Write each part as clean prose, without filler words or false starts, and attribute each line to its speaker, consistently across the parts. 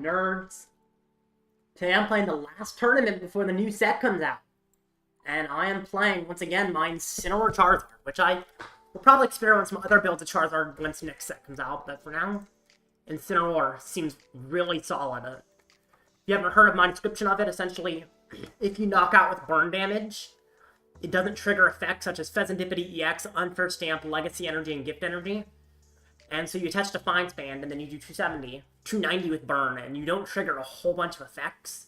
Speaker 1: nerds? Today I'm playing the last tournament before the new set comes out. And I am playing, once again, my Incineroar Charizard, which I will probably experiment some other builds of Charizard once the next set comes out, but for now, Incineroar seems really solid. If you haven't heard of my description of it, essentially, if you knock out with burn damage, it doesn't trigger effects such as Fezandipiti EX, Unfair Stamp, Legacy Energy, and Gift Energy. And so you attach Defiance Band, and then you do 290 with burn, and you don't trigger a whole bunch of effects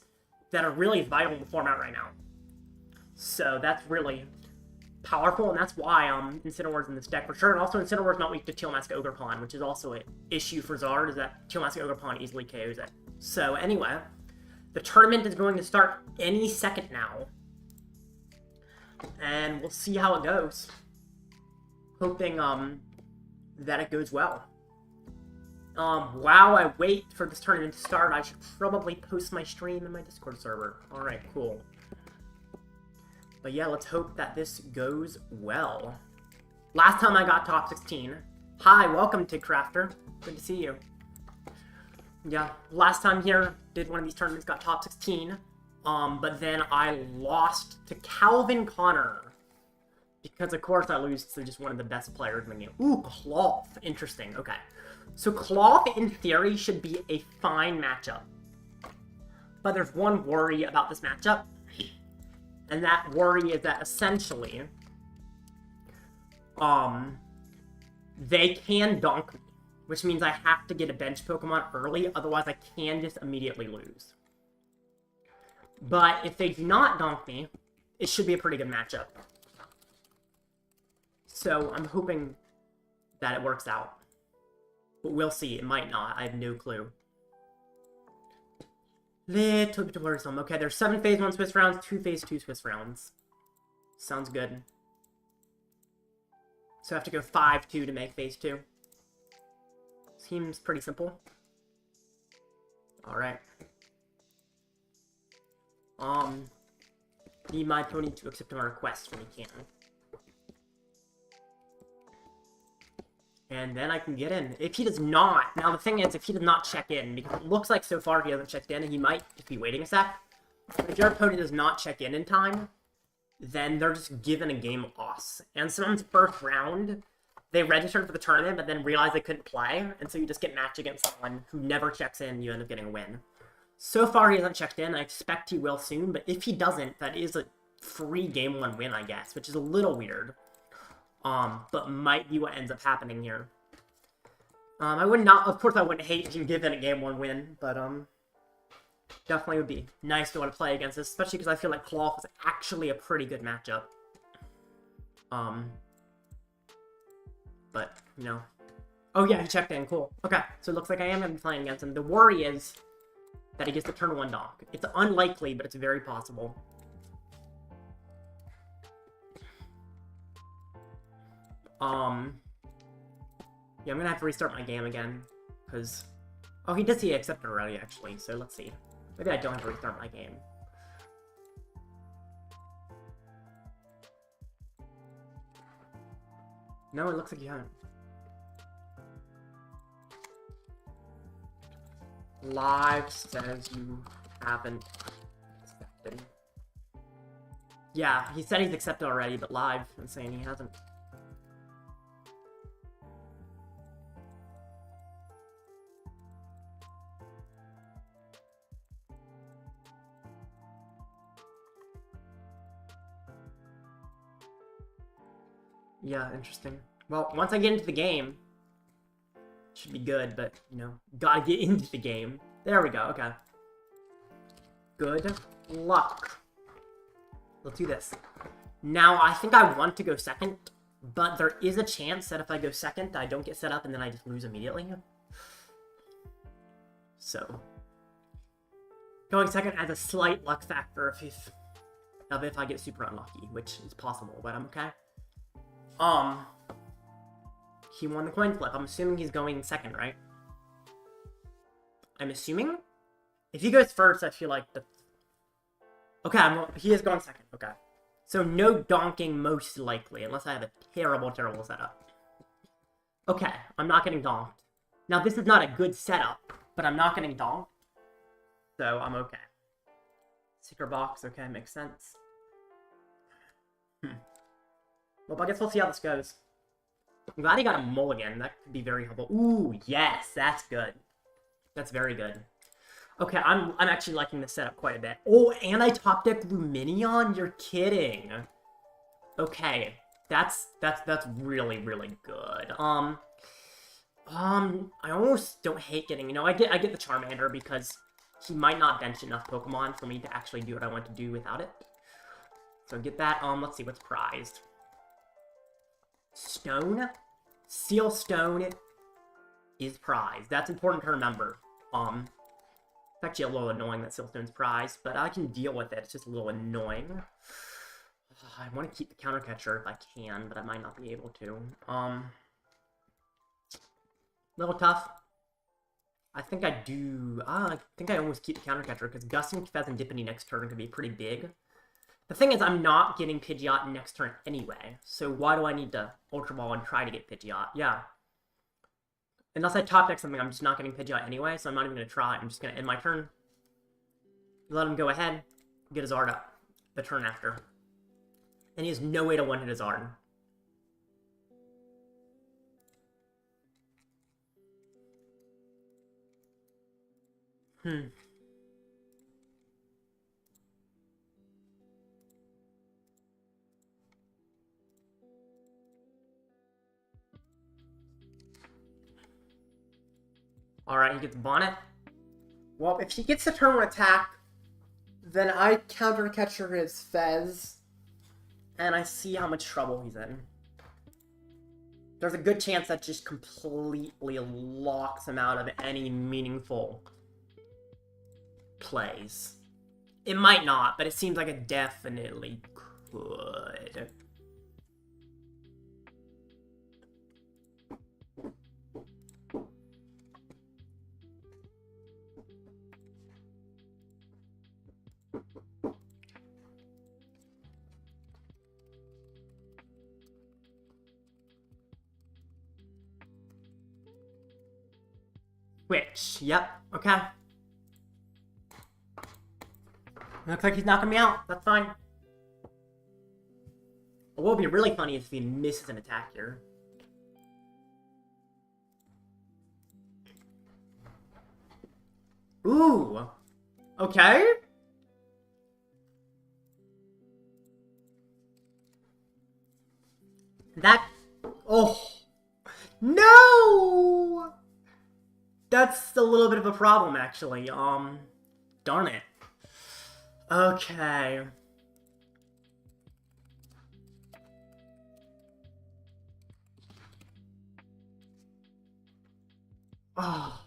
Speaker 1: that are really vital in the format right now. So that's really powerful, and that's why Incineroar's in this deck for sure. And also Incineroar's not weak to Teal Mask Ogerpon, which is also an issue for Zard, is that Teal Mask Ogerpon easily KOs it. So anyway, the tournament is going to start any second now. And we'll see how it goes. Hoping that it goes well. While I wait for this tournament to start, I should probably post my stream in my Discord server. Alright, cool. But yeah, let's hope that this goes well. Last time I got top 16. Hi, welcome to Crafter. Good to see you. Yeah, last time here, did one of these tournaments, got top 16. But then I lost to Calvin Connor. Because of course I lose to just one of the best players in the game. Ooh, Clawf. Interesting, okay. So Clawf, in theory, should be a fine matchup. But there's one worry about this matchup. And that worry is that essentially, they can donk me, which means I have to get a bench Pokemon early, otherwise I can just immediately lose. But if they do not donk me, it should be a pretty good matchup. So I'm hoping that it works out. But we'll see, it might not, I have no clue. Little bit worrisome. Okay, there's 7 Phase 1 Swiss rounds, 2 Phase 2 Swiss rounds. Sounds good. So I have to go 5-2 to make Phase 2. Seems pretty simple. Alright. Need my pony to accept my request when he can. And then I can get in. If he does not, now the thing is, if he does not check in, because it looks like so far he hasn't checked in, and he might just be waiting a sec. But if your opponent does not check in time, then they're just given a game loss. And sometimes first round, they registered for the tournament, but then realized they couldn't play, and so you just get matched against someone who never checks in, and you end up getting a win. So far he hasn't checked in, I expect he will soon, but if he doesn't, that is a free game 1 win, I guess, which is a little weird. But might be what ends up happening here. Of course I wouldn't hate him given a game 1 win, but, definitely would be nice to want to play against this, especially because I feel like Clawf is actually a pretty good matchup. But, you know. Oh yeah, he checked in, cool. Okay, so it looks like I am going to be playing against him. The worry is that he gets the turn 1 donk. It's unlikely, but it's very possible. Yeah, I'm gonna have to restart my game again, because... Oh, he does see accepted already, actually, so let's see. Maybe I don't have to restart my game. No, it looks like you haven't. Live says you haven't accepted. Yeah, he said he's accepted already, but live is saying he hasn't. Yeah, interesting. Well, once I get into the game, it should be good, but, you know, gotta get into the game. There we go, okay. Good luck. Let's do this. Now, I think I want to go second, but there is a chance that if I go second, I don't get set up and then I just lose immediately. So, going second has a slight luck factor if I get super unlucky, which is possible, but I'm okay. He won the coin flip. I'm assuming he's going second, right? I'm assuming? If he goes first, I feel like the... Okay, he is going second. Okay. So no donking most likely, unless I have a terrible, terrible setup. Okay, I'm not getting donked. Now, this is not a good setup, but I'm not getting donked. So I'm okay. Secret box, okay, makes sense. Well, I guess we'll see how this goes. I'm glad he got a mulligan. That could be very helpful. Ooh, yes, that's good. That's very good. Okay, I'm actually liking this setup quite a bit. Oh, and I top deck Lumineon? You're kidding. Okay, that's really, really good. I almost don't hate getting, I get the Charmander because he might not bench enough Pokemon for me to actually do what I want to do without it. So get that. Let's see what's prized. Stone? Seal Stone is prized. That's important to remember. It's actually a little annoying that Seal Stone's prized, but I can deal with it. It's just a little annoying. I want to keep the Counter Catcher if I can, but I might not be able to. Little tough. I think I do. I think I almost keep the Counter Catcher because gusting Fezandipiti next turn could be pretty big. The thing is, I'm not getting Pidgeot next turn anyway, so why do I need to Ultra Ball and try to get Pidgeot? Yeah. Unless I top deck something, I'm just not getting Pidgeot anyway, so I'm not even going to try. I'm just going to end my turn. Let him go ahead, get his Zard up the turn after. And he has no way to one-hit his Zard. Alright, he gets Bonnet. Well, if he gets the turn 1 attack, then I Counter Catcher his Fez, and I see how much trouble he's in. There's a good chance that just completely locks him out of any meaningful plays. It might not, but it seems like it definitely could. Switch. Yep. Okay. Looks like he's knocking me out. That's fine. What would be really funny is if he misses an attack here. Ooh. Okay. That... Oh. No! That's a little bit of a problem, actually. Darn it. Okay. Oh.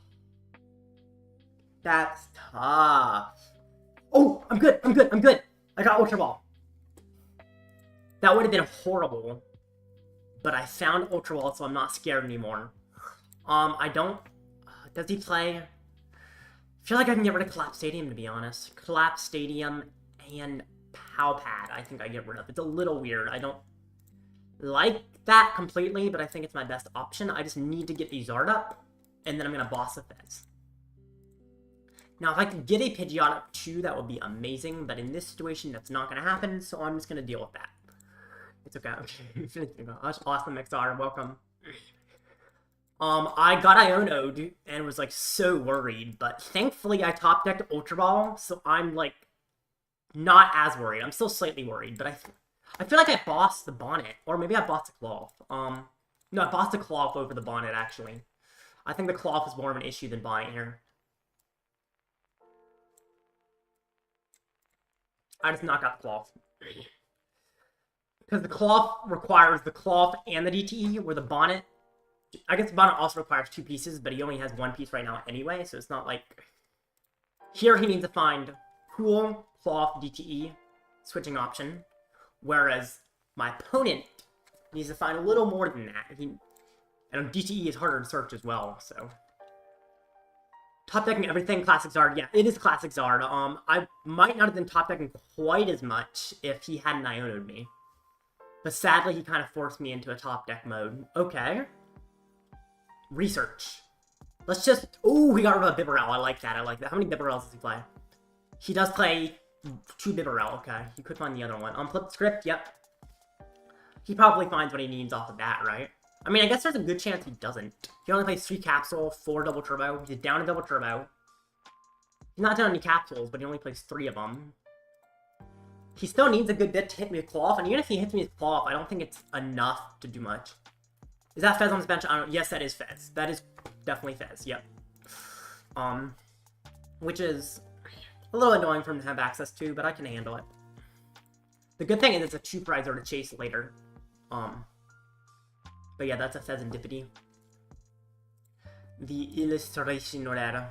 Speaker 1: That's tough. Oh, I'm good. I got Ultra Ball. That would have been horrible. But I found Ultra Ball, so I'm not scared anymore. I don't... does he play... I feel like I can get rid of Collapsed Stadium, to be honest. Collapsed Stadium and Pal Pad, I think I get rid of. It's a little weird. I don't like that completely, but I think it's my best option. I just need to get the Zard up, and then I'm going to boss a Fez. Now, if I could get a Pidgeot up too, that would be amazing, but in this situation, that's not going to happen, so I'm just going to deal with that. It's okay. Awesome, XR. Welcome. I got Iono'd and was, like, so worried, but thankfully I top-decked Ultra Ball, so I'm, like, not as worried. I'm still slightly worried, but I feel like I bossed the Bonnet, or maybe I bossed the Clawf. No, I bossed the Clawf over the Bonnet, actually. I think the Clawf is more of an issue than Bonnet here. I just knocked out the Clawf. Because the Clawf requires the Clawf and the DTE, where the Bonnet... I guess the Bonnet also requires 2 pieces, but he only has 1 piece right now anyway, so it's not like... Here he needs to find Cool, Clawf, DTE, switching option, whereas my opponent needs to find a little more than that. And DTE is harder to search as well, so... Top decking everything, Classic Zard. Yeah, it is Classic Zard. I might not have been top decking quite as much if he hadn't Iono'd me. But sadly, he kind of forced me into a top deck mode. Okay. Research. Let's just... Ooh, he got rid of a Bibarel. I like that. I like that. How many Bibarels does he play? He does play 2 Bibarel. Okay. He could find the other one. Flip script. Yep. He probably finds what he needs off of that, right? I mean, I guess there's a good chance he doesn't. He only plays 3 Capsule, 4 Double Turbo. He's down a Double Turbo. He's not down any Capsules, but he only plays 3 of them. He still needs a good bit to hit me with Clawf, and even if he hits me with Clawf, I don't think it's enough to do much. Is that Fez on his bench? I don't know. Yes, that is Fez. That is definitely Fez, yep. Which is a little annoying for him to have access to, but I can handle it. The good thing is it's a 2 prizer to chase later. But yeah, that's a Fezandipiti. The illustration order.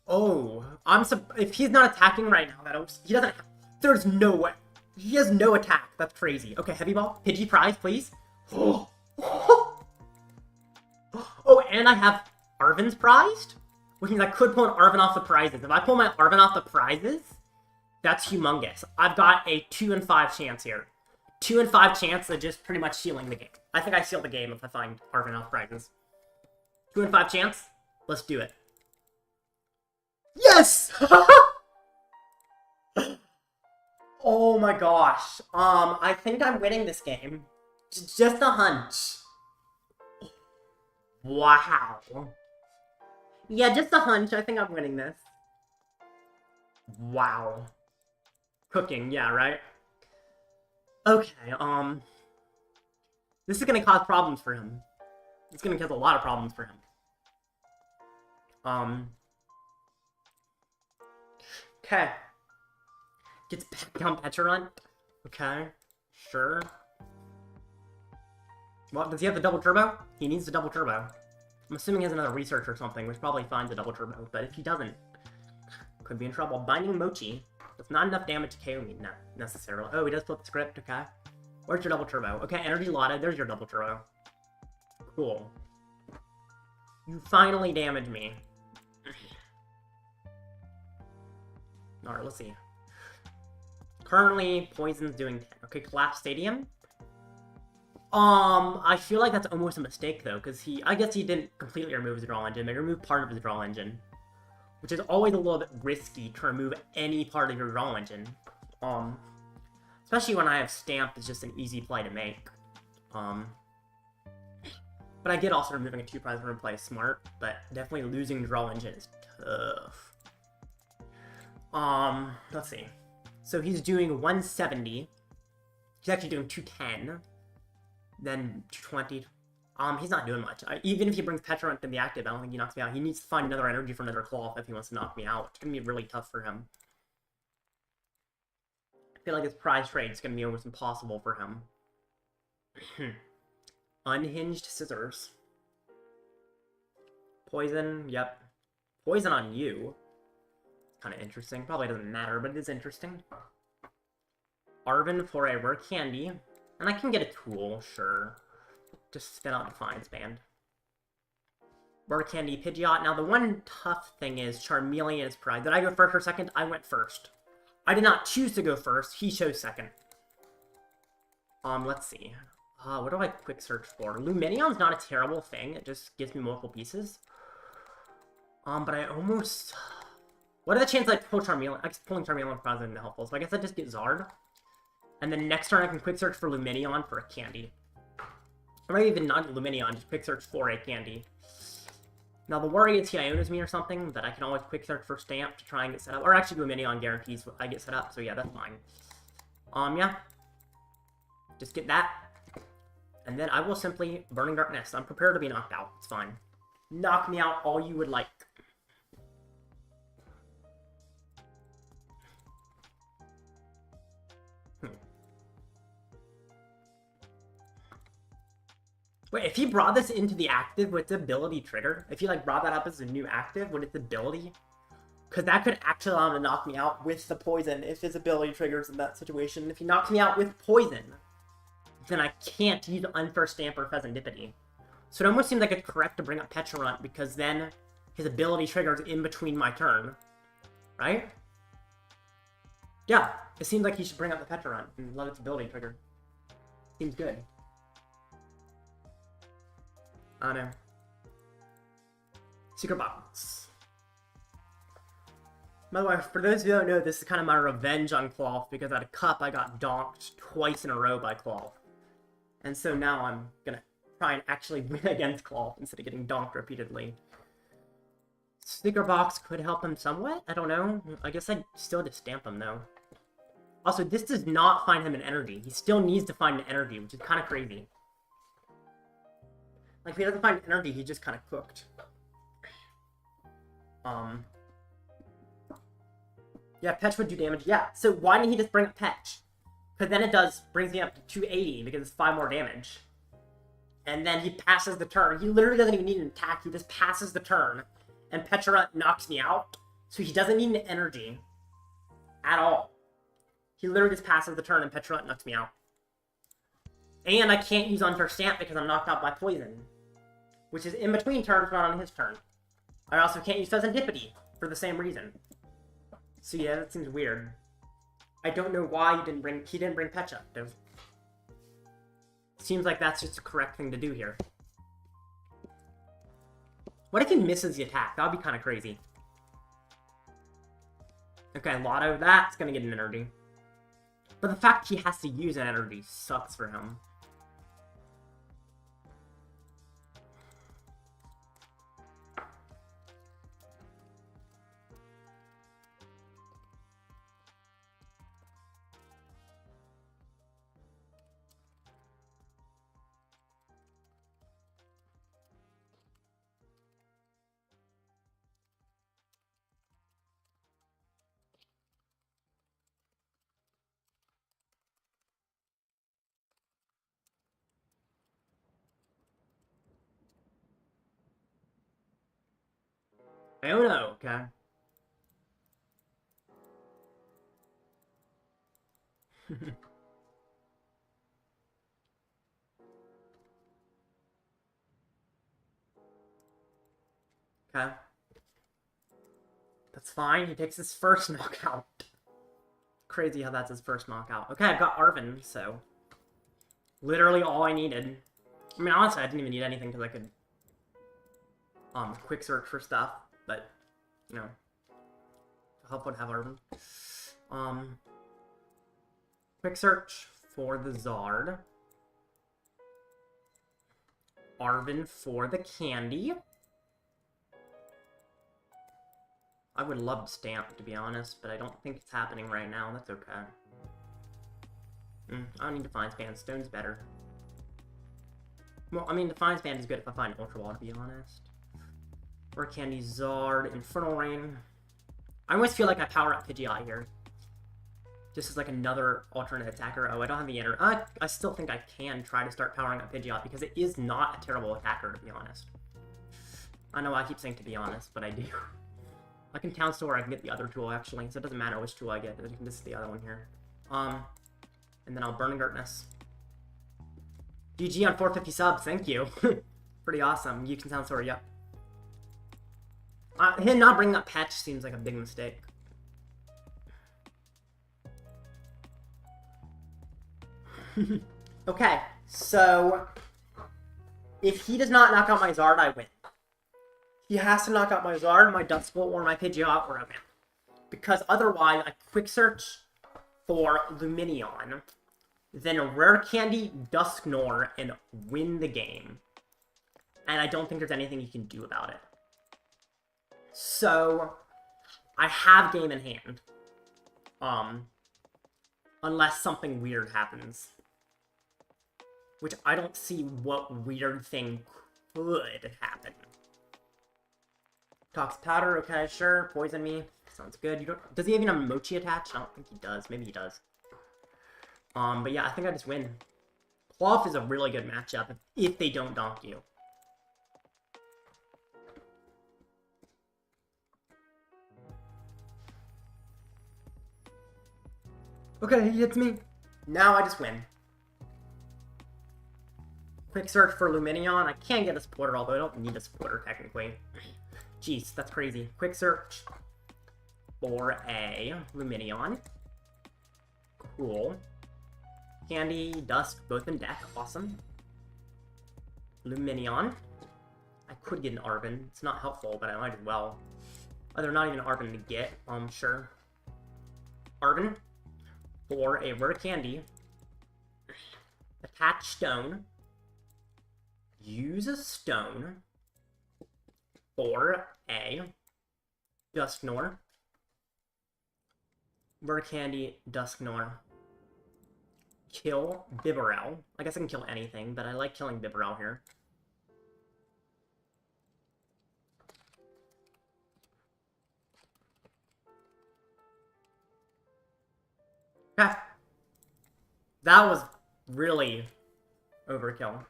Speaker 1: Oh, if he's not attacking right now, he doesn't. There's no way. He has no attack. That's crazy. Okay, heavy ball, Pidgey prize, please. Oh, and I have Arven's prized, which means I could pull an Arven off the prizes. If I pull my Arven off the prizes, that's humongous. I've got a 2 in 5 chance here. 2 in 5 chance of just pretty much sealing the game. I think I seal the game if I find Arven off prizes. 2 in 5 chance. Let's do it. Yes! Oh my gosh. I think I'm winning this game. Just a hunch. Wow. Yeah, just a hunch. I think I'm winning this. Wow. Cooking, yeah, right? Okay, this is gonna cause problems for him. It's gonna cause a lot of problems for him. Okay. Gets back down Pecharunt. Okay. Sure. Well, does he have the double turbo? He needs the double turbo. I'm assuming he has another research or something, which probably finds a double turbo, but if he doesn't, could be in trouble. Binding Mochi. That's not enough damage to KO me, not necessarily. Oh, he does flip the script, okay. Where's your double turbo? Okay, Energy Lotta, there's your double turbo. Cool. You finally damaged me. Alright, let's see. Currently, Poison's doing 10. Okay, Collapsed Stadium. I feel like that's almost a mistake, though, because I guess he didn't completely remove his draw engine, but he removed part of his draw engine. Which is always a little bit risky to remove any part of your draw engine. Especially when I have Stamp, it's just an easy play to make. But I get also removing a 2 prize from play smart, but definitely losing draw engine is tough. Let's see. So he's doing 170. He's actually doing 210. Then 220. He's not doing much. Even if he brings Pecharunt in the active, I don't think he knocks me out. He needs to find another energy for another Clawf if he wants to knock me out. It's going to be really tough for him. I feel like his prize trade is going to be almost impossible for him. Unhinged Scissors. Poison, yep. Poison on you. Kind of interesting. Probably doesn't matter, but it is interesting. Arven for a Rare Candy. And I can get a tool, sure. Just spin out Defiance Band. Rare Candy Pidgeot. Now, the one tough thing is Charmeleon is prize. Did I go first or second? I went first. I did not choose to go first. He chose second. Let's see. What do I quick search for? Lumineon's not a terrible thing. It just gives me multiple pieces. But I almost... What are the chances I pull Charmeleon? I guess pulling Charmeleon prize isn't helpful. So I guess I just get Zard. And then next turn I can quick search for Lumineon for a candy. Or maybe even not Lumineon, just quick search for a candy. Now the worry is he Ionos me or something, but I can always quick search for Stamp to try and get set up. Or actually Lumineon guarantees I get set up, so yeah, that's fine. Yeah. Just get that. And then I will simply Burning Dark Nest. I'm prepared to be knocked out. It's fine. Knock me out all you would like. Wait, if he brought this into the active with the ability trigger, if he like brought that up as a new active with its ability, because that could actually allow him to knock me out with the poison if his ability triggers in that situation. If he knocks me out with poison, then I can't use Unfair Stamp or Fezandipiti. So it almost seems like it's correct to bring up Pecharunt, because then his ability triggers in between my turn. Right? Yeah, it seems like he should bring up the Pecharunt and let its ability trigger. Seems good. I don't know. Secret box. By the way, for those of you who don't know, this is kind of my revenge on Clawf, because at a cup I got donked twice in a row by Clawf. And so now I'm gonna try and actually win against Clawf instead of getting donked repeatedly. Secret box could help him somewhat? I don't know. I guess I'd still just stamp him though. Also, this does not find him an energy. He still needs to find an energy, which is kind of crazy. Like, if he doesn't find energy, he's just kind of cooked. Yeah, Petch would do damage. Yeah, so why didn't he just bring up Petch? Because then it brings me up to 280 because it's 5 more damage. And then he passes the turn. He literally doesn't even need an attack. He just passes the turn. And Petra knocks me out. So he doesn't need an energy at all. He literally just passes the turn and Petra knocks me out. And I can't use Unfair Stamp because I'm knocked out by poison. Which is in between turns, not on his turn. I also can't use Fezandipiti for the same reason. So yeah, that seems weird. I don't know why he didn't bring Pecha. Seems like that's just the correct thing to do here. What if he misses the attack? That would be kind of crazy. Okay, Lotto, that's gonna get an energy. But the fact he has to use an energy sucks for him. Iono, okay. Okay. That's fine. He takes his first knockout. Crazy how that's his first knockout. Okay, I've got Arven, so... Literally all I needed. I mean, honestly, I didn't even need anything because I could... quick search for stuff. But, you know... Help would have Arven. Quick search for the Zard. Arven for the candy. I would love to stamp, to be honest, but I don't think it's happening right now. That's okay. I don't need Defiance Band. Stone's better. Well, I mean, Defiance Band is good if I find Ultra Ball, to be honest. Rare Candy, Zard, Infernal Rain. I always feel like I power up Pidgeot here. Just as like another alternate attacker. Oh, I don't have the energy. I still think I can try to start powering up Pidgeot because it is not a terrible attacker, to be honest. I know I keep saying to be honest, but I do. I can Town Store, I can get the other tool, actually, so it doesn't matter which tool I get. This is the other one here. And then I'll Burn and Gurtness. GG on 450 subs, thank you. Pretty awesome. You can Town Store, yep. Him not bringing up Patch seems like a big mistake. Okay, so... If he does not knock out my Zard, I win. He has to knock out my Zard, my Duskull, or my Pidgeot, or I win. Because otherwise, I quick search for Lumineon, then Rare Candy, Dusknoir, and win the game. And I don't think there's anything you can do about it. So, I have game in hand. Unless something weird happens. Which I don't see what weird thing could happen. Toxic Powder, okay, sure. Poison me. Sounds good. Does he even have Mochi attached? I don't think he does. Maybe he does. But yeah, I think I just win. Clawf is a really good matchup if they don't donk you. Okay, he hits me. Now I just win. Quick search for Lumineon. I can get a supporter, although I don't need a supporter, technically. Jeez, that's crazy. Quick search for a Lumineon. Cool. Candy, Dusk, both in deck. Awesome. Lumineon. I could get an Arven. It's not helpful, but I might as well. Oh, they're not even Arven to get, sure. Arven for a Rare Candy. Attach Stone. Use a Stone for a Dusknoir. Rare Candy, Dusknoir. Kill Bibarel. I guess I can kill anything, but I like killing Bibarel here. Okay. That was really overkill.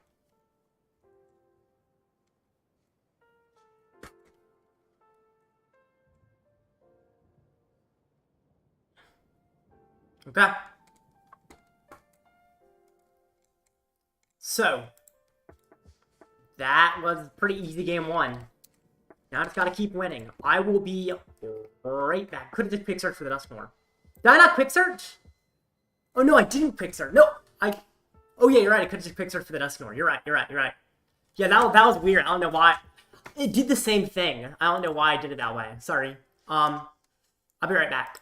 Speaker 1: Okay. So, that was pretty easy game one. Now I just gotta keep winning. I will be right back. Could've just quick search for the Dusknoir. Did I not quick search? Oh no, I didn't quick search. No, oh yeah, you're right. I could've just quick search for the Dusknoir. You're right. Yeah, that was weird. I don't know why. It did the same thing. I don't know why I did it that way. Sorry. I'll be right back.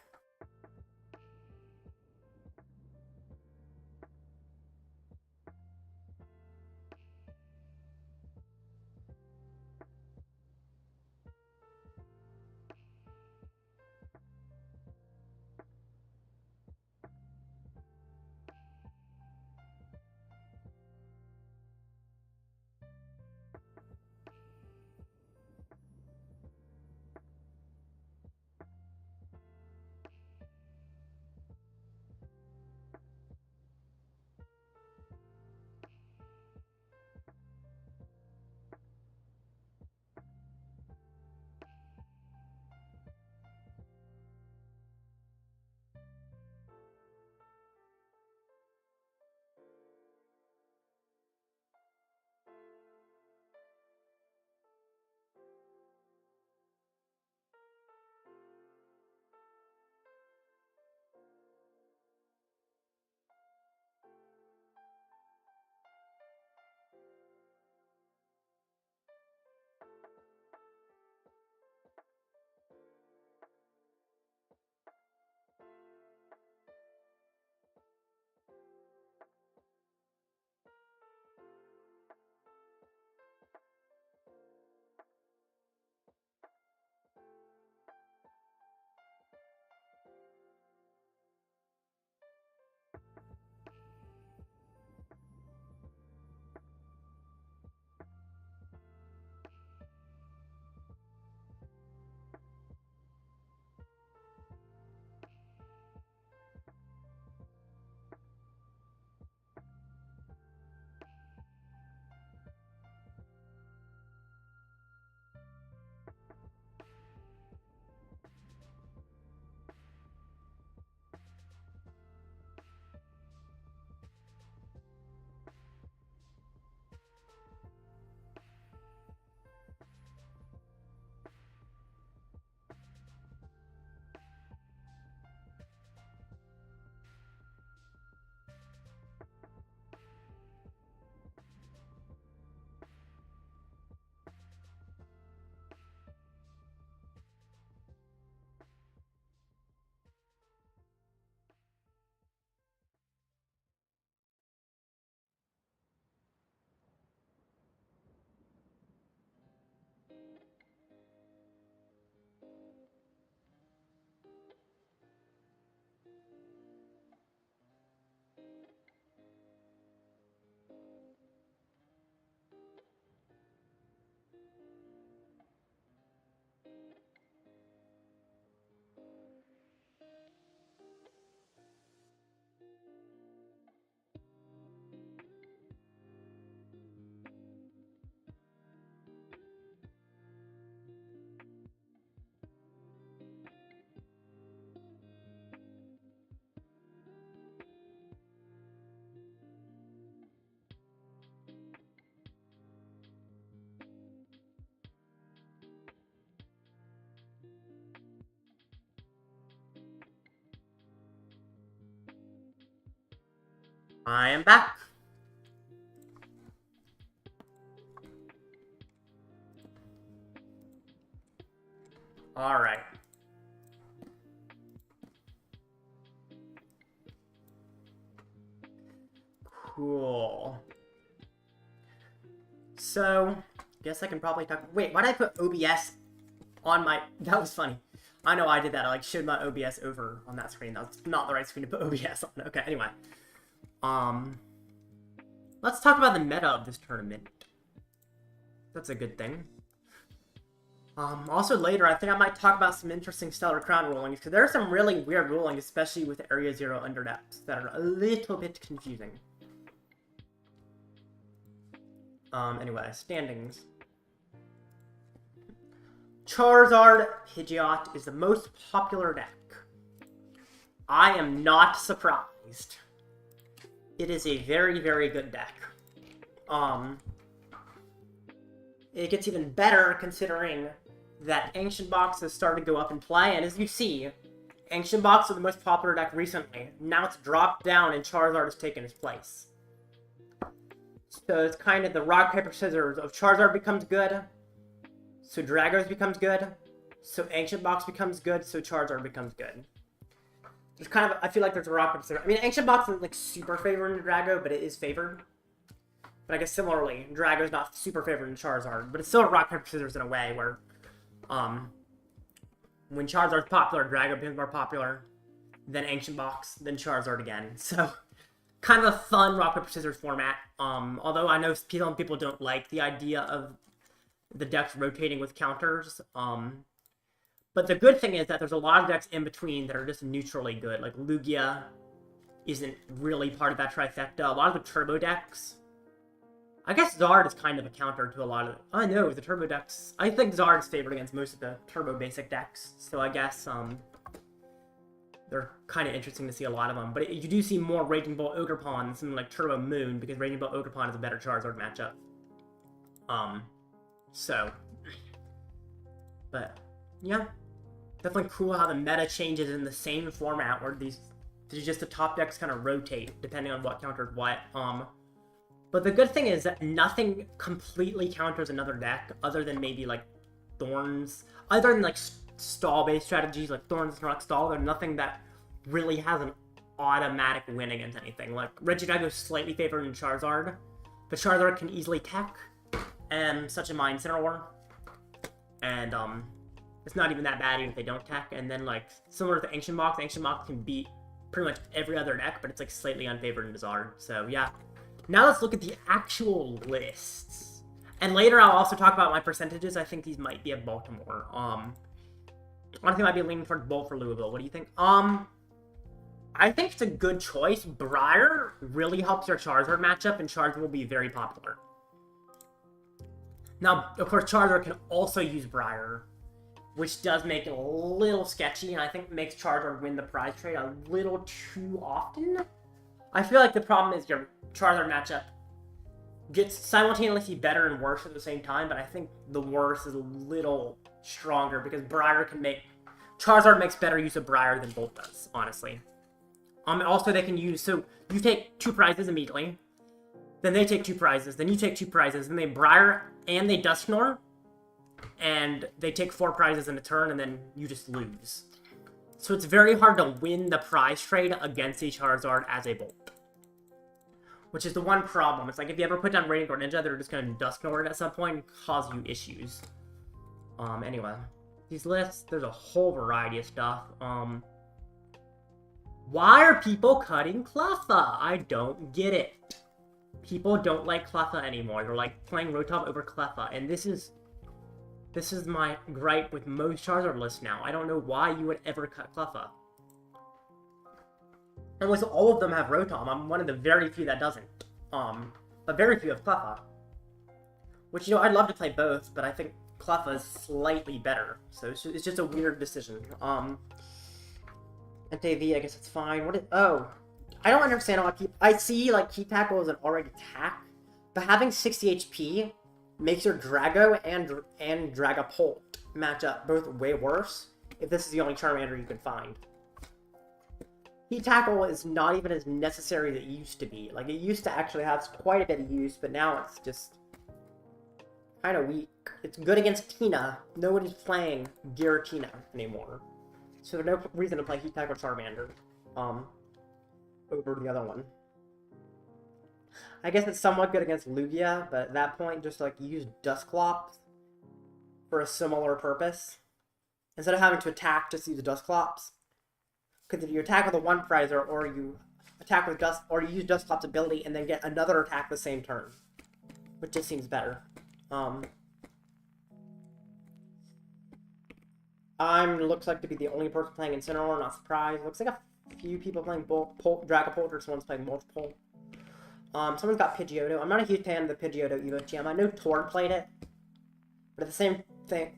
Speaker 1: I am back. Alright. Cool. So, guess I can probably talk... Wait, why did I put OBS on my... That was funny. I know I did that. I, like, showed my OBS over on that screen. That's not the right screen to put OBS on. Okay, anyway. Let's talk about the meta of this tournament. That's a good thing. Also later, I think I might talk about some interesting Stellar Crown rulings, because there are some really weird rulings, especially with Area Zero underdepths, that are a little bit confusing. Anyway, standings. Charizard Pidgeot is the most popular deck. I am not surprised. It is a very, very good deck. It gets even better considering that Ancient Box has started to go up in play, and as you see, Ancient Box is the most popular deck recently. Now it's dropped down and Charizard has taken its place. So it's kind of the rock, paper, scissors of Charizard becomes good, so Dragos becomes good, so Ancient Box becomes good, so Charizard becomes good. There's kind of, I feel like there's a rock, paper, scissors. I mean, Ancient Box isn't like super favored in Drago, but it is favored. But I guess similarly, Drago's not super favored in Charizard, but it's still a rock, paper, scissors in a way where, when Charizard's popular, Drago becomes more popular, then Ancient Box, then Charizard again. So, kind of a fun rock, paper, scissors format. Although I know some people don't like the idea of the decks rotating with counters. But the good thing is that there's a lot of decks in between that are just neutrally good. Like Lugia isn't really part of that trifecta. A lot of the turbo decks... I guess Zard is kind of a counter to a lot of... I know, the turbo decks... I think Zard is favored against most of the turbo basic decks. So I guess, they're kind of interesting to see a lot of them. But you do see more Raging Bull Ogerpon than something like Turbo Moon, because Raging Bull Ogerpon is a better Charizard matchup. So... But, yeah. Definitely cool how the meta changes in the same format, where these just the top decks kind of rotate, depending on what counters what. But the good thing is that nothing completely counters another deck, other than maybe, like, Thorns. Other than, like, stall-based strategies, like Thorns and Rock Stall, there's nothing that really has an automatic win against anything. Like, Regidrago is slightly favored in Charizard, but Charizard can easily tech, and such as my Incineroar. And, it's not even that bad even if they don't tech. And then, like, similar to Ancient Box can beat pretty much every other deck, but it's, like, slightly unfavored in Zard. So, yeah. Now let's look at the actual lists. And later I'll also talk about my percentages. I think these might be at Baltimore. I think I might be leaning towards Bolt for Louisville. What do you think? I think it's a good choice. Briar really helps your Charizard matchup, and Charizard will be very popular. Now, of course, Charizard can also use Briar, which does make it a little sketchy, and I think makes Charizard win the prize trade a little too often. I feel like the problem is your Charizard matchup gets simultaneously better and worse at the same time, but I think the worse is a little stronger because Briar can make... Charizard makes better use of Briar than Bolt does, honestly. Also, they can use... So, you take 2 prizes immediately, then they take 2 prizes, then you take 2 prizes, then they Briar and they Dusknoir, and they take 4 prizes in a turn, and then you just lose. So it's very hard to win the prize trade against a Charizard as a Bolt. Which is the one problem. It's like if you ever put down Radiant Ninja, they're just going to Dusknoir it at some point and cause you issues. Anyway. These lists, there's a whole variety of stuff. Why are people cutting Cleffa? I don't get it. People don't like Cleffa anymore. They're like playing Rotom over Cleffa, and this is my gripe with most Charizard lists now. I don't know why you would ever cut Cleffa. Unless all of them have Rotom. I'm one of the very few that doesn't. But very few have Cleffa. Which, you know, I'd love to play both, but I think Cleffa is slightly better. So it's just a weird decision. NTV, I guess it's fine. Oh. I don't understand how I see, like, Key Tackle as an already attack, but having 60 HP makes your Drago and Dragapult match up both way worse if this is the only Charmander you can find. Heat Tackle is not even as necessary as it used to be. Like, it used to actually have quite a bit of use, but now it's just kind of weak. It's good against Tina. Nobody's playing Giratina anymore. So there's no reason to play Heat Tech or Charmander. Over the other one. I guess it's somewhat good against Lugia, but at that point, just like use Dusclops for a similar purpose. Instead of having to attack, just use Dusclops. Because if you attack with a one prizer, or you attack with or you use Dusclops' ability and then get another attack the same turn, which just seems better. Looks like to be the only person playing Incineroar, not surprised. Looks like a few people playing Dragapult, or someone's playing multiple. Someone's got Pidgeot. I'm not a huge fan of the Pidgeot Evo Jam. I know Tord played it, but at the same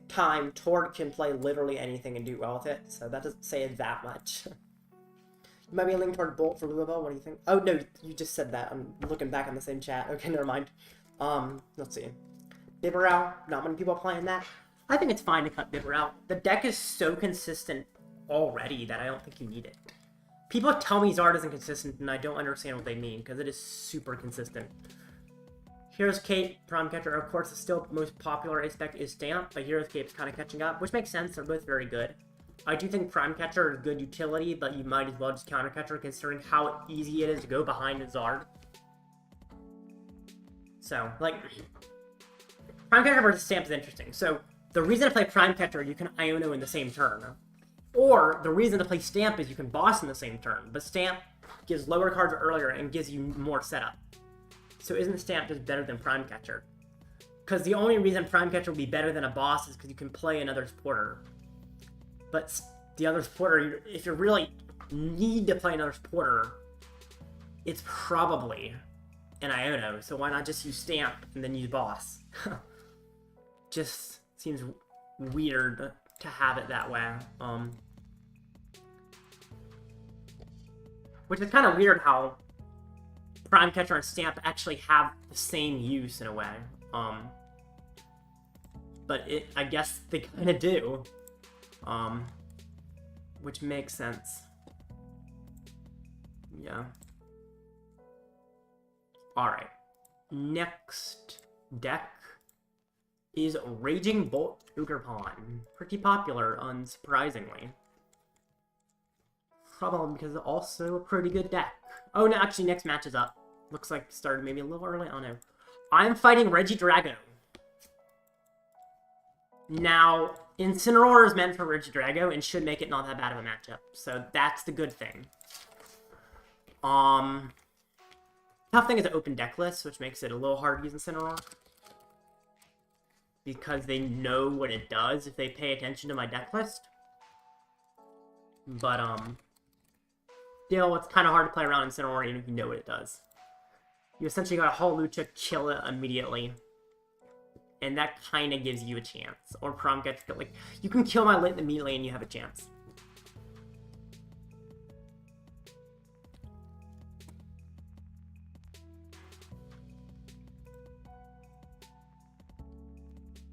Speaker 1: time, Tord can play literally anything and do well with it, so that doesn't say it that much. You might be leaning toward Bolt for Louisville. What do you think? Oh, no, you just said that. I'm looking back on the same chat. Okay, never mind. Let's see. Bibarel, not many people are playing that. I think it's fine to cut Bibarel. The deck is so consistent already that I don't think you need it. People tell me Zard isn't consistent, and I don't understand what they mean, because it is super consistent. Hero's Cape, Prime Catcher, of course, is still the most popular aspect is Stamp, but Hero's Cape's kind of catching up, which makes sense. They're both very good. I do think Prime Catcher is good utility, but you might as well just Counter Catcher, considering how easy it is to go behind a Zard. So, like, Prime Catcher versus Stamp is interesting. So, the reason to play Prime Catcher, you can Iono in the same turn. Or, the reason to play Stamp is you can Boss in the same turn, but Stamp gives lower cards earlier and gives you more setup. So isn't Stamp just better than Prime Catcher? Because the only reason Prime Catcher would be better than a Boss is because you can play another supporter. But the other supporter, if you really need to play another supporter, it's probably an Iono, so why not just use Stamp and then use Boss? Just seems weird to have it that way. Which is kind of weird how Prime Catcher and Stamp actually have the same use in a way. But I guess they kind of do. Which makes sense. Yeah. Alright. Next deck is Raging Bolt Ugerpon. Pretty popular, unsurprisingly. Probably because it's also a pretty good deck. Oh, no, actually, next match is up. Looks like it started maybe a little early. I don't know. I'm fighting Regidrago. Now, Incineroar is meant for Regidrago and should make it not that bad of a matchup. So that's the good thing. Tough thing is an open deck list, which makes it a little hard to use Incineroar. Because they know what it does if they pay attention to my deck list. But, still, it's kind of hard to play around Incineroar even if you know what it does. You essentially got a Holucha, kill it immediately. And that kind of gives you a chance. Or Prom Catcher, like, you can kill my Litten immediately and you have a chance.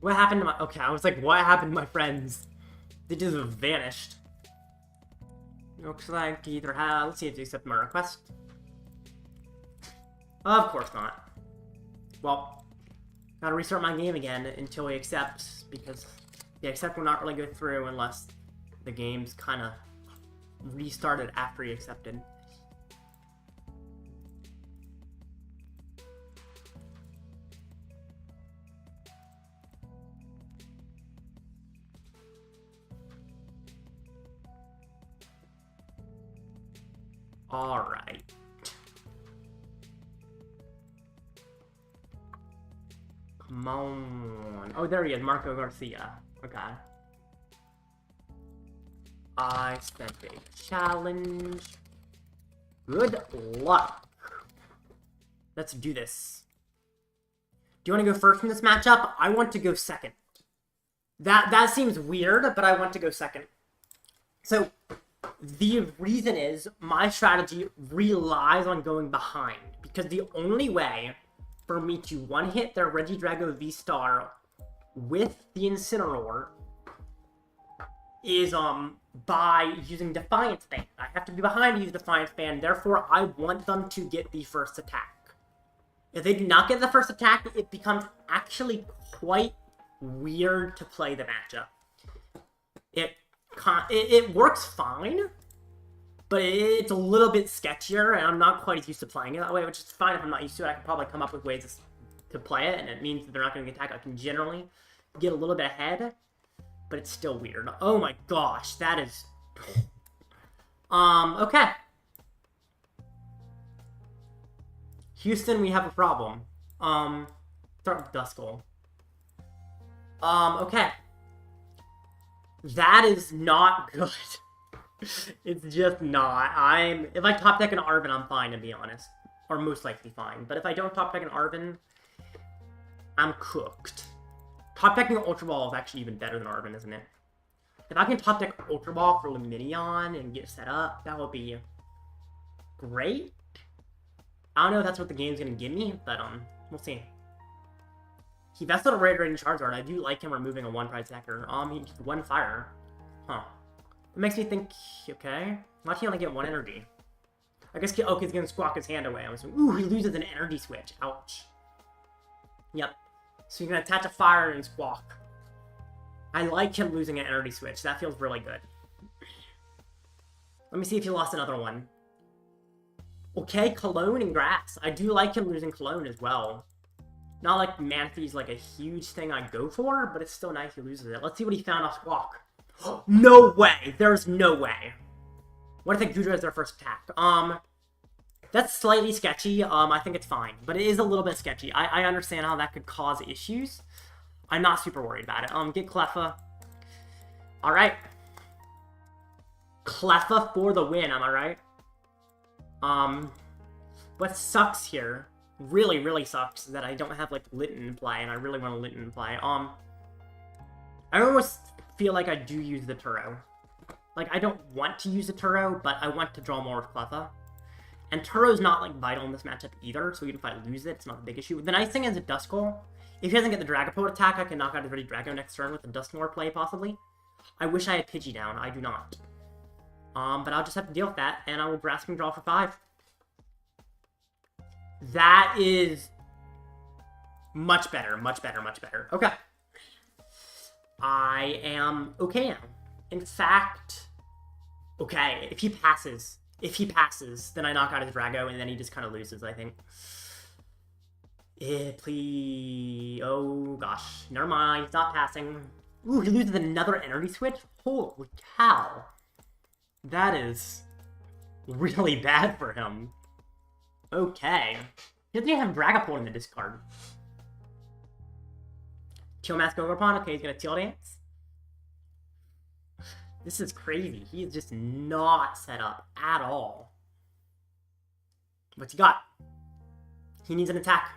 Speaker 1: What happened to my... Okay, I was like, what happened to my friends? They just vanished. Looks like either have... Let's see if they accept my request. Of course not. Well, gotta restart my game again until we accept, because the accept will not really go through unless the game's kind of restarted after he accepted. Alright. Come on. Oh, there he is, Marco Garcia. Okay. I spent a challenge. Good luck. Let's do this. Do you want to go first in this matchup? I want to go second. That seems weird, but I want to go second. So, the reason is, my strategy relies on going behind, because the only way for me to one-hit their Regidrago V-Star with the Incineroar is, by using Defiance Band. I have to be behind to use Defiance Band, therefore I want them to get the first attack. If they do not get the first attack, it becomes actually quite weird to play the matchup. It works fine, but it's a little bit sketchier, and I'm not quite as used to playing it that way, which is fine if I'm not used to it. I can probably come up with ways to play it, and it means that they're not going to get attacked. I can generally get a little bit ahead, but it's still weird. Oh my gosh, that is... okay. Houston, we have a problem. Start with Duskull. Okay. That is not good. It's just not. If I top deck an Arven, I'm fine, to be honest. Or most likely fine. But if I don't top deck an Arven, I'm cooked. Top decking Ultra Ball is actually even better than Arven, isn't it? If I can top deck Ultra Ball for Lumineon and get set up, that would be great. I don't know if that's what the game's gonna give me, but we'll see. He vested a Radiant Charizard. I do like him removing a one-prize attacker. He gets one fire. Huh. It makes me think, okay, why can't he only get one energy? I guess, okay, he's gonna squawk his hand away. I'm assuming, ooh, he loses an energy switch. Ouch. Yep. So you're gonna attach a fire and squawk. I like him losing an energy switch. That feels really good. Let me see if he lost another one. Okay, Cologne and Grass. I do like him losing Cologne as well. Not like Manaphy's like a huge thing I go for, but it's still nice he loses it. Let's see what he found off Squawk. No way! There's no way. What if Gudra is their first attack? That's slightly sketchy. I think it's fine. But it is a little bit sketchy. I understand how that could cause issues. I'm not super worried about it. Get Cleffa. Alright. Cleffa for the win, am I right? What sucks here, really, really sucks, that I don't have, like, Litten in play, and I really want a Litten in play. I almost feel like I do use the Turo. Like, I don't want to use the Turo, but I want to draw more with Cleffa. And Turo's not, like, vital in this matchup either, so even if I lose it, it's not a big issue. The nice thing is a Duskull, if he doesn't get the Dragapult attack, I can knock out his Regidrago next turn with a Dusknoir play, possibly. I wish I had Pidgey down. I do not. But I'll just have to deal with that, and I will Grasping Draw for 5. That is much better, much better, much better. Okay. I am okay now. In fact, okay, if he passes, then I knock out his Drago, and then he just kind of loses, I think. Please. Oh, gosh. Never mind. He's not passing. Ooh, he loses another energy switch? Holy cow. That is really bad for him. Okay. He doesn't even have Dragapult in the discard. Teal Mask Overpawn. Okay, he's gonna Teal Dance. This is crazy. He is just not set up at all. What's he got? He needs an attack.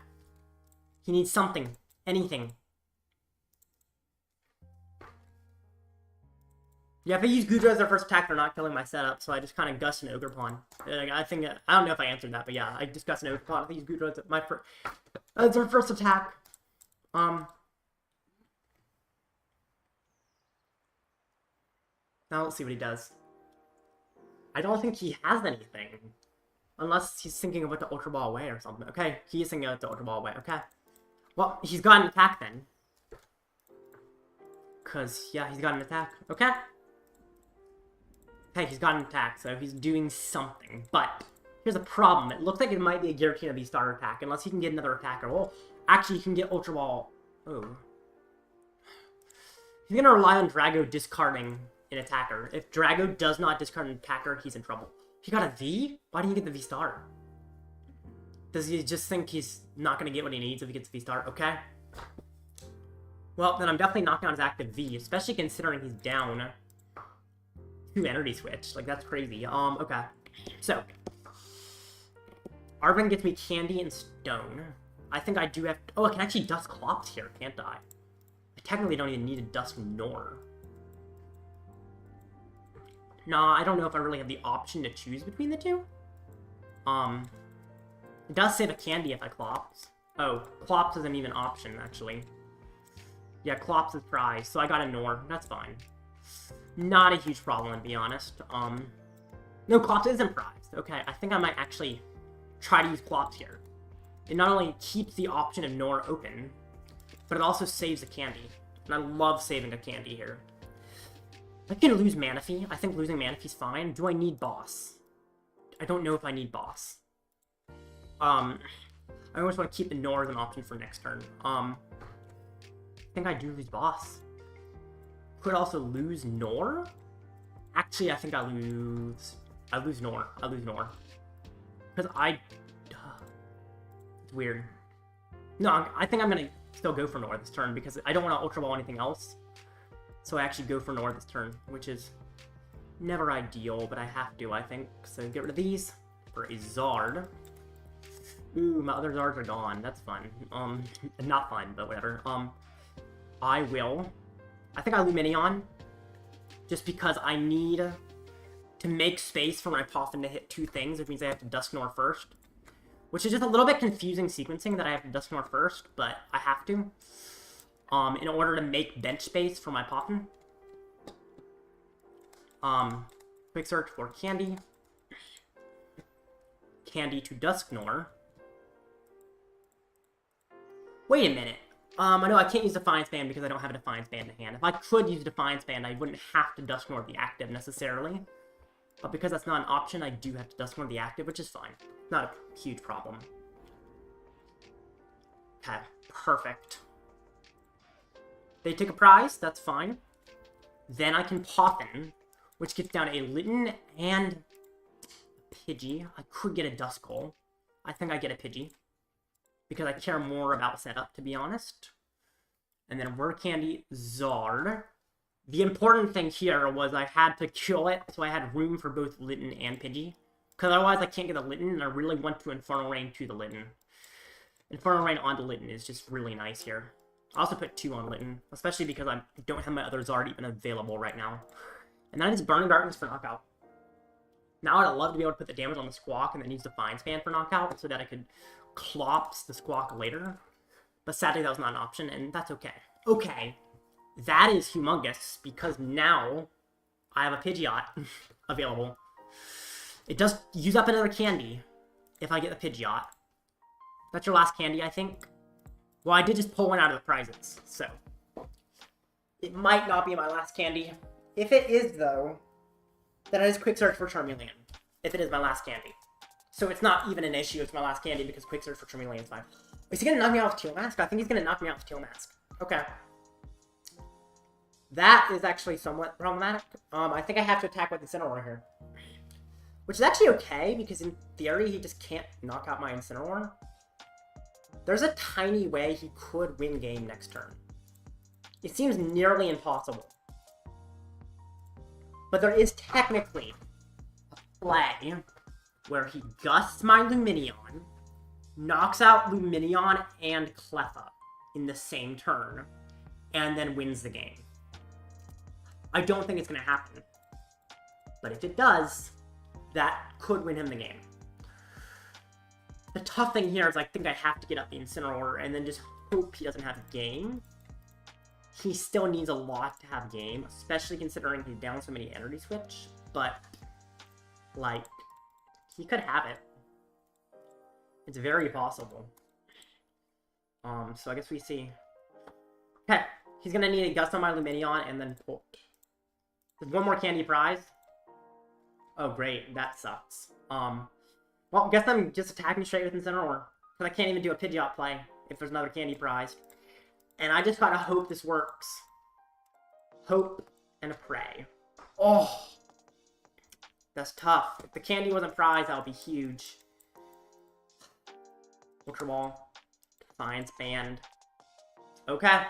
Speaker 1: He needs something. Anything. Yeah, if I use Gudra as their first attack, they're not killing my setup, so I just kind of gust an Ogerpon. I think, I don't know if I answered that, but yeah, I just gust an Ogerpon. If I use Gudra as their first attack. Now let's see what he does. I don't think he has anything. Unless he's thinking about the Ultra Ball away or something. Okay, he is thinking about the Ultra Ball away, okay. Well, he's got an attack then. Because, yeah, he's got an attack. Okay. Okay, he's got an attack, so he's doing something. But, here's a problem. It looks like it might be a guarantee of the starter attack, unless he can get another attacker. Well, actually, he can get Ultra Ball. Oh. He's going to rely on Drago discarding an attacker. If Drago does not discard an attacker, he's in trouble. He got a V? Why didn't he get the V-Star? Does he just think he's not going to get what he needs if he gets the V-Star? Okay. Well, then I'm definitely knocking out his active V, especially considering he's down 2 energy switch. Like, that's crazy. Okay. So, Arven gets me Candy and Stone. I think I do have... Oh, I can actually Dusclops here, can't I? I technically don't even need a Dusknoir. Nah, I don't know if I really have the option to choose between the two. It does save a Candy if I Clops. Oh, Clops isn't even an option, actually. Yeah, Clops is prized, so I got a Nor. That's fine. Not a huge problem, to be honest. No, Clops isn't prized. Okay, I think I might actually try to use Clops here. It not only keeps the option of Nor open, but it also saves a Candy. And I love saving a candy here. I can lose Manaphy. I think losing Manaphy's fine. Do I need boss? I don't know if I need boss. I always want to keep the Nor as an option for next turn. I think I do lose boss. Could also lose Nor. Actually, I think I lose Nor. I lose Nor. Because it's weird. No, I think I'm going to still go for Nor this turn because I don't want to Ultra Ball anything else. So I actually go for Nor this turn, which is never ideal, but I have to, I think. So get rid of these for a Zard. Ooh, my other Zards are gone. That's fun. Not fun, but whatever. I think I Lumineon, just because I need to make space for my Poffin to hit 2 things, which means I have to Dusknoir first. Which is just a little bit confusing sequencing that I have to Dusknoir first, but I have to. In order to make bench space for my Poffin. Quick search for Candy. Candy to Dusknoir. Wait a minute. I know I can't use Defiance Band because I don't have a Defiance Band in hand. If I could use Defiance Band, I wouldn't have to Dusknoir the active necessarily. But because that's not an option, I do have to Dusknoir the active, which is fine. Not a huge problem. Okay, perfect. They take a prize, that's fine. Then I can Poffin, which gets down a Litten and a Pidgey. I could get a Duskull. I think I get a Pidgey. Because I care more about setup, to be honest. And then Rare Candy Zard. The important thing here was I had to kill it, so I had room for both Litten and Pidgey. Because otherwise I can't get the Litten, and I really want to Infernal Rain to the Litten. Infernal Rain onto Litten is just really nice here. I also put 2 on Litten, especially because I don't have my other Zard even available right now. And that is Burning Darkness for knockout. Now I'd love to be able to put the damage on the Squawk and then use Defiance Band for knockout so that I could Collapse the Squawk later. But sadly that was not an option, and that's okay. Okay, that is humongous because now I have a Pidgeot available. It does use up another candy if I get the Pidgeot. That's your last candy, I think. Well, I did just pull one out of the prizes, so it might not be my last candy. If it is, though, then I just quick search for Charmeleon. If it is my last candy. So it's not even an issue, it's my last candy because quick search for Charmeleon is fine. Is he gonna knock me out with Teal Mask? I think he's gonna knock me out with Teal Mask. Okay. That is actually somewhat problematic. I think I have to attack with Incineroar here. Which is actually okay, because in theory, he just can't knock out my Incineroar. There's a tiny way he could win game next turn. It seems nearly impossible. But there is technically a play where he gusts my Lumineon, knocks out Lumineon and Cleffa in the same turn, and then wins the game. I don't think it's going to happen. But if it does, that could win him the game. The tough thing here is I think I have to get up the Incineroar and then just hope he doesn't have game. He still needs a lot to have game, especially considering he's down so many energy switch. But, like, he could have it. It's very possible. So I guess we see. Okay, he's gonna need a Gust on my Lumineon and then pull. There's one more candy prize. Oh great, that sucks. Well, I guess I'm just attacking straight with Incineroar. Because I can't even do a Pidgeot play if there's another candy prize. And I just gotta hope this works. Hope and a pray. Oh! That's tough. If the candy wasn't prized, that would be huge. Ultra Ball. Defiance Band. Okay.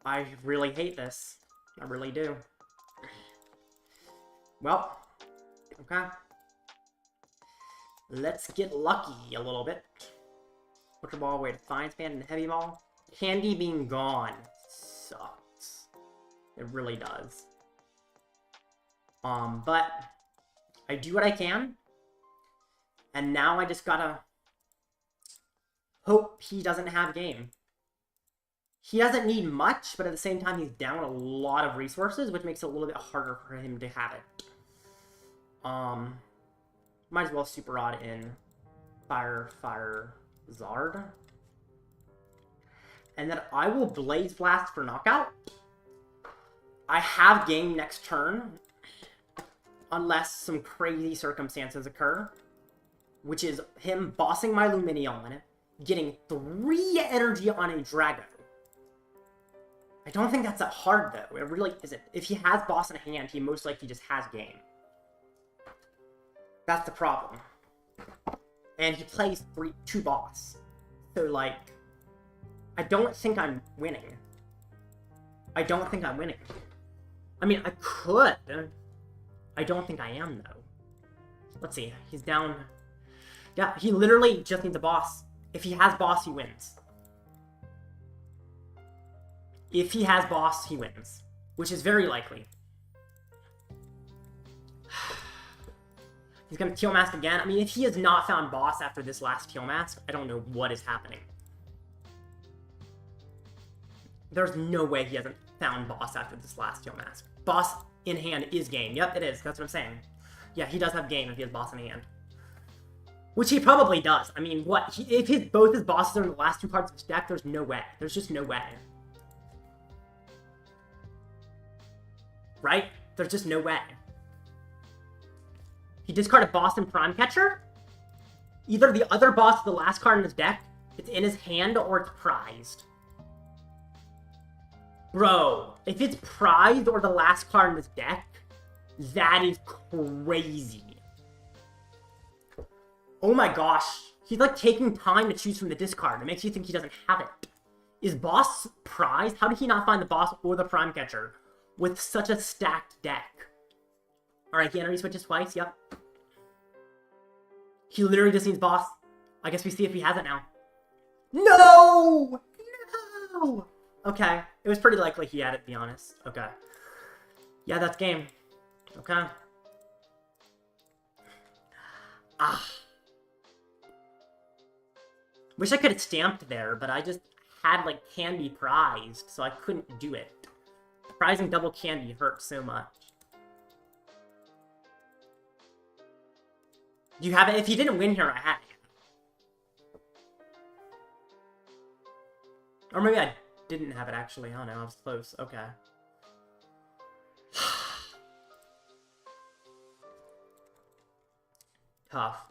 Speaker 1: I really hate this. I really do. Well. Okay. Let's get lucky a little bit. Ultra Ball, wait, Defiance Band and Heavy Ball. Candy being gone sucks. It really does. But I do what I can. And now I just gotta hope he doesn't have game. He doesn't need much, but at the same time he's down a lot of resources, which makes it a little bit harder for him to have it. Might as well Super Rod in Fire Zard. and then I will Blaze Blast for knockout. I have game next turn, unless some crazy circumstances occur, which is him bossing my Lumineon, getting 3 energy on a Drago. I don't think that's that hard, though. It really isn't. If he has boss in hand, he most likely just has game. That's the problem. And he plays 2 boss. So, like, I don't think I'm winning. I don't think I'm winning. I mean, I could. I don't think I am, though. Let's see. He's down. Yeah, he literally just needs a boss. If he has boss, he wins. If he has boss, he wins. Which is very likely. He's gonna Teal Mask again. I mean, if he has not found boss after this last Teal Mask, I don't know what is happening. There's no way he hasn't found boss after this last Teal Mask. Boss in hand is game. Yep, it is. That's what I'm saying. Yeah, he does have game if he has boss in hand. Which he probably does. I mean, what? If both his bosses are in the last 2 cards of his deck, there's no way. There's just no way. Right? There's just no way. He discarded Boston Prime Catcher. Either the other boss is the last card in his deck, it's in his hand, or it's prized. Bro, if it's prized or the last card in his deck, that is crazy. Oh my gosh. He's like taking time to choose from the discard. It makes you think he doesn't have it. Is boss prized? How did he not find the boss or the Prime Catcher with such a stacked deck? Alright, he energy switches twice, yep. He literally just needs boss. I guess we see if he has it now. No! No! Okay. It was pretty likely he had it, to be honest. Okay. Yeah, that's game. Okay. Ah. Wish I could have stamped there, but I just had, like, candy prized, so I couldn't do it. Prizing double candy hurt so much. You have it? If you didn't win here, I had it. Or maybe I didn't have it, actually. Oh, no, I was close. Okay. Tough.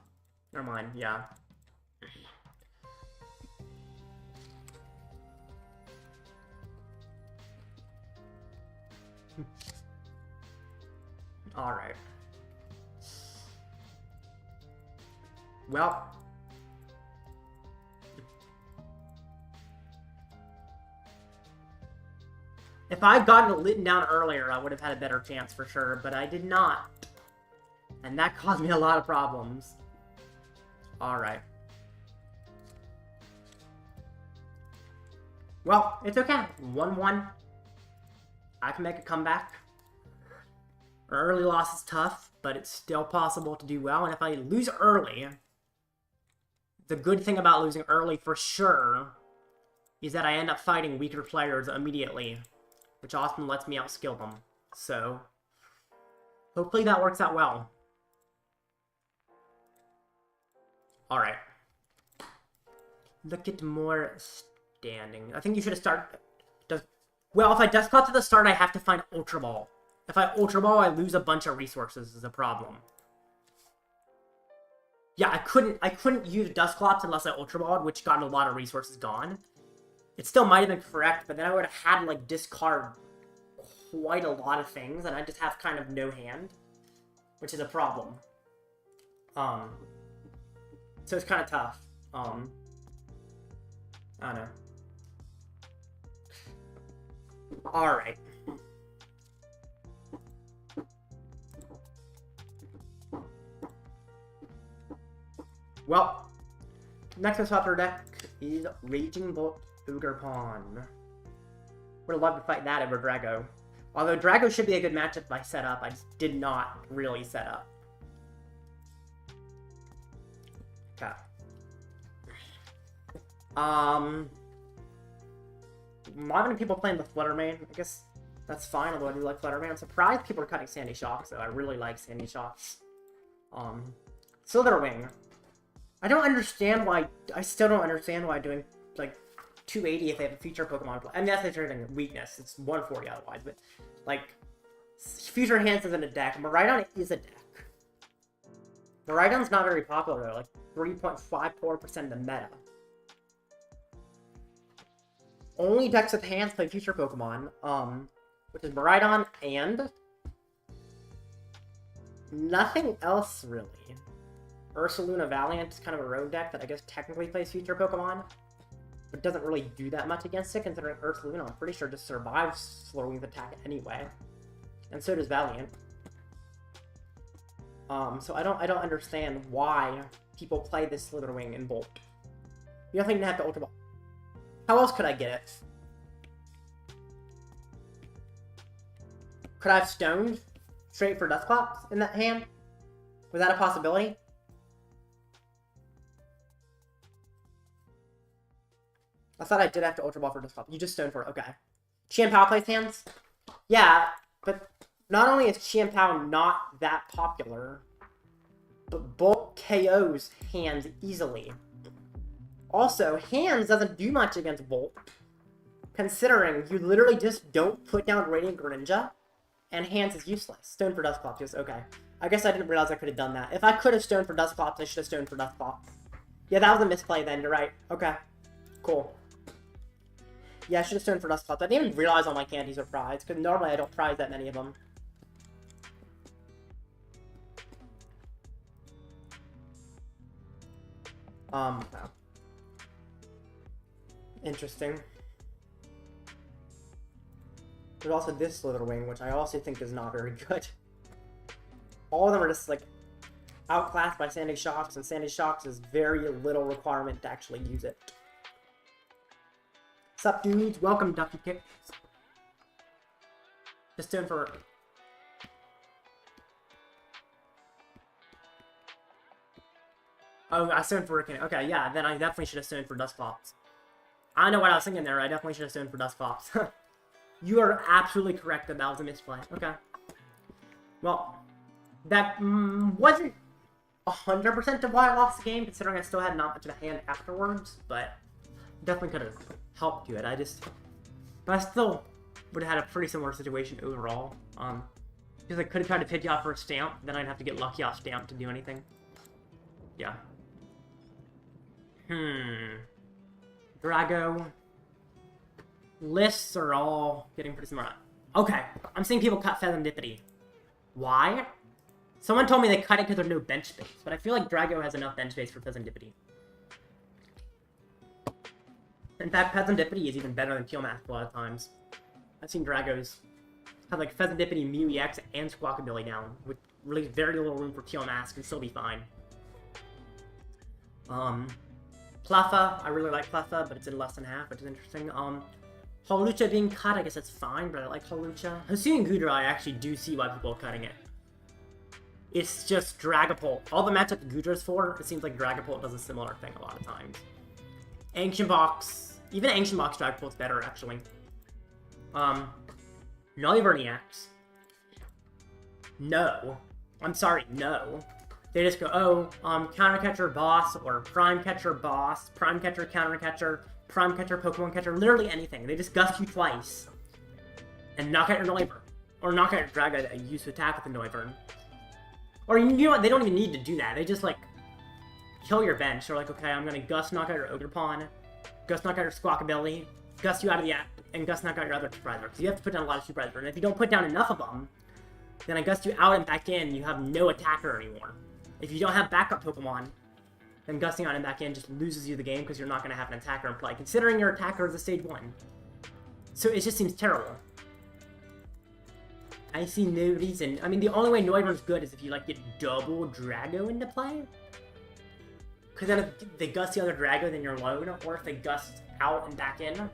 Speaker 1: Never mind, yeah. Alright. Well. If I'd gotten it Litten down earlier, I would have had a better chance for sure, but I did not. And that caused me a lot of problems. Alright. Well, it's okay. 1-1. I can make a comeback. An early loss is tough, but it's still possible to do well. And if I lose early, the good thing about losing early for sure is that I end up fighting weaker players immediately, which often lets me outskill them. So, hopefully that works out well. Alright. Look at more standing. I think you should have started... Well, if I Dusclops at the start, I have to find Ultra Ball. If I Ultra Ball, I lose a bunch of resources is a problem. Yeah, I couldn't use Dusclops unless I Ultra Balled, which got a lot of resources gone. It still might have been correct, but then I would have had to, like, discard quite a lot of things, and I just have kind of no hand, which is a problem. So it's kind of tough. I don't know. Alright. Well, next on top of our deck is Raging Bolt Ogerpon. Would have loved to fight that over Drago. Although Drago should be a good matchup if I set up, I just did not really set up. Okay. Not many people playing the Fluttermane. I guess that's fine, although I do like Fluttermane. I'm surprised people are cutting Sandy Shocks, though. I really like Sandy Shocks. Slitherwing. I don't understand why... I still don't understand why doing, like, 280 if they have a future Pokemon. I mean, that's a weakness. It's 140 otherwise, but like future hands isn't a deck. Miraidon is a deck. Miraidon's not very popular though, like 3.54% of the meta. Only decks with hands play future Pokemon, which is Miraidon and nothing else really. Ursaluna Valiant is kind of a rogue deck that I guess technically plays future Pokemon, but doesn't really do that much against it, considering Ursaluna, I'm pretty sure, just survives Slurwing's attack anyway. And so does Valiant. So I don't understand why people play this Slitherwing in Bolt. You don't even have to Ultra Ball. How else could I get it? Could I have stoned straight for Dusclops in that hand? Was that a possibility? I thought I did have to Ultra Ball for Dusclops. You just stoned for it. Okay. Qianpao plays hands? Yeah, but not only is Qianpao not that popular, but Bolt KOs hands easily. Also, hands doesn't do much against Bolt, considering you literally just don't put down Radiant Greninja, and hands is useless. Stone for Dusclops, just okay. I guess I didn't realize I could have done that. If I could have stoned for Dusclops, I should have stoned for Dusclops. Yeah, that was a misplay then, you're right. Okay, cool. Yeah, I should have stoned for Dusclops. I didn't even realize all my candies were prized, because normally I don't prize that many of them. Interesting. There's also this Slitherwing, which I also think is not very good. All of them are just, like, outclassed by Sandy Shocks, and Sandy Shocks is very little requirement to actually use it. Sup, dudes? Welcome, Ducky Kicks. Just doing for... Oh, I stoned for Hurricane. Okay, yeah, then I definitely should have stoned for Dusclops. I don't know what I was thinking there. I definitely should have stoned for Dusclops. You are absolutely correct that that was a misplay. Okay. Well, that wasn't 100% of why I lost the game, considering I still had not much of a hand afterwards, but definitely could have helped do it. But I still would have had a pretty similar situation overall. Because I could have tried to Pidgeot for a stamp, then I'd have to get lucky off stamp to do anything. Yeah. Drago. Lists are all getting pretty similar. Okay, I'm seeing people cut Fezandipiti. Why? Someone told me they cut it because there's no bench space, but I feel like Drago has enough bench space for Fezandipiti. In fact, Fezandipiti is even better than Tealmask a lot of times. I've seen Dragos have like Fezandipiti, Mew EX, and Squawkabilly down, with really very little room for Tealmask and still be fine. Cleffa, I really like Cleffa, but it's in less than half, which is interesting. Hawlucha being cut, I guess that's fine, but I like Hawlucha. Hisuian Goodra, I actually do see why people are cutting it. It's just Dragapult. All the matchup Goodra's for, it seems like Dragapult does a similar thing a lot of times. Ancient Box, even Ancient Box Dragapult's better, actually. Noivern EX. No. I'm sorry, no. They just go, oh, Counter Catcher Boss, or Prime Catcher Boss, Prime Catcher Counter Catcher, Prime Catcher, Pokemon Catcher, literally anything. They just gust you twice. And knock out your Noivern. Or knock out your Drago that you use to attack with the Noivern. Or, you know what, they don't even need to do that. They just, like, kill your bench. They're like, okay, I'm gonna Gust knock out your Ogerpon, Gust knock out your Squawkabilly, Gust you out of the app, and Gust knock out your other Supervisor. Because you have to put down a lot of Supervisor. And if you don't put down enough of them, then I Gust you out and back in, you have no attacker anymore. If you don't have backup Pokemon, then Gusting out and back in just loses you the game because you're not going to have an attacker in play, considering your attacker is a stage 1. So it just seems terrible. I see no reason. I mean, the only way Noivern's good is if you, like, get double Drago into play. Because then if they Gust the other Drago, then you're lone, or if they Gust out and back in,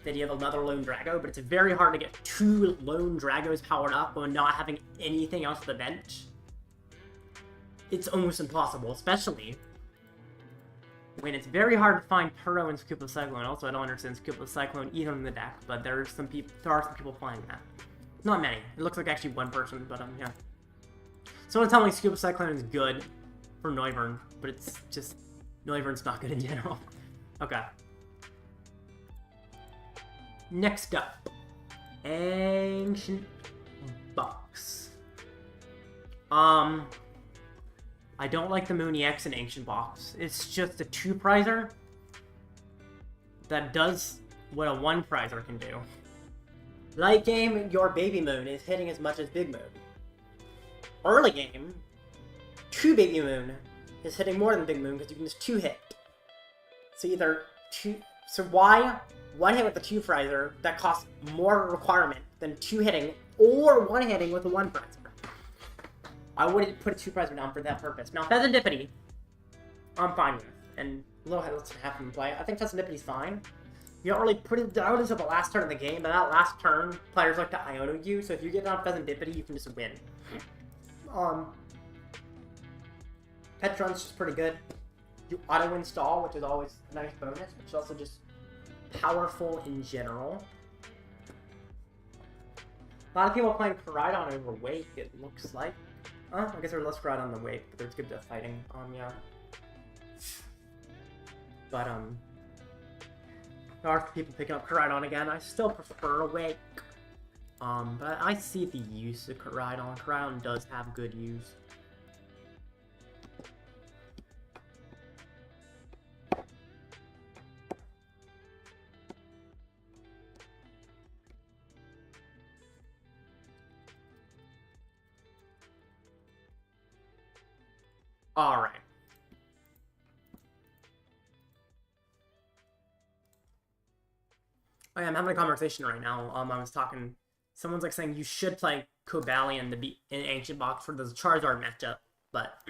Speaker 1: then you have another lone Drago, but it's very hard to get 2 lone Dragos powered up while not having anything else to the bench. It's almost impossible, especially when it's very hard to find Turo and Scoop of Cyclone. Also, I don't understand Scoop of Cyclone either in the deck, but there are some people playing that. Not many. It looks like actually one person, but yeah. Someone tell me Scoop of Cyclone is good for Noivern, but it's just Noivern's not good in general. Okay. Next up, Ancient Box. I don't like the Moon EX in Ancient Box. It's just a 2-prizer that does what a 1-prizer can do. Late game, your Baby Moon is hitting as much as Big Moon. Early game, 2 Baby Moon is hitting more than Big Moon because you can just 2-hit. So either 2... So why 1-hit with the 2-prizer that costs more requirement than 2-hitting or 1-hitting with a 1-prizer? I wouldn't put a 2-prizer down for that purpose. Now, Fezandipiti, I'm fine with. And let's have him play. I think Fezandipiti's fine. You don't really put it down until the last turn of the game, but that last turn, players like to Iono you, so if you get down Fezandipiti, you can just win. Petron's just pretty good. You auto-install, which is always a nice bonus, which is also just powerful in general. A lot of people playing Koraidon over Wake, it looks like. I guess there's less Koraidon than Wake, but there's good at fighting. Yeah. But, there are people picking up Koraidon again. I still prefer Wake. But I see the use of Koraidon. Koraidon does have good use. Alright. Oh, yeah, I'm having a conversation right now. I was talking... Someone's like saying you should play Cobalion to be in Ancient Box for the Charizard matchup, but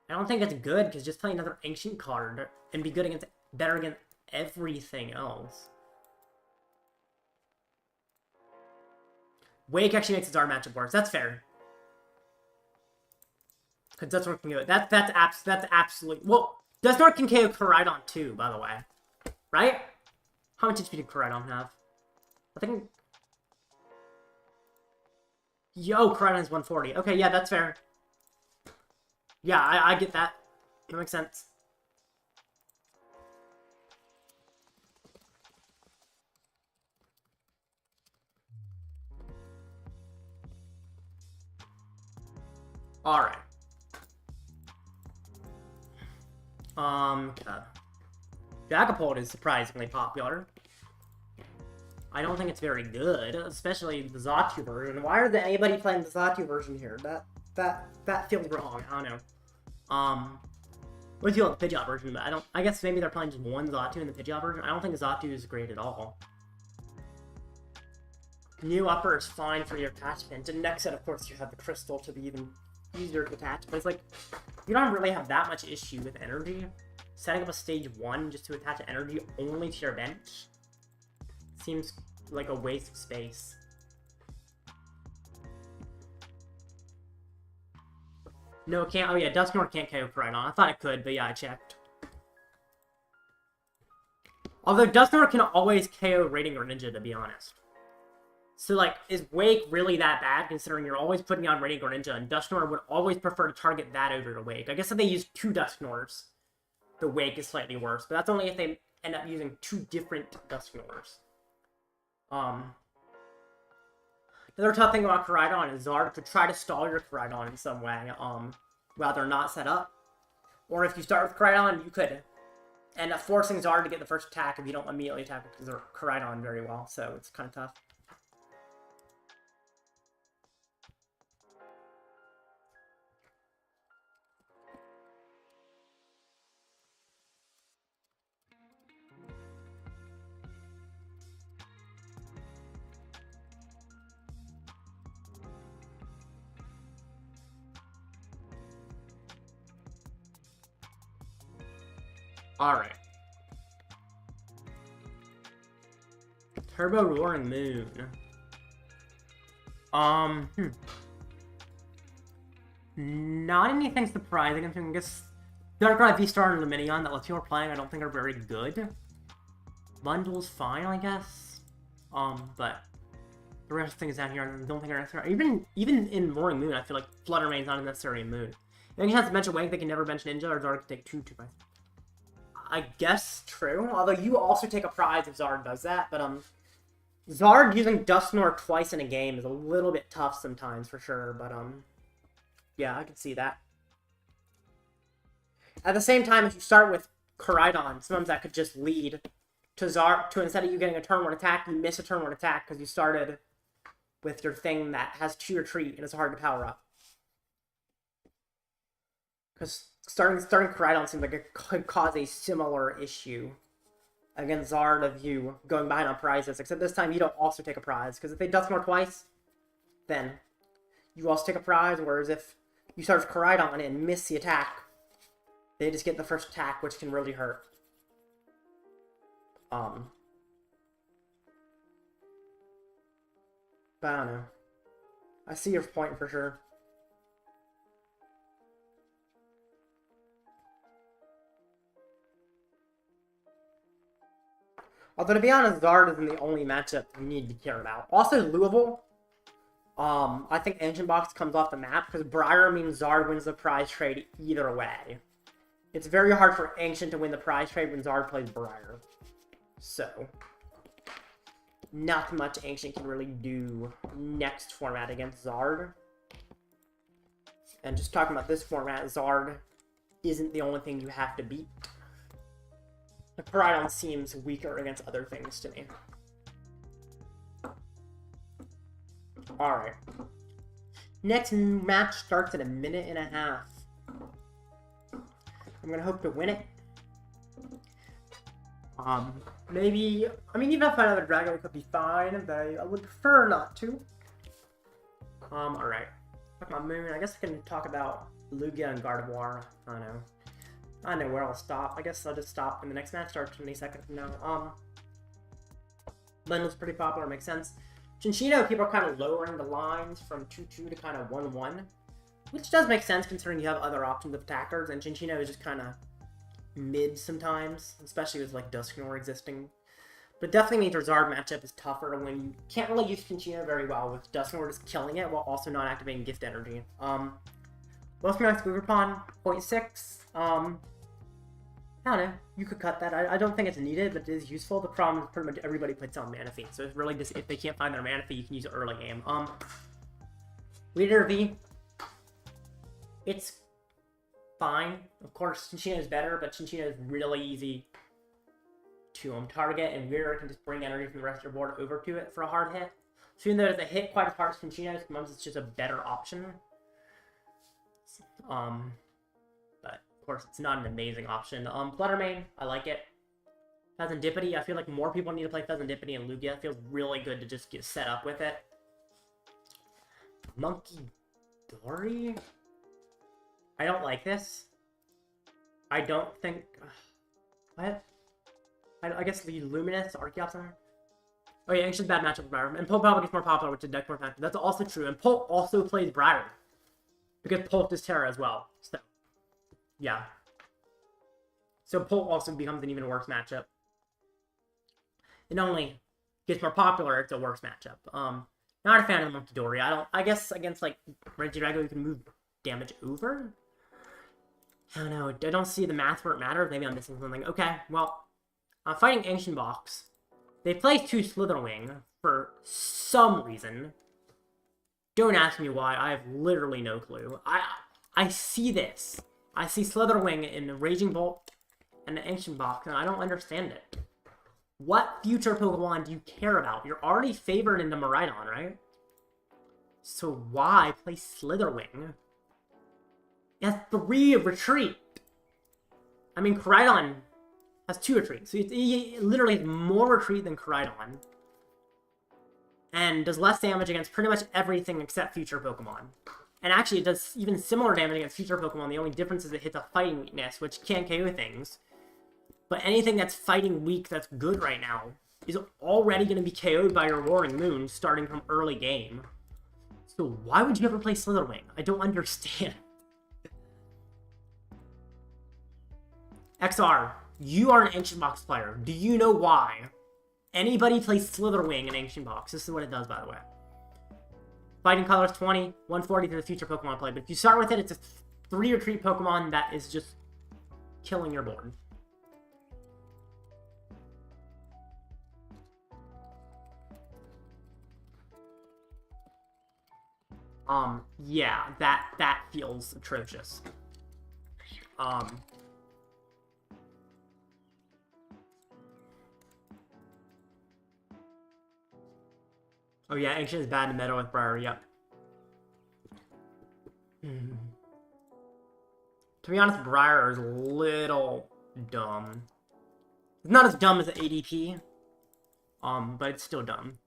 Speaker 1: I don't think it's good because just playing another Ancient card and be good against better against everything else. Wake actually makes its Zard matchup worse. That's fair. Because Dusknoir can do it. That's absolutely... Well, Dusknoir can KO Koraidon too, by the way. Right? How much HP did Koraidon have? I think... Yo, Koraidon's 140. Okay, yeah, that's fair. Yeah, I get that. That makes sense. Alright. Dragapult is surprisingly popular. I don't think it's very good, especially the Xatu version. Why are anybody playing the Xatu version here? That feels wrong. I don't know. What do you feel about the Pidgeot version? But I guess maybe they're playing just one Xatu in the Pidgeot version. I don't think Xatu is great at all. New upper is fine for your attachment. And next set, of course, you have the crystal to be even easier to attach. But it's like, you don't really have that much issue with energy. Setting up a stage 1 just to attach energy only to your bench seems like a waste of space. No, it can't. Oh yeah, Dusknoir can't KO Koraidon. I thought it could, but yeah, I checked. Although Dusknoir can always KO Radiant Greninja, to be honest. So, like, is Wake really that bad, considering you're always putting on Radiant Greninja, and Dusknoir would always prefer to target that over the Wake? I guess if they use 2 Dusknoirs, the Wake is slightly worse, but that's only if they end up using 2 different Dusknoirs. Another tough thing about Koraidon is Zard could try to stall your Koraidon in some way, while they're not set up. Or if you start with Koraidon, you could end up forcing Zard to get the first attack if you don't immediately attack it because they're Koraidon very well, so it's kind of tough. Alright. Turbo Roaring Moon. Not anything surprising. I guess Darkrai V-Star and Lumineon that Latimer playing I don't think are very good. Bundle's fine, I guess. But the rest of things down here I don't think are necessary. Even in Roaring Moon, I feel like Flutter Mane's not necessary in Moon. Then you have to mention Wake, they can never bench Ninja, or Zard can take 2 2-5. I guess true. Although you also take a prize if Zard does that, but Zard using Dusknoir twice in a game is a little bit tough sometimes, for sure, but, yeah, I can see that. At the same time, if you start with Koraidon, sometimes that could just lead to Zard, to instead of you getting a turn 1 attack, you miss a turn 1 attack because you started with your thing that has 2 retreat and it's hard to power up. Because starting Koraidon seems like it could cause a similar issue against Zard of you going behind on prizes, except this time you don't also take a prize, because if they Dusknoir twice, then you also take a prize, whereas if you start with Koraidon and miss the attack, they just get the first attack, which can really hurt. But I don't know. I see your point for sure. Although, to be honest, Zard isn't the only matchup you need to care about. Also, Louisville, I think Ancient Box comes off the map, because Briar means Zard wins the prize trade either way. It's very hard for Ancient to win the prize trade when Zard plays Briar. So, not much Ancient can really do next format against Zard. And just talking about this format, Zard isn't the only thing you have to beat. The Koraidon seems weaker against other things to me. Alright. Next match starts in a minute and a half. I'm gonna hope to win it. Maybe... I mean, even if I have a Drago, it could be fine, but I would prefer not to. Alright. Talk about Moon. I guess I can talk about Lugia and Gardevoir. I don't know. I don't know where I'll stop. I guess I'll just stop when the next match starts 20 seconds from now. Lindle's pretty popular, makes sense. Chinchino, people are kind of lowering the lines from 2-2 to kind of 1-1. Which does make sense considering you have other options of attackers, and Chinchino is just kind of mid sometimes, especially with like Dusknoir existing. But it definitely means your Zard matchup is tougher when you can't really use Chinchino very well, with Dusknoir just killing it while also not activating Gift Energy. Most Max Grouperpon, 0.6. I don't know. You could cut that. I don't think it's needed, but it is useful. The problem is pretty much everybody puts on Manaphy, so it's really just if they can't find their Manaphy, you can use it early game. Leader V. It's fine. Of course, Chinchino is better, but Chinchino is really easy to target, and Weirder can just bring energy from the rest of your board over to it for a hard hit. So even though it's a hit quite as hard as Chinchino, sometimes it's just a better option. But of course, it's not an amazing option. Fluttermane, I like it. Fezandipiti, I feel like more people need to play Fezandipiti and Lugia. It feels really good to just get set up with it. Monkey Dory? I don't like this. I don't think... What? I guess the Luminous, Archeops on her. Oh yeah, Ancient's bad matchup with Briar. And Polt probably gets more popular with the deck more faster. That's also true. And Polt also plays Briar. Because Polt is Terra as well. So, yeah. So Polt also becomes an even worse matchup. It not only gets more popular, it's a worse matchup. Not a fan of the Monkey Dory. I guess against like Regidrago you can move damage over? I don't know. I don't see the math where it matters. Maybe I'm missing something. Okay, well, I'm fighting Ancient Box. They play 2 Slitherwing for some reason. Don't ask me why. I have literally no clue. I see this. I see Slitherwing in the Raging Bolt and the Ancient Box, and I don't understand it. What future Pokemon do you care about? You're already favored in the Miraidon, right? So why play Slitherwing? It has 3 retreat. I mean, Koraidon has 2 retreats. So it literally has more retreat than Koraidon. And does less damage against pretty much everything except future Pokemon. And actually, it does even similar damage against future Pokemon. The only difference is it hits a fighting weakness, which can't KO things. But anything that's fighting weak that's good right now is already going to be KO'd by your Roaring Moon starting from early game. So why would you ever play Slitherwing? I don't understand. XR, you are an Ancient Box player. Do you know why anybody plays Slitherwing in Ancient Box? This is what it does, by the way. Fighting colors 20, 140 to the future Pokemon play. But if you start with it, it's a 3 retreat Pokemon that is just killing your board. Yeah, that feels atrocious. Oh yeah, Ancient is bad in Meadow with Briar, yep. To be honest, Briar is a little dumb. It's not as dumb as the ADP, but it's still dumb.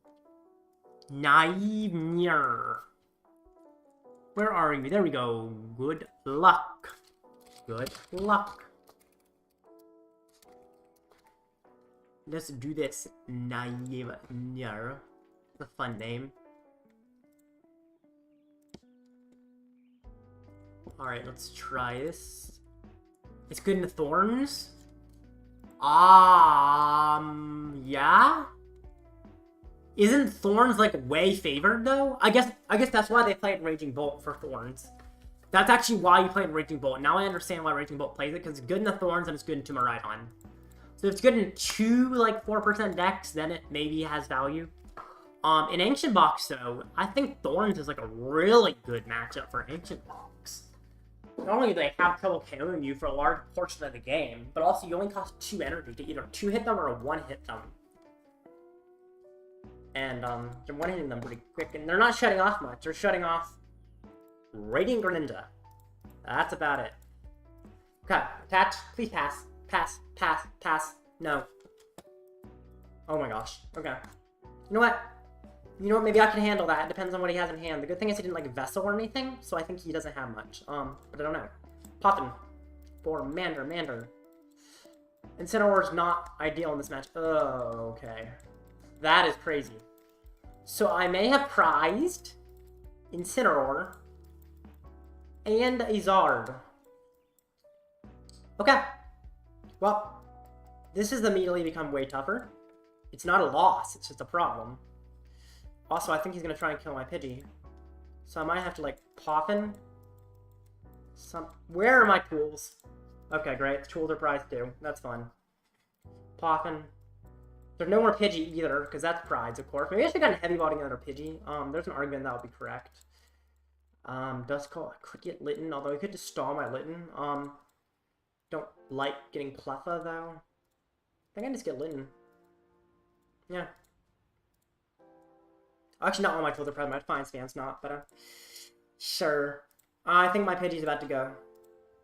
Speaker 1: Naive Mirror. Where are we? There we go. Good luck. Good luck. Let's do this. Naive Mirror. It's a fun name. Alright, let's try this. It's good in the Thorns. Yeah? Isn't Thorns, like, way favored, though? I guess that's why they played Raging Bolt for Thorns. That's actually why you played Raging Bolt. Now I understand why Raging Bolt plays it, because it's good in the Thorns and it's good in Tumaraidon. So if it's good in two, like, 4% decks, then it maybe has value. In Ancient Box, though, I think Thorns is, like, a really good matchup for Ancient Box. Not only do they have trouble KOing you for a large portion of the game, but also you only cost 2 energy to either 2-hit them or 1-hit them. And, you're 1-hitting them pretty quick, and they're not shutting off much. They're shutting off Radiant Greninja. That's about it. Okay, attach. Please pass. Pass. Pass. Pass. No. Oh my gosh. Okay. You know what? Maybe I can handle that. It depends on what he has in hand. The good thing is he didn't, like, Vessel or anything, so I think he doesn't have much. But I don't know. Poffin. For Mander. Incineroar is not ideal in this match. Oh, okay. That is crazy. So I may have prized Incineroar and a Zard. Okay. Well, this has immediately become way tougher. It's not a loss, it's just a problem. Also, I think he's going to try and kill my Pidgey. So I might have to, like, Poffin. Where are my tools? Okay, great. The tools are prized too. That's fun. Poffin. There's no more Pidgey either, because that's prize, of course. Maybe I should have gotten heavy botting another Pidgey. There's an argument that would be correct. Duskull, I could get Litten, although I could just stall my Litten. Don't like getting Cleffa, though. I think I just get Litten. Yeah. Actually, not all my tools are present. My Defiance Band's not, but, sure. I think my Pidgey's about to go.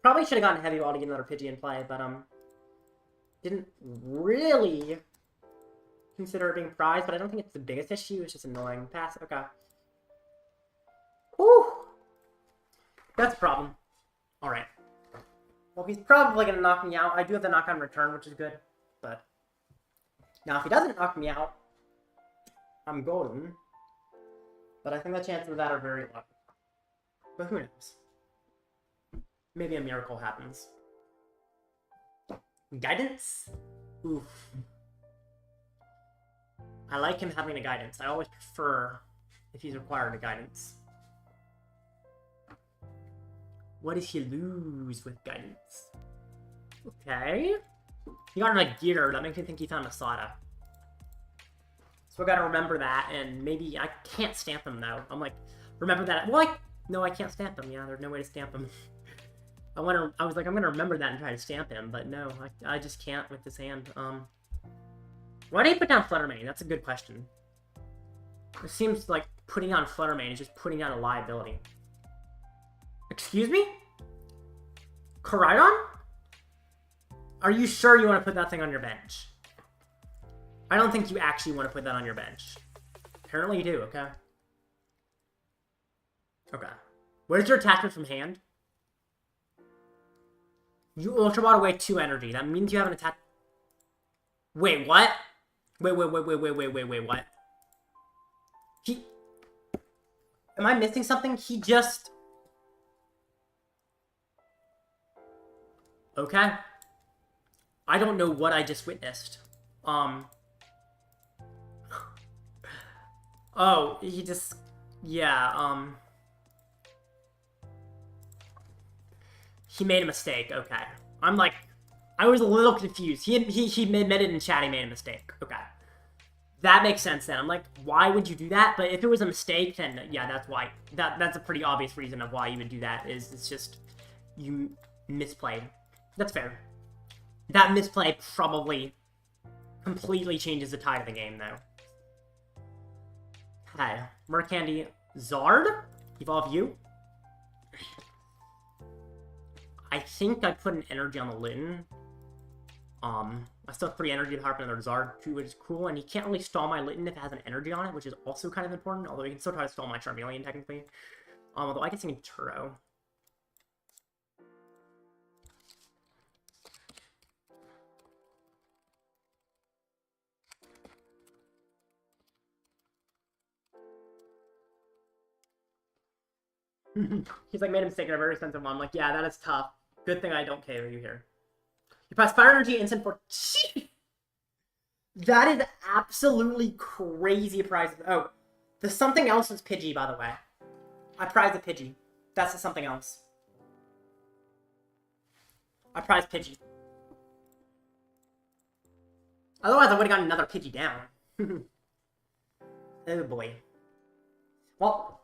Speaker 1: Probably should have gotten heavy ball to get another Pidgey in play, but, didn't really consider it being prized, but I don't think it's the biggest issue. It's just annoying. Pass. Okay. Whew. That's a problem. Alright. Well, he's probably going to knock me out. I do have the knock on return, which is good. But now, if he doesn't knock me out, I'm golden. But I think the chances of that are very low. But who knows? Maybe a miracle happens. Guidance? Oof. I like him having a guidance. I always prefer if he's required a guidance. What does he lose with guidance? Okay. He got a gear. That makes me think he found a Sada. So I gotta remember that, and maybe I can't stamp him though. I'm like, remember that. Well, no, I can't stamp him. Yeah, there's no way to stamp him. I was like, I'm gonna remember that and try to stamp him, but no, I just can't with this hand. Why do you put down Fluttermane? That's a good question. It seems like putting on Fluttermane is just putting down a liability. Excuse me? Koraidon? Are you sure you want to put that thing on your bench? I don't think you actually want to put that on your bench. Apparently you do, okay? Okay. Where's your attachment from hand? You Ultra Ball away 2 energy. That means you have an attack. Wait, what? Wait, what? Am I missing something? He just... Okay. I don't know what I just witnessed. Oh, he just... Yeah, he made a mistake, okay. I'm like... I was a little confused. He admitted in chat he made a mistake. Okay. That makes sense then. I'm like, why would you do that? But if it was a mistake, then yeah, that's why. That's a pretty obvious reason of why you would do that, is it's just you misplayed. That's fair. That misplay probably completely changes the tide of the game, though. Okay, Rare Candy Zard, Evolve you. I think I put an energy on the Litten. I still have 3 energy to harp another Zard too, which is cool, and he can't really stall my Litten if it has an energy on it, which is also kind of important, although he can still try to stall my Charmeleon, technically. Although I can sing Turo. He's like, made a mistake in a very sensitive one. I'm like, yeah, that is tough. Good thing I don't KO you here. You press Fire Energy instant for... That is absolutely crazy prize. Oh, the something else is Pidgey, by the way. I prize a Pidgey. That's the something else. I prize Pidgey. Otherwise, I would have gotten another Pidgey down. Oh boy. Well,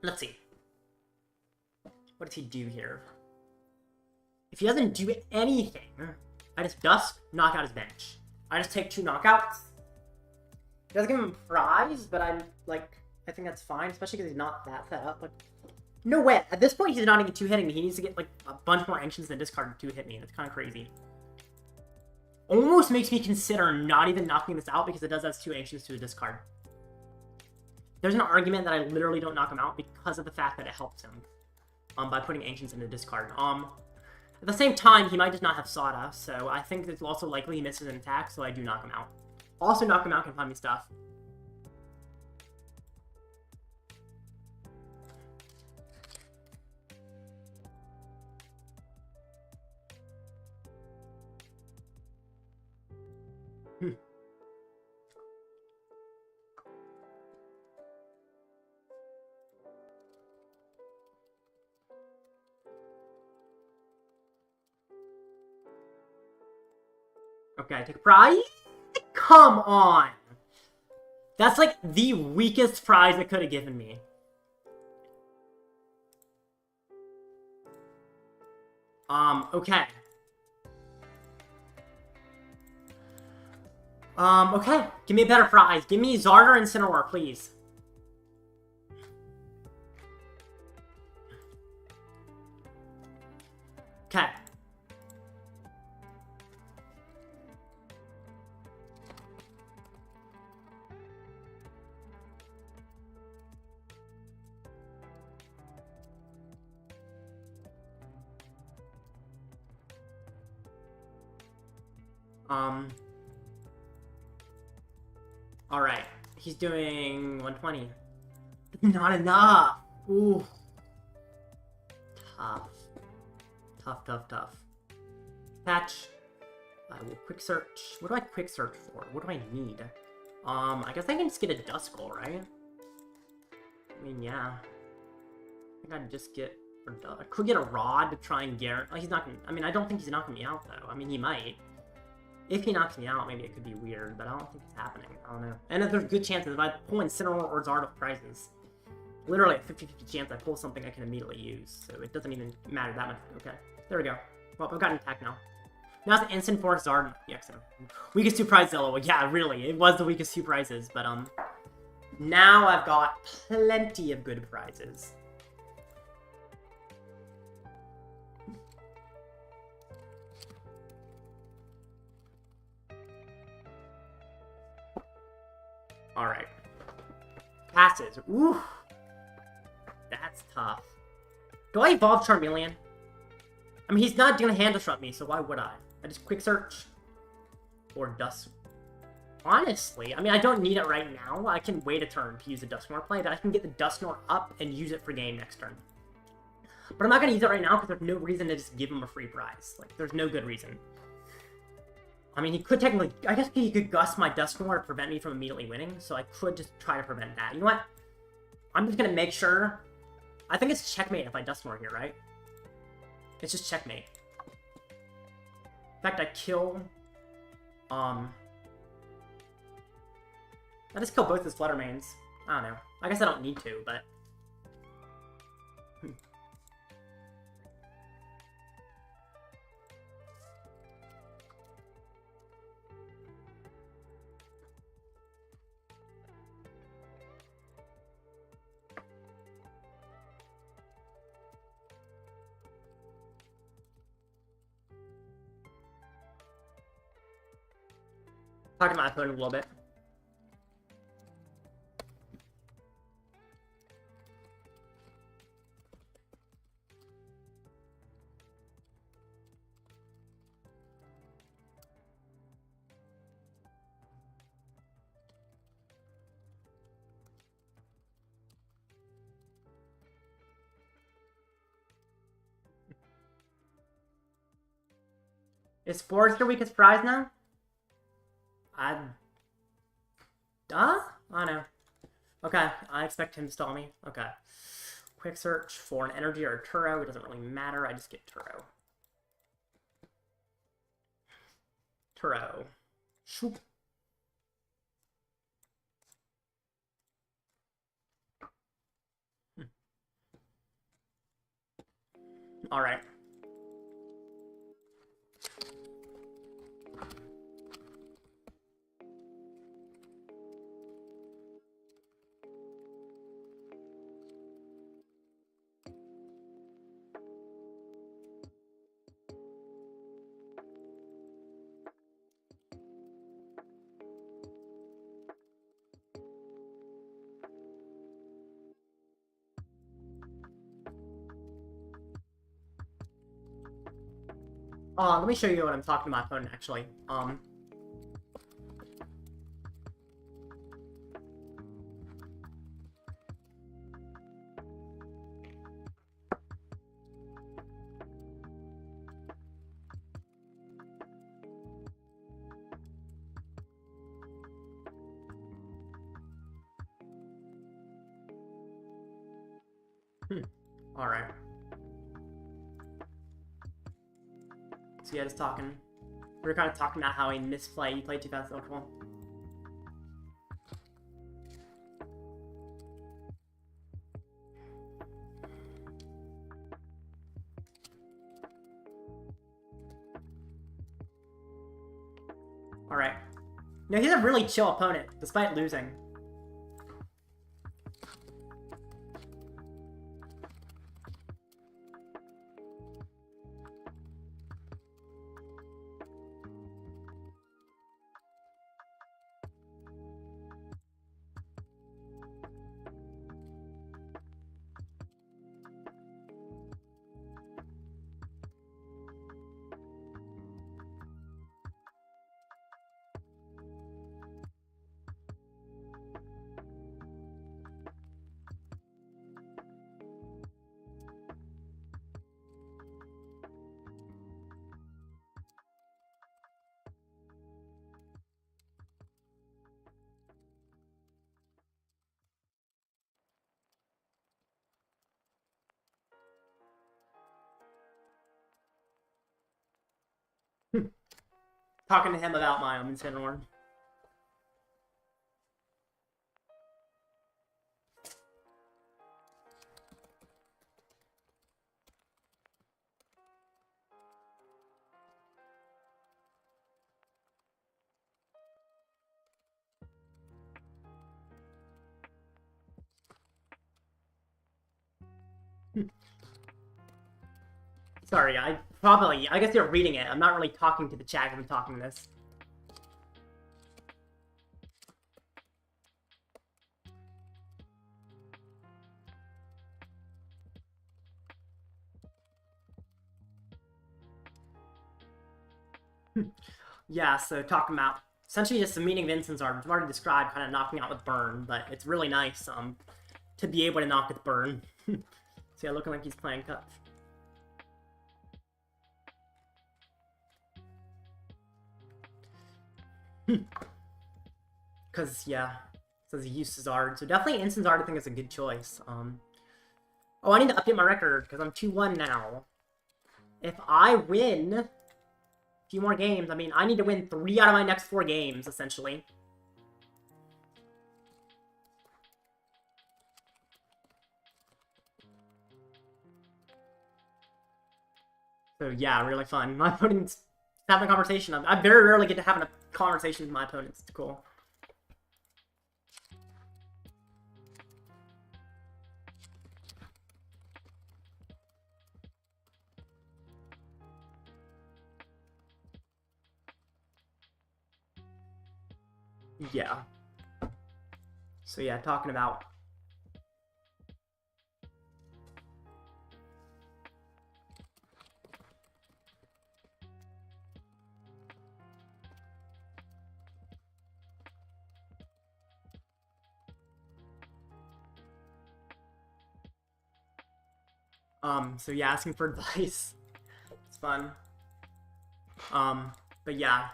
Speaker 1: let's see. What does he do here? If he doesn't do anything, I just Dusk, knock out his bench. I just take 2 knockouts. It doesn't give him a prize, but I'm like, I think that's fine, especially because he's not that set up. Like, no way. At this point, he's not even 2-hitting me. He needs to get like a bunch more actions than discard to 2-hit me. That's kind of crazy. Almost makes me consider not even knocking this out because it does has 2 actions to a discard. There's an argument that I literally don't knock him out because of the fact that it helps him by putting ancients into discard. At the same time, he might just not have Sawdust, so I think it's also likely he misses an attack, so I do knock him out. Also knock him out can find me stuff. Okay, take a prize. Come on! That's like the weakest prize it could have given me. Okay. Okay. Give me a better prize. Give me Zard or Incineroar, please. Okay. Alright. He's doing 120. Not enough! Ooh. Tough. Tough, tough, tough. Patch. I will quick search. What do I quick search for? What do I need? I guess I can just get a Duskull, right? I mean, yeah. I think I'd just get... I could get a Rod to try and guarantee... Oh, he's not gonna... I mean, I don't think he's knocking me out, though. I mean, he might. If he knocks me out, maybe it could be weird, but I don't think it's happening. I don't know. And if there's good chances, if I pull Incineroar or Zard of prizes, literally a 50-50 chance I pull something I can immediately use, so it doesn't even matter that much. Okay, there we go. Well, I've got an attack now. Now it's an instant force Zard. Yeah, so weakest 2 prizes, LOL. Yeah, really, it was the weakest 2 prizes, but now I've got plenty of good prizes. Alright. Passes. Ooh. That's tough. Do I evolve Charmeleon? I mean, he's not going to hand disrupt me, so why would I? I just quick search. Or Dusk. Honestly, I mean, I don't need it right now. I can wait a turn to use the Dusknoir play, but I can get the Dusknoir up and use it for game next turn. But I'm not going to use it right now because there's no reason to just give him a free prize. Like, there's no good reason. I mean, he could technically... I guess he could gust my Dusknoir to prevent me from immediately winning, so I could just try to prevent that. You know what? I'm just going to make sure... I think it's checkmate if I Dusknoir here, right? It's just checkmate. In fact, I kill... I just kill both his Flutter Mains. I don't know. I guess I don't need to, but... Talking to my opponent a little bit. Is Forge your weakest prize now? I don't know. Okay, I expect him to stall me. Okay. Quick search for an energy or a Turo. It doesn't really matter. I just get Turo. Turo. Shoop. Alright. Let me show you what I'm talking to my opponent, actually. Alright. So yeah, just talking. We were kind of talking about how he misplayed. He played too fast. Oh, come on. Alright. No, he's a really chill opponent, despite losing. Talking to him about my Incineroar. Sorry, I guess you're reading it. I'm not really talking to the chat as I'm talking this. Yeah, so talking about essentially just the meaning of Incineroar. I've already described kind of knocking out with burn, but it's really nice to be able to knock with burn. So yeah, looking like he's playing cuts. Because, yeah, says he used Zard. So definitely Incineroar I think is a good choice. Oh, I need to update my record because I'm 2-1 now. If I win a few more games, I mean, I need to win 3 out of my next 4 games, essentially. So yeah, really fun. My opponent's having a conversation. I very rarely get to have a conversation with my opponents. It's cool. Yeah. So yeah, talking about so yeah, asking for advice. It's fun. But yeah.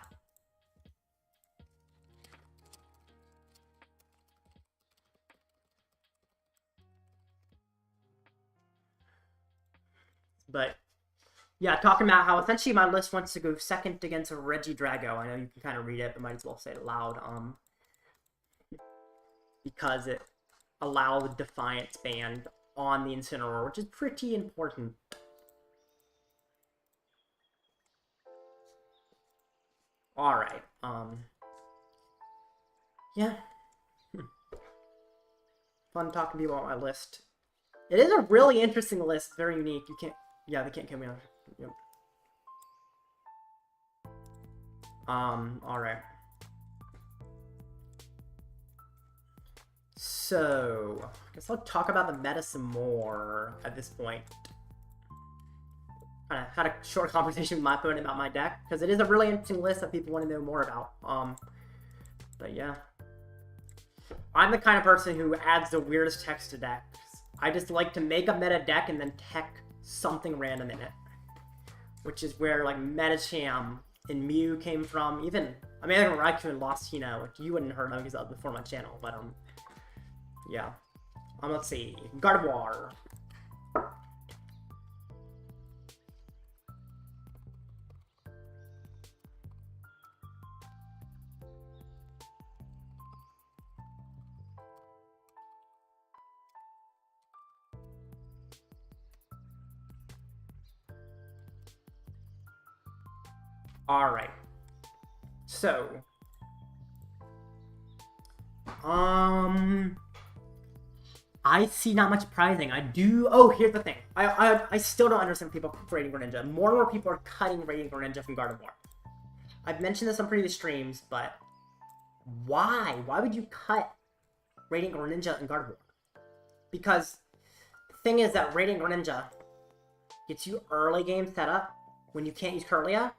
Speaker 1: But yeah, talking about how essentially my list wants to go second against a Regidrago. I know you can kind of read it, but might as well say it loud. Because it allowed Defiance Band on the Incineroar, which is pretty important. Alright, yeah. Fun talking to you about my list. It is a really interesting list, very unique. You can't, yeah, they can't kill me on. Yep. Alright. So, I guess I'll talk about the meta some more at this point. Kind of had a short conversation with my opponent about my deck, because it is a really interesting list that people want to know more about. But yeah. I'm the kind of person who adds the weirdest text to decks. I just like to make a meta deck and then tech something random in it. Which is where, like, Metacham and Mew came from. Even, I mean, I think Raikou and Lostino, which you wouldn't have heard of because that was before my channel, but, yeah. Let's see. Gardevoir. Alright. So. I see not much surprising. I do. Oh, here's the thing. I still don't understand people rating Greninja. More and more people are cutting rating Greninja from Gardevoir. I've mentioned this on previous streams, but why? Why would you cut rating Greninja and Gardevoir? Because the thing is that rating Greninja gets you early game setup when you can't use Kirlia.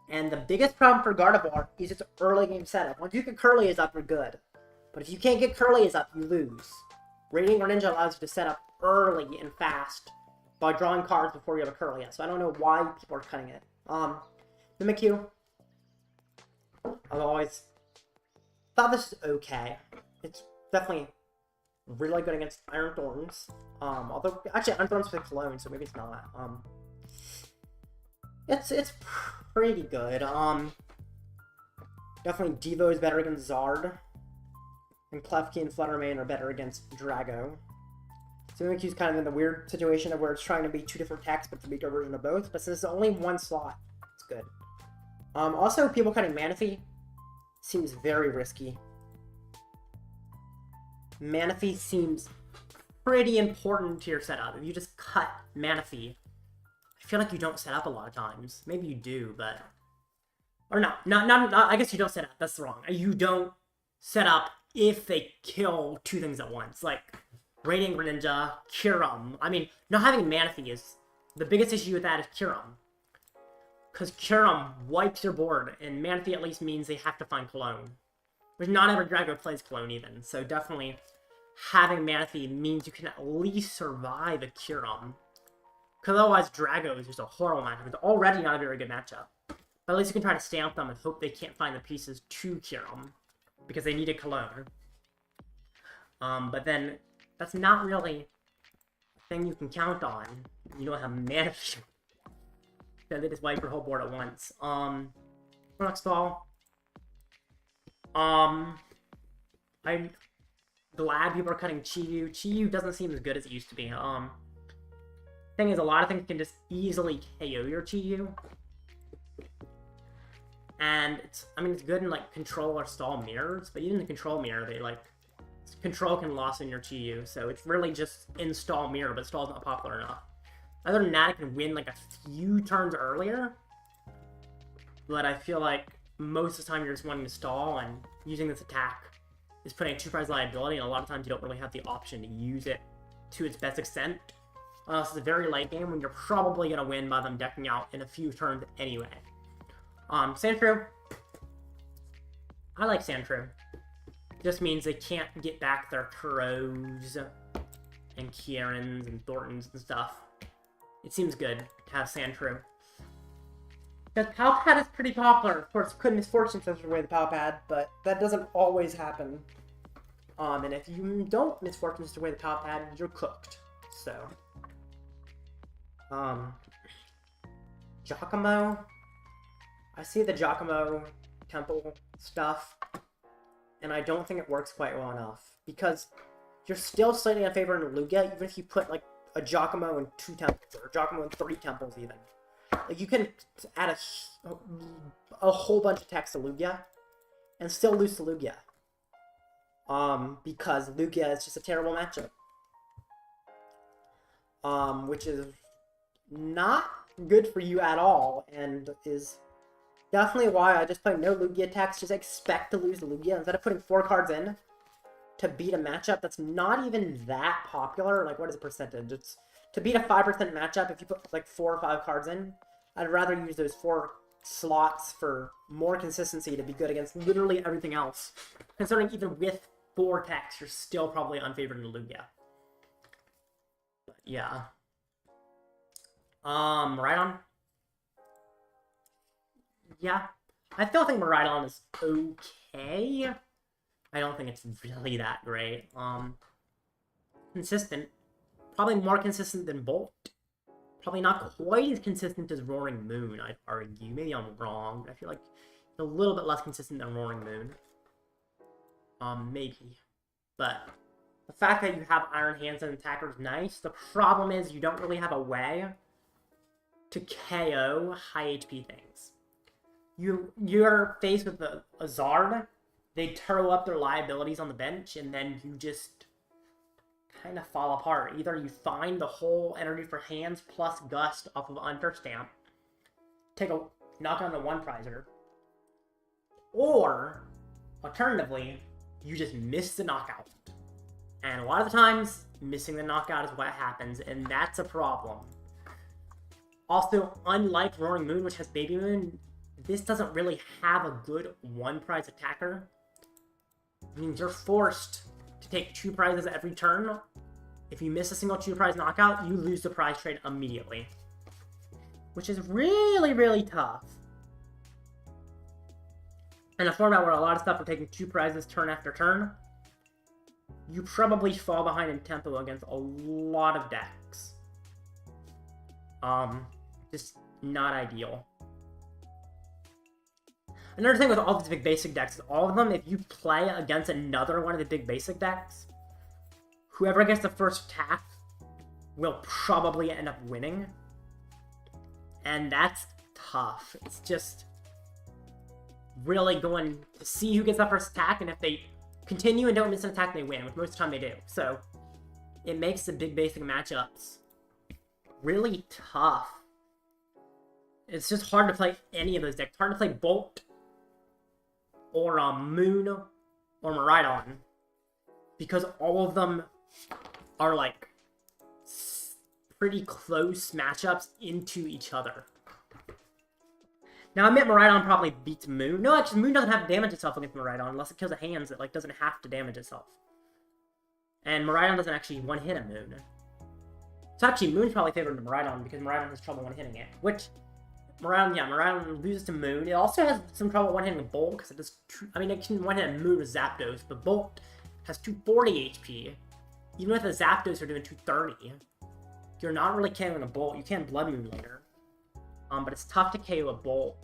Speaker 1: And the biggest problem for Gardevoir is its early game setup. Once you get Kirlias up, you're good. But if you can't get Kirlias up, you lose. Rating Greninja allows you to set up early and fast by drawing cards before you have a Kirlia. So I don't know why people are cutting it. Mimikyu. I've always thought this is okay. It's definitely really good against Iron Thorns. Although, actually, Iron Thorns with Cologne, so maybe it's not. It's pretty good. Definitely Devo is better against Zard. And Klefki and Fluttermane are better against Drago. So Mimikyu's kind of in the weird situation of where it's trying to be two different techs, but it's a weaker version of both. But since it's only one slot, it's good. Also, people cutting Manaphy seems very risky. Manaphy seems pretty important to your setup. If you just cut Manaphy, I feel like you don't set up a lot of times. Maybe you do, but... Or no, not I guess you don't set up. That's wrong. You don't set up if they kill two things at once. Like, rating Greninja, Kyurem. I mean, not having Manaphy is... The biggest issue with that is Kyurem. Because Kyurem wipes your board, and Manaphy at least means they have to find Cologne. Which not every Drago plays Cologne even, so definitely having Manaphy means you can at least survive a Kyurem. Because otherwise Drago is just a horrible matchup. It's already not a very good matchup. But at least you can try to stamp them and hope they can't find the pieces to Kyurem. Because they need a Cologne. But then, that's not really a thing you can count on. You don't have Manaphy. Then they just wipe your whole board at once. Next fall. I'm glad people are cutting Chi-Yu. Chi-Yu doesn't seem as good as it used to be. Thing is, a lot of things can just easily KO your Chi-Yu. And it's, I mean, it's good in like control or stall mirrors, but even the control mirror, they like control can loss in your Chi-Yu, so it's really just in stall mirror, but stall's not popular enough. Other than that, it can win like a few turns earlier, but I feel like most of the time you're just wanting to stall, and using this attack is putting a 2-prize liability, and a lot of times you don't really have the option to use it to its best extent. Unless it's a very late game when you're probably going to win by them decking out in a few turns anyway. Sandshrew. I like Sandshrew. Just means they can't get back their Turos and Kierans and Thorntons and stuff. It seems good to have Sandshrew. Because Pal Pad is pretty popular. Of course, could misfortune switch away the Pal Pad, but that doesn't always happen. And if you don't misfortune switch away the Pal Pad, you're cooked. So, Giacomo. I see the Giacomo temple stuff, and I don't think it works quite well enough, because you're still slightly in favor in Lugia, even if you put, like, a Giacomo in 2 temples, or a Giacomo in 3 temples, even. Like, you can add a whole bunch of text to Lugia, and still lose to Lugia. Because Lugia is just a terrible matchup. Which is not good for you at all, and is definitely why I just play no Lugia attacks, just expect to lose Lugia, instead of putting 4 cards in to beat a matchup that's not even that popular. Like, what is the percentage? It's to beat a 5% matchup, if you put, like, 4 or 5 cards in, I'd rather use those 4 slots for more consistency to be good against literally everything else. Considering even with 4 techs, you're still probably unfavored in Lugia. But, yeah. Miraidon. Yeah. I still think Miraidon is okay. I don't think it's really that great. Consistent. Probably more consistent than Bolt. Probably not quite as consistent as Roaring Moon, I'd argue. Maybe I'm wrong, but I feel like it's a little bit less consistent than Roaring Moon. Maybe. But the fact that you have Iron Hands and Attacker is nice. The problem is you don't really have a way to KO high HP things. You're faced with a Zard, they Turo up their liabilities on the bench, and then you just kind of fall apart. Either you find the whole energy for hands plus Gust off of Unfair Stamp, take a knock on the 1-prizer, or alternatively, you just miss the knockout. And a lot of the times, missing the knockout is what happens, and that's a problem. Also, unlike Roaring Moon, which has Baby Moon, this doesn't really have a good 1-prize attacker. It means you're forced to take 2 prizes every turn. If you miss a single 2-prize knockout, you lose the prize trade immediately. Which is really, really tough. In a format where a lot of stuff are taking 2 prizes turn after turn, you probably fall behind in tempo against a lot of decks. Just not ideal. Another thing with all these big basic decks is all of them, if you play against another one of the big basic decks, whoever gets the first attack will probably end up winning. And that's tough. It's just really going to see who gets that first attack, and if they continue and don't miss an attack, they win, which most of the time they do. So it makes the big basic matchups really tough. It's just hard to play any of those decks. It's hard to play Bolt or Moon or Miraidon, because all of them are like pretty close matchups into each other. Now, I admit Miraidon probably beats Moon. No, actually, Moon doesn't have to damage itself against Miraidon unless it kills a hands that like doesn't have to damage itself. And Miraidon doesn't actually one-hit a Moon. So actually, Moon's probably favored to Miraidon because Miraidon has trouble one-hitting it. Which, Miraidon loses to Moon. It also has some trouble one-hitting with Bolt because it does. It can one-hit a Moon with Zapdos, but Bolt has 240 HP. Even if the Zapdos are doing 230, you're not really KOing a Bolt. You can Blood Moon later. But it's tough to KO a Bolt.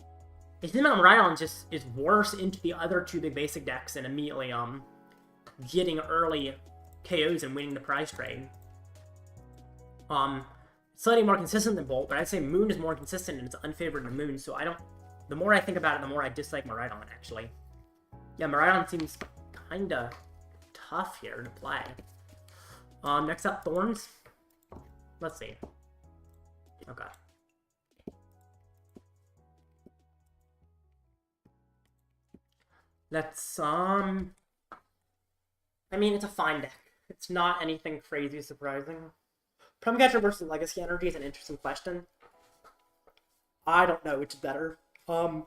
Speaker 1: It seems like Miraidon just is worse into the other 2 big basic decks and immediately getting early KOs and winning the prize trade. It slightly more consistent than Bolt, but I'd say Moon is more consistent and it's unfavored than Moon, so I don't... The more I think about it, the more I dislike Miraidon, actually. Yeah, Miraidon seems kinda tough here to play. Next up, Thorns. Let's see. Okay. Let's, I mean, it's a fine deck. It's not anything crazy surprising. Prumcatcher versus Legacy Energy is an interesting question. I don't know which is better. But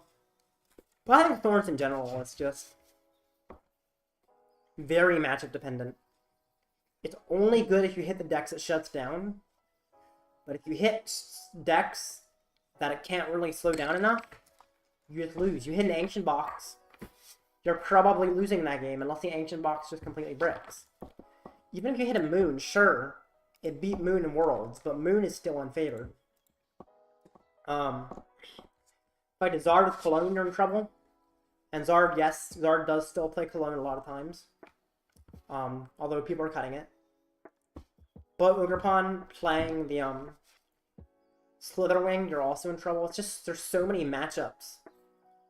Speaker 1: I think Thorns in general is just very matchup dependent. It's only good if you hit the decks it shuts down. But if you hit decks that it can't really slow down enough, you just lose. You hit an Ancient Box, you're probably losing that game unless the Ancient Box just completely bricks. Even if you hit a Moon, sure, it beat Moon in Worlds, but Moon is still unfavored. Fight a Zard with Cologne, you're in trouble. And Zard, yes, Zard does still play Cologne a lot of times. Although people are cutting it. But Ogerpon playing the Slitherwing, you're also in trouble. It's just, there's so many matchups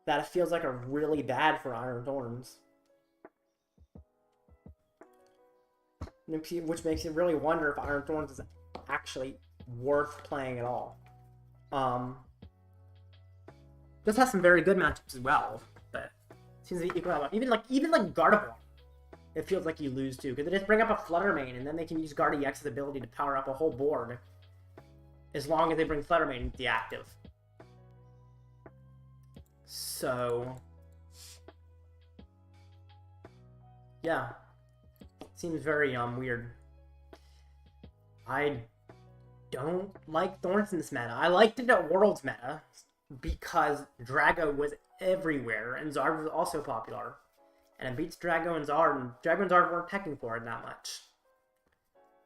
Speaker 1: that it feels like are really bad for Iron Thorns. Which makes you really wonder if Iron Thorns is actually worth playing at all. This has some very good matchups as well, but seems to be equal out. Even like Gardevoir, it feels like you lose too, because they just bring up a Fluttermane, and then they can use Guardy X's ability to power up a whole board, as long as they bring Fluttermane into the active. So, yeah, seems very weird. I don't like Thorns in this meta. I liked it at Worlds meta because Drago was everywhere and Zard was also popular. And it beats Drago and Zard, and Drago and Zard weren't teching for it that much.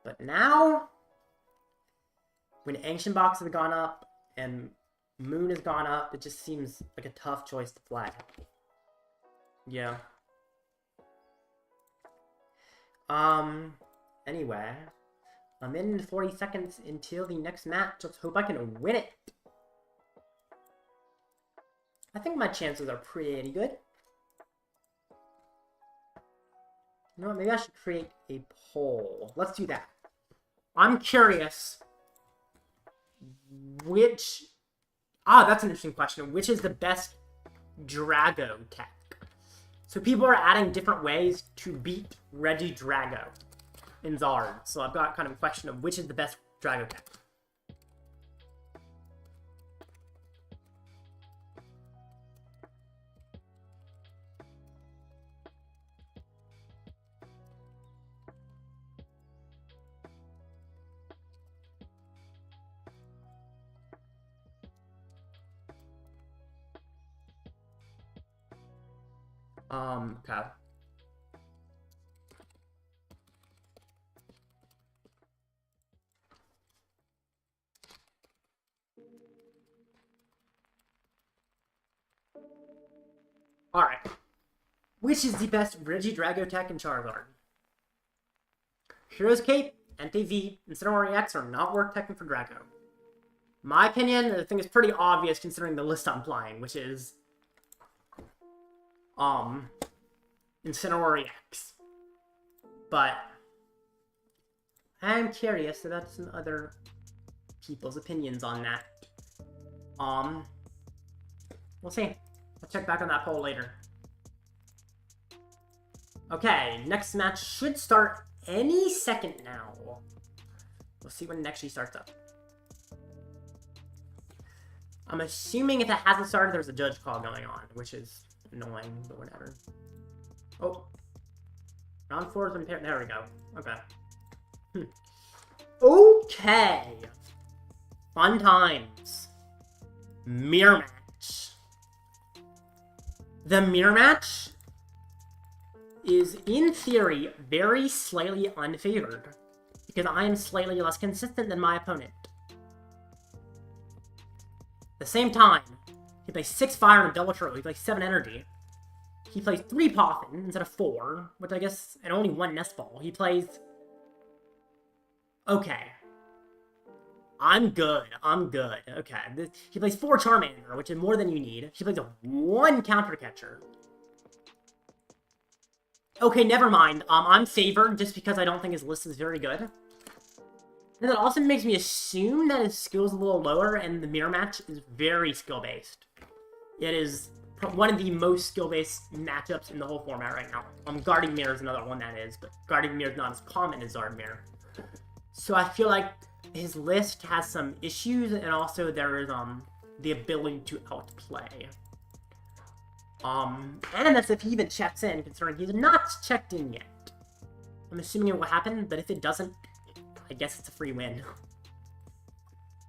Speaker 1: But now, when Ancient Box has gone up and Moon has gone up, it just seems like a tough choice to play. Yeah. Anyway, I'm in 40 seconds until the next match. Let's hope I can win it. I think my chances are pretty good. You know what, maybe I should create a poll. Let's do that. I'm curious which... that's an interesting question. Which is the best Drago tech? So people are adding different ways to beat Regidrago in Zard. So I've got kind of a question of which is the best Drago tech. Okay. Alright. Which is the best Regidrago tech in Charizard? Hero's Cape, NTV, and Incineroar EX are not worth teching for Drago. My opinion, I think it's pretty obvious considering the list I'm playing, which is Incineroar EX. But I'm curious about some other people's opinions on that. We'll see. I'll check back on that poll later. Okay, next match should start any second now. We'll see when it actually starts up. I'm assuming if it hasn't started, there's a judge call going on, which is annoying, but whatever. Oh. Round 4 is impaired. There we go. Okay. Okay. Fun times. Mirror match. The mirror match is, in theory, very slightly unfavored, because I am slightly less consistent than my opponent. At the same time, he plays 6 fire and a double turtle. He plays 7 energy. He plays 3 Poffin instead of 4, which I guess, and only 1 Nest Ball. He plays... Okay. I'm good. I'm good. Okay. He plays 4 Charmander, which is more than you need. He plays a 1 Counter Catcher. Okay, never mind. I'm favored just because I don't think his list is very good. And that also makes me assume that his skill's a little lower, and the mirror match is very skill-based. It is one of the most skill-based matchups in the whole format right now. Guardian Mirror is another one that is, but Guardian Mirror is not as common as Zard Mirror. So I feel like his list has some issues, and also there is the ability to outplay. And that's if he even checks in, considering he's not checked in yet. I'm assuming it will happen, but if it doesn't, I guess it's a free win.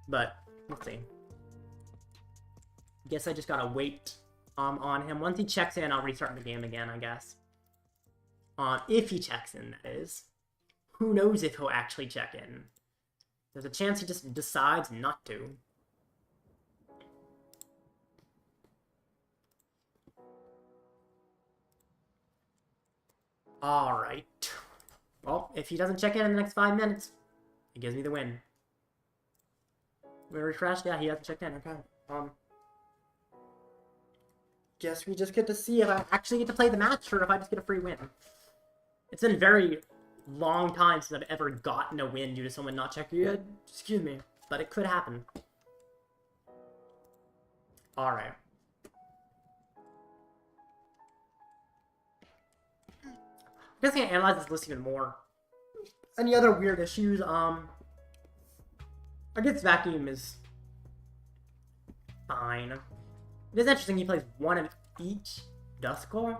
Speaker 1: But, let's see. Guess I just gotta wait on him. Once he checks in, I'll restart the game again, I guess. If he checks in, that is. Who knows if he'll actually check in. There's a chance he just decides not to. Alright. Well, if he doesn't check in the next 5 minutes, it gives me the win. We refreshed? Yeah, he hasn't checked in. Okay. Guess we just get to see if I actually get to play the match or if I just get a free win. It's been very long time since I've ever gotten a win due to someone not checking in. Excuse me. But it could happen. Alright. I guess I can analyze this list even more. Any other weird issues? I guess Vacuum is fine. It is interesting he plays 1 of each Duskull.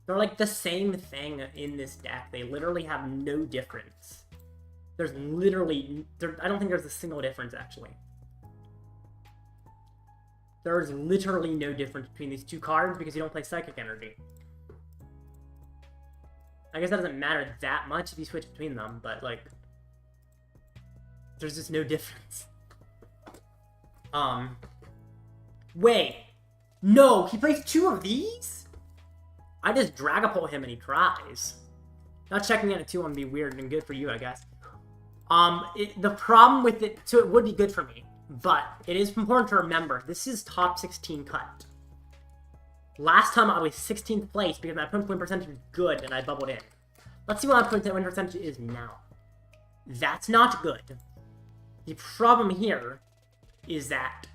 Speaker 1: They're like the same thing in this deck. They literally have no difference. There's literally... I don't think there's a single difference, actually. There's literally no difference between these 2 cards because you don't play Psychic Energy. I guess that doesn't matter that much if you switch between them, but, like... There's just no difference. Wait. No, he plays 2 of these? I just Dragapult him and he tries. Not checking in at 2 would be weird and good for you, I guess. The problem with it... So it would be good for me, but it is important to remember, this is top 16 cut. Last time I was 16th place because my opponent's win percentage was good and I bubbled in. Let's see what my opponent's win percentage is now. That's not good. The problem here is that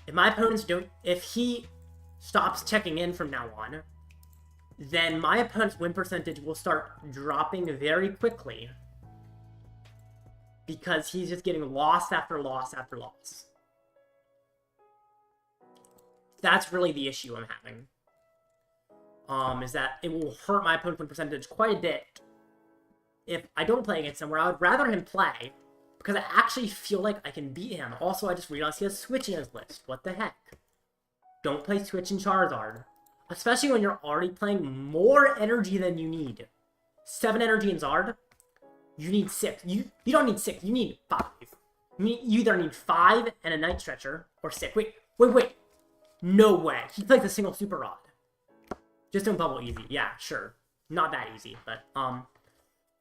Speaker 1: if my opponents don't... If he stops checking in from now on, then my opponent's win percentage will start dropping very quickly because he's just getting loss after loss after loss. That's really the issue I'm having. Is that it will hurt my opponent's win percentage quite a bit if I don't play against him, where I would rather him play, because I actually feel like I can beat him. Also, I just realized he has Switch in his list. What the heck? Don't play Switch in Charizard. Especially when you're already playing more energy than you need. 7 energy in Zard. You need 6. You don't need 6. You need 5. You either need 5 and a Night Stretcher, or 6. Wait. No way. He plays a single Super Rod. Just don't bubble easy. Yeah, sure. Not that easy, but,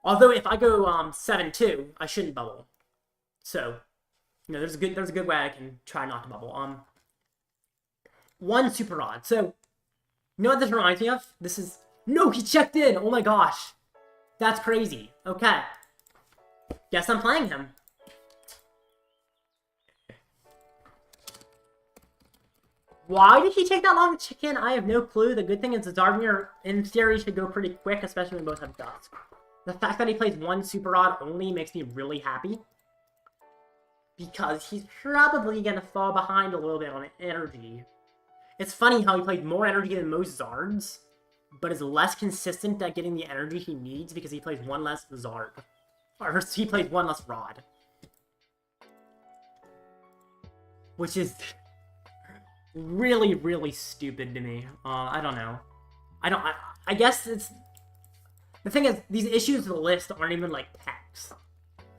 Speaker 1: although if I go, 7-2, I shouldn't bubble. So, you know, there's a good way I can try not to bubble. 1 Super Rod. So, you know what this reminds me of? This is... No, he checked in! Oh my gosh. That's crazy. Okay. Guess I'm playing him. Why did he take that long to check in? I have no clue. The good thing is the Zardmere, in theory, should go pretty quick, especially when both have Dusk. The fact that he plays 1 Super Rod only makes me really happy. Because he's probably going to fall behind a little bit on energy. It's funny how he plays more energy than most Zards, but is less consistent at getting the energy he needs because he plays 1 less Zard. Or he plays 1 less Rod. Which is... really, really stupid to me. I don't know. I guess it's... The thing is, these issues of the list aren't even, like, techs.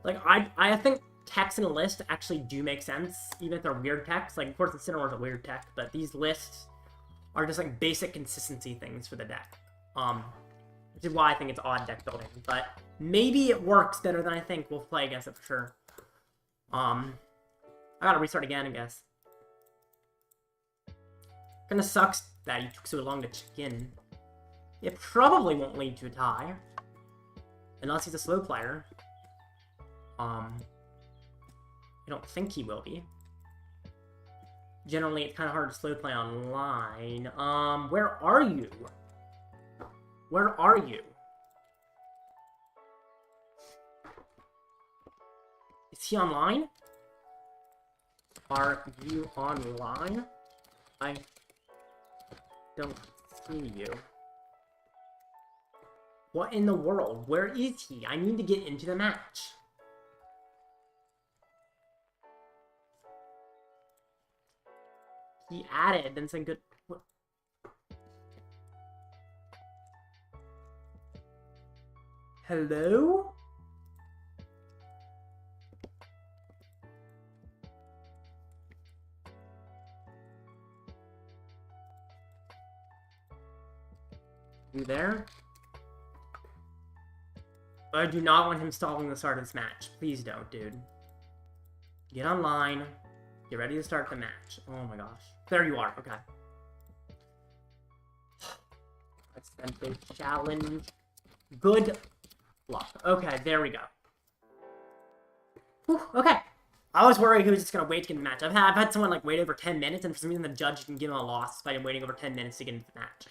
Speaker 1: Like, I think techs in a list actually do make sense, even if they're weird techs. Like, of course, Incineroar is a weird tech, but these lists are just, like, basic consistency things for the deck. Which is why I think it's odd deck building. But maybe it works better than I think. We'll play against it for sure. I gotta restart again, I guess. Kinda sucks that you took so long to check in. It probably won't lead to a tie. Unless he's a slow player. I don't think he will be. Generally, it's kind of hard to slow play online. Where are you? Where are you? Is he online? Are you online? I don't see you. What in the world? Where is he? I need to get into the match. He added and said good. What? Hello? You there? I do not want him stalling the start of this match. Please don't, dude. Get online. Get ready to start the match. Oh my gosh. There you are. Okay. Let's end the challenge. Good luck. Okay, there we go. Whew, okay. I was worried he was just going to wait to get in the match. I've had someone like wait over 10 minutes, and for some reason the judge didn't give him a loss by waiting over 10 minutes to get into the match.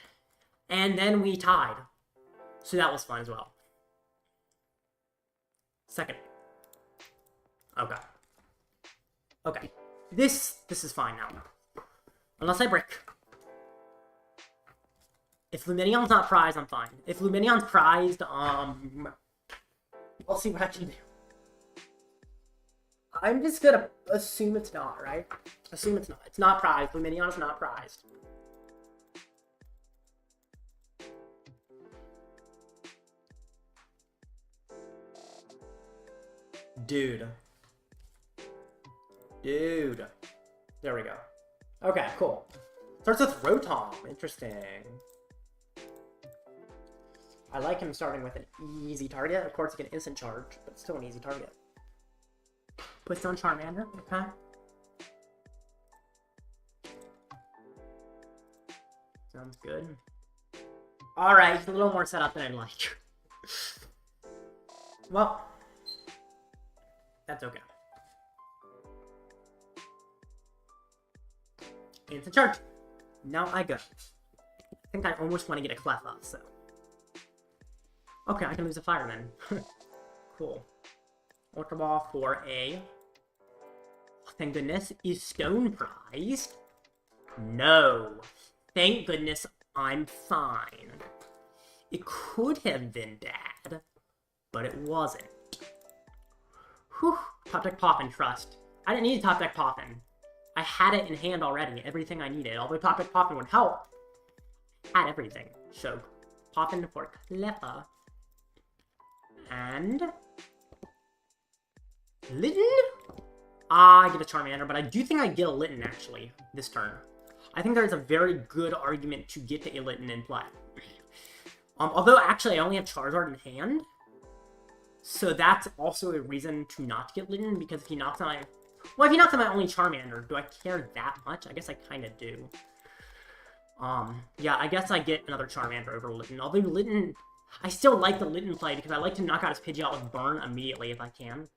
Speaker 1: And then we tied. So that was fun as well. Second. Okay. Okay. This is fine now. Unless I break. If Lumineon's not prized, I'm fine. If Lumineon's prized, I'll see what I can do. I'm just gonna assume it's not, right? Assume it's not. It's not prized. Lumineon is not prized. Dude. Dude. There we go. Okay, cool. Starts with Rotom. Interesting. I like him starting with an easy target. Of course, he can instant charge, but still an easy target. Puts on Charmander. Okay. Sounds good. Alright, he's a little more set up than I'd like. Well, that's okay. Instant charge. Now I go. I think I almost want to get a Cleffa, so. Okay, I can lose a fire then. Cool. Ultra Ball for a. Thank goodness. Is Stone prized? No. Thank goodness I'm fine. It could have been bad, but it wasn't. Whew. Top deck Poffin, trust. I didn't need a top deck Poffin. I had it in hand already, everything I needed. Although top deck Poffin would help. I had everything. So, Poffin for Cleffa. And Litten? I get a Charmander, but I do think I get a Litten, actually, this turn. I think there's a very good argument to get to a Litten in play. Although, actually, I only have Charizard in hand. So that's also a reason to not get Litten, because if he knocks on my... Well, if he knocks on my only Charmander, do I care that much? I guess I kind of do. Yeah, I guess I get another Charmander over Litten. Although Litten... I still like the Litten play, because I like to knock out his Pidgeot with Burn immediately if I can.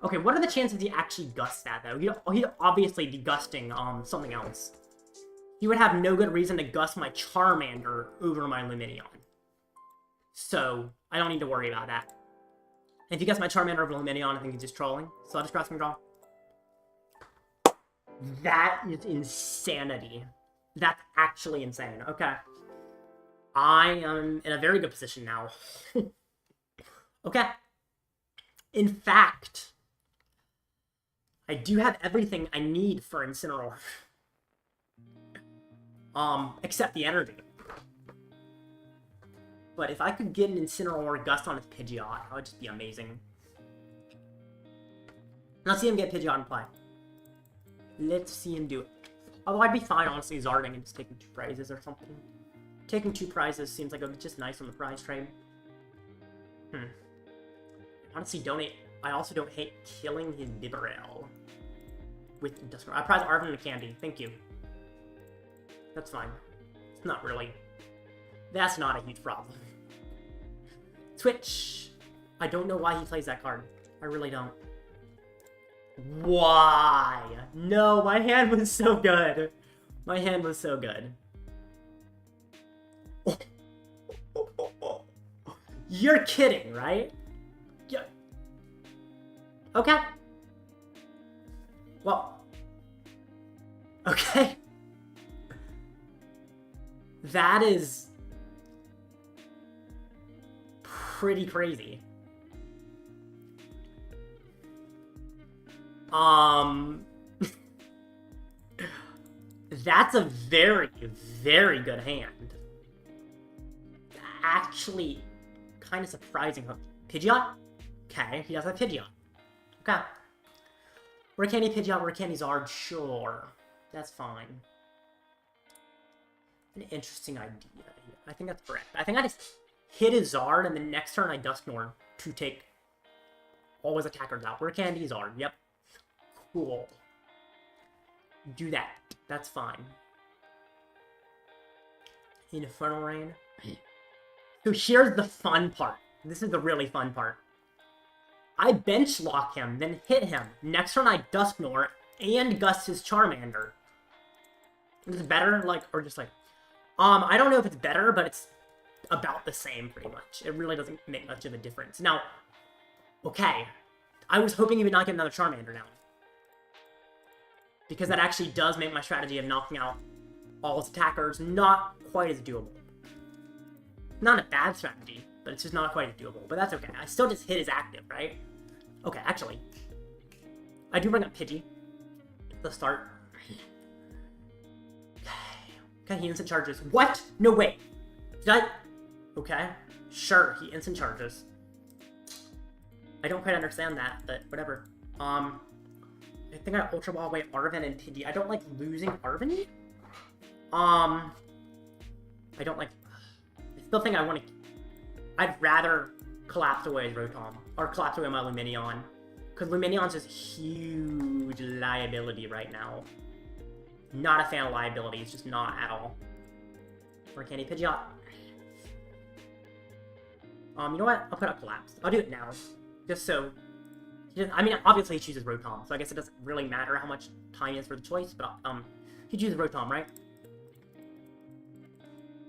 Speaker 1: Okay, what are the chances he actually gusts that, though? He'd obviously be gusting something else. He would have no good reason to gust my Charmander over my Lumineon. So, I don't need to worry about that. And if he gusts my Charmander over Lumineon, I think he's just trolling. So I'll just cross my draw. That is insanity. That's actually insane. Okay. I am in a very good position now. Okay. In fact, I do have everything I need for Incineroar. Except the energy. But if I could get an Incineroar Gust on his Pidgeot, that would just be amazing. Let's see him get Pidgeot in play. Let's see him do it. Although I'd be fine, honestly, Zarding and just taking 2 prizes or something. Taking 2 prizes seems like it's just nice on the prize trade. Honestly, donate I also don't hate killing his Bibarel with Dusknoir. I prize Arven and Candy. Thank you. That's fine. It's not really... That's not a huge problem. Switch. I don't know why he plays that card. I really don't. Why? No, my hand was so good. My hand was so good. You're kidding, right? Yeah. Okay. Well. Okay. That is pretty crazy. That's a very, very good hand. Actually, kind of surprising. Pidgeot? Okay, he does have Pidgeot. Okay. Rare Candy Pidgeot, Rare Candy Zard, sure. That's fine. An interesting idea. I think that's correct. I think I just hit his Zard, and the next turn I Dusknoir to take all his attackers out. Rare Candy Zard, yep. Cool. Do that. That's fine. Infernal Rain. So here's the fun part. This is the really fun part. I bench lock him, then hit him. Next turn I Dusknoir and gust his Charmander. Is it better? Like, or just like... I don't know if it's better, but it's about the same, pretty much. It really doesn't make much of a difference. Now, okay. I was hoping he would not get another Charmander now. Because that actually does make my strategy of knocking out all his attackers not quite as doable. Not a bad strategy, but it's just not quite as doable. But that's okay. I still just hit his active, right? Okay, actually. I do bring up Pidgey at the start. Okay, he instant charges. What? No, wait. Did I... Okay. Sure, he instant charges. I don't quite understand that, but whatever. I think I Ultra Ball away Arven and Pidgey. I don't like losing Arven. I don't like... I still think I want to... I'd rather collapse away his Rotom. Or collapse away my Lumineon. Because Lumineon's just huge liability right now. Not a fan of liability. It's just not at all. Rare Candy Pidgeot. You know what? I'll put up Collapsed. I'll do it now. Just so... I mean, obviously he chooses Rotom, so I guess it doesn't really matter how much time is for the choice, but, he chooses Rotom, right?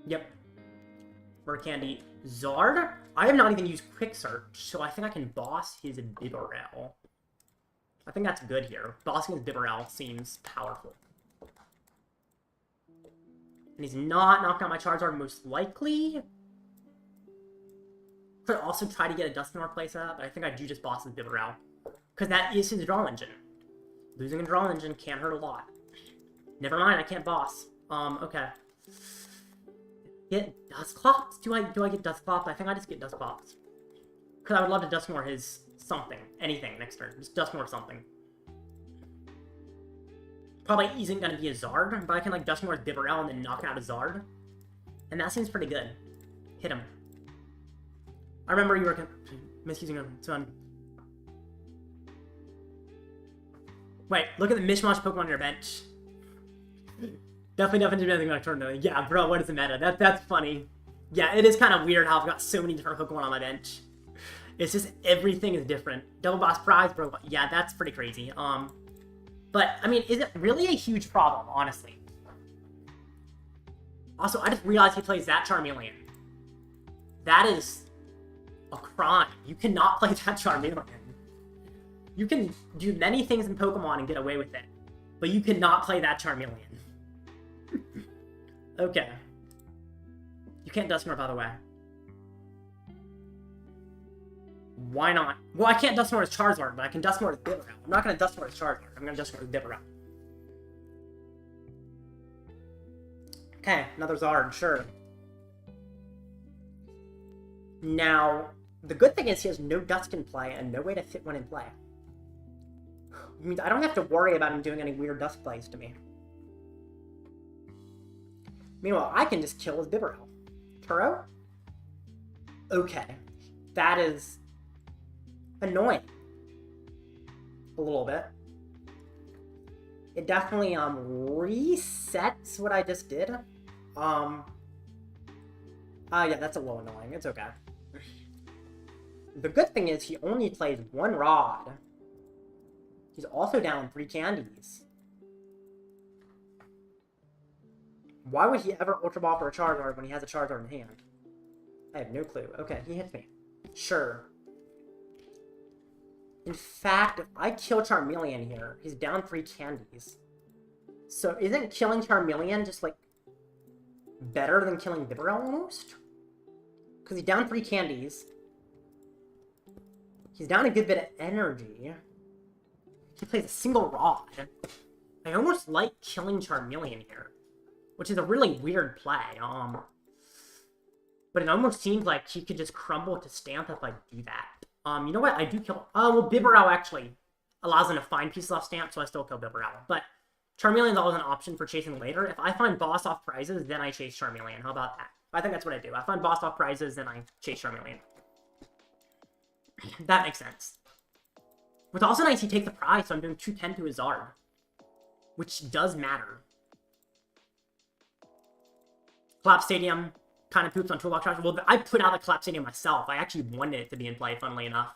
Speaker 1: Yep. Rare Candy Zard? I have not even used Quick Search, so I think I can boss his Bibarel. I think that's good here. Bossing his Bibarel seems powerful. And he's not knocking out my Charizard, most likely. Could also try to get a Dusknoir playset, but I think I do just boss his Bibarel. Because that is his draw engine. Losing a draw engine can hurt a lot. Never mind, I can't boss. Okay. Get Dusclops? Do I get Dusclops? I think I just get Dusclops. Because I would love to Dusknoir his something. Anything next turn. Just Dusknoir something. Probably isn't going to be a Zard, but I can like Dusknoir his Bibarel and then knock out a Zard. And that seems pretty good. Hit him. I remember you were misusing him. So wait, look at the mishmash Pokemon on your bench. Definitely do anything like Tornado. Yeah, bro, what is the meta? That's funny. Yeah, it is kind of weird how I've got so many different Pokemon on my bench. It's just everything is different. Double boss prize, bro. Yeah, that's pretty crazy. But I mean, is it really a huge problem, honestly? Also, I just realized he plays that Charmeleon. That is a crime. You cannot play that Charmeleon. You can do many things in Pokemon and get away with it, but you cannot play that Charmeleon. Okay. You can't Dusknoir, by the way. Why not? Well, I can't Dusknoir his Charizard, but I can Dusknoir his Bibarel. I'm not going to Dusknoir his Charizard. I'm going to Dusknoir his Bibarel. Okay, another Zard, sure. Now, the good thing is he has no Dusk in play and no way to fit one in play. I mean, I don't have to worry about him doing any weird Dusk plays to me. Meanwhile, I can just kill his Bibarel. Turo? Okay. That is annoying. a little bit. It definitely resets what I just did. Yeah, that's a little annoying. It's okay. The good thing is he only plays 1 Rod. He's also down 3 candies. Why would he ever Ultra Ball for a Charizard when he has a Charizard in hand? I have no clue. Okay, he hits me. Sure. In fact, if I kill Charmeleon here, he's down 3 candies. So isn't killing Charmeleon just, like, better than killing Bibarel almost? Because he's down 3 candies. He's down a good bit of energy. He plays a single Rod. I almost like killing Charmeleon here, which is a really weird play. But it almost seems like he could just crumble to Stamp if I do that. You know what? I do kill... well, Bibarel actually allows him to find pieces off Stamp, so I still kill Bibarel. But Charmeleon's always an option for chasing later. If I find boss off prizes, then I chase Charmeleon. How about that? I think that's what I do. I find boss off prizes, then I chase Charmeleon. That makes sense. What's also nice, he takes the prize, so I'm doing 210 to his Zard, which does matter. Collapsed Stadium kind of poops on Toolbox Charger. Well, I put out the Collapsed Stadium myself. I actually wanted it to be in play, funnily enough.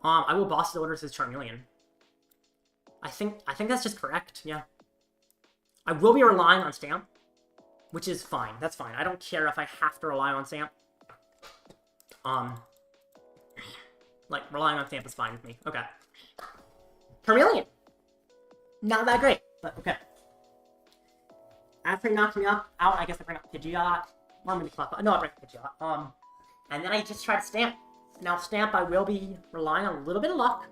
Speaker 1: I will boss the orders as Charmeleon. I think that's just correct, yeah. I will be relying on Stamp, which is fine. That's fine. I don't care if I have to rely on Stamp. Like, relying on Stamp is fine with me. Okay. Charmeleon! Not that great, but okay. After he knocks me out, I guess I bring up Pidgeot. Or maybe Cleffa. No, I bring up Pidgeot. And then I just try to Stamp. Now, Stamp, I will be relying on a little bit of luck.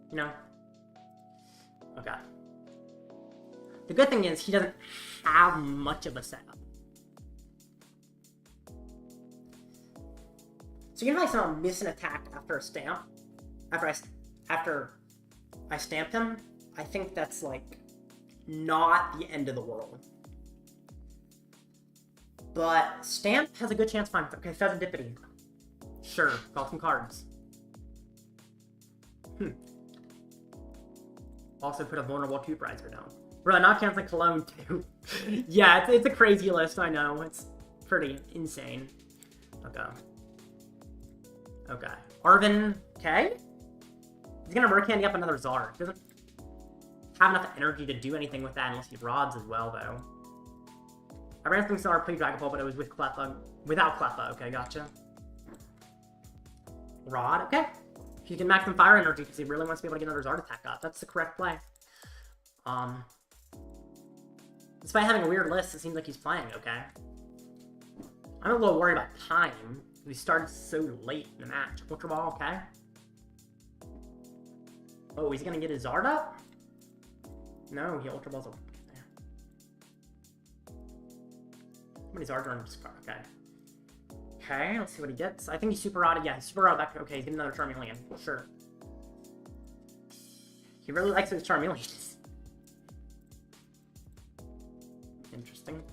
Speaker 1: You know. Okay. The good thing is, he doesn't have much of a setup. So you know I saw him miss an attack after a Stamp? After I stamped him? I think that's, like, not the end of the world. But Stamp has a good chance to find... Okay, Fezandipiti. Sure, call some cards. Also put a vulnerable Two-Prizer down. Bro, not Canceling Cologne too. Yeah, it's a crazy list, I know. It's pretty insane. Okay. Okay. Arven, okay? He's gonna Rare Candy up another Zard. Doesn't have enough energy to do anything with that unless he rods as well, though. I ran through Star Regidrago, but it was with Cleffa. Without Cleffa, okay, gotcha. Rod, okay. He can max some fire energy because he really wants to be able to get another Zard attack up. That's the correct play. Despite having a weird list, it seems like he's playing okay. I'm a little worried about time. We started so late in the match. Ultra Ball, okay. Oh, he's gonna get his Zard up? No, he Ultra Balls up. How many Zards are in his card? Okay. Okay, let's see what he gets. I think he's super rotted. Yeah, he's super rotted back. Okay, he's getting another Charmeleon. Sure. He really likes his Charmeleons. Interesting.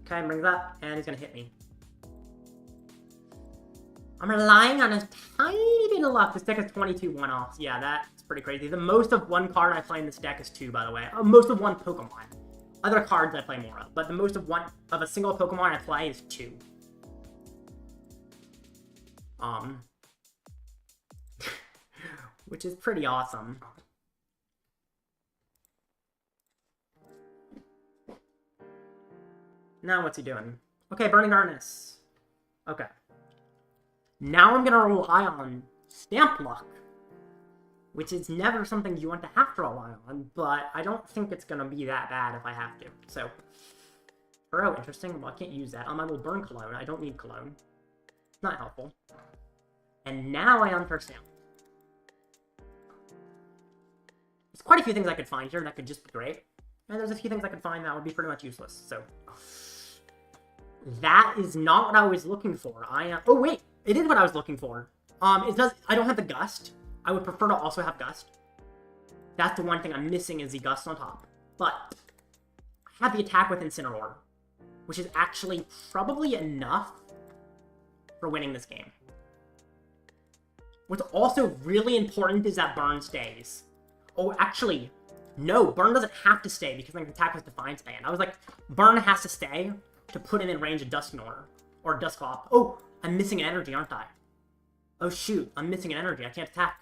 Speaker 1: Okay, brings up, and he's gonna hit me. I'm relying on a tiny bit of luck. This deck is 22 one-offs. Yeah, that's pretty crazy. The most of one card I play in this deck is 2, by the way. Most of one Pokemon. Other cards I play more of, but the most of a single Pokemon I play is 2. Which is pretty awesome. Now what's he doing? Okay, Burning Darkness. Okay. Now I'm gonna rely on Stamp Luck, which is never something you want to have to rely on, but I don't think it's gonna be that bad if I have to. So, Turo, interesting. Well, I can't use that. I will burn Cologne. I don't need Cologne. Not helpful. And now I Unfair Stamp. There's quite a few things I could find here that could just be great. And there's a few things I could find that would be pretty much useless, so... That is not what I was looking for. Oh, wait! It is what I was looking for. I don't have the Gust. I would prefer to also have Gust. That's the one thing I'm missing is the Gust on top. But I have the attack with Incineroar, which is actually probably enough for winning this game. What's also really important is that Burn stays. Oh, actually, no, Burn doesn't have to stay because I can attack with Defiance Band. I was like, Burn has to stay to put him in range of Dusknoir or Dusclops. Oh, I'm missing an energy, aren't I? Oh shoot, I'm missing an energy. I can't attack.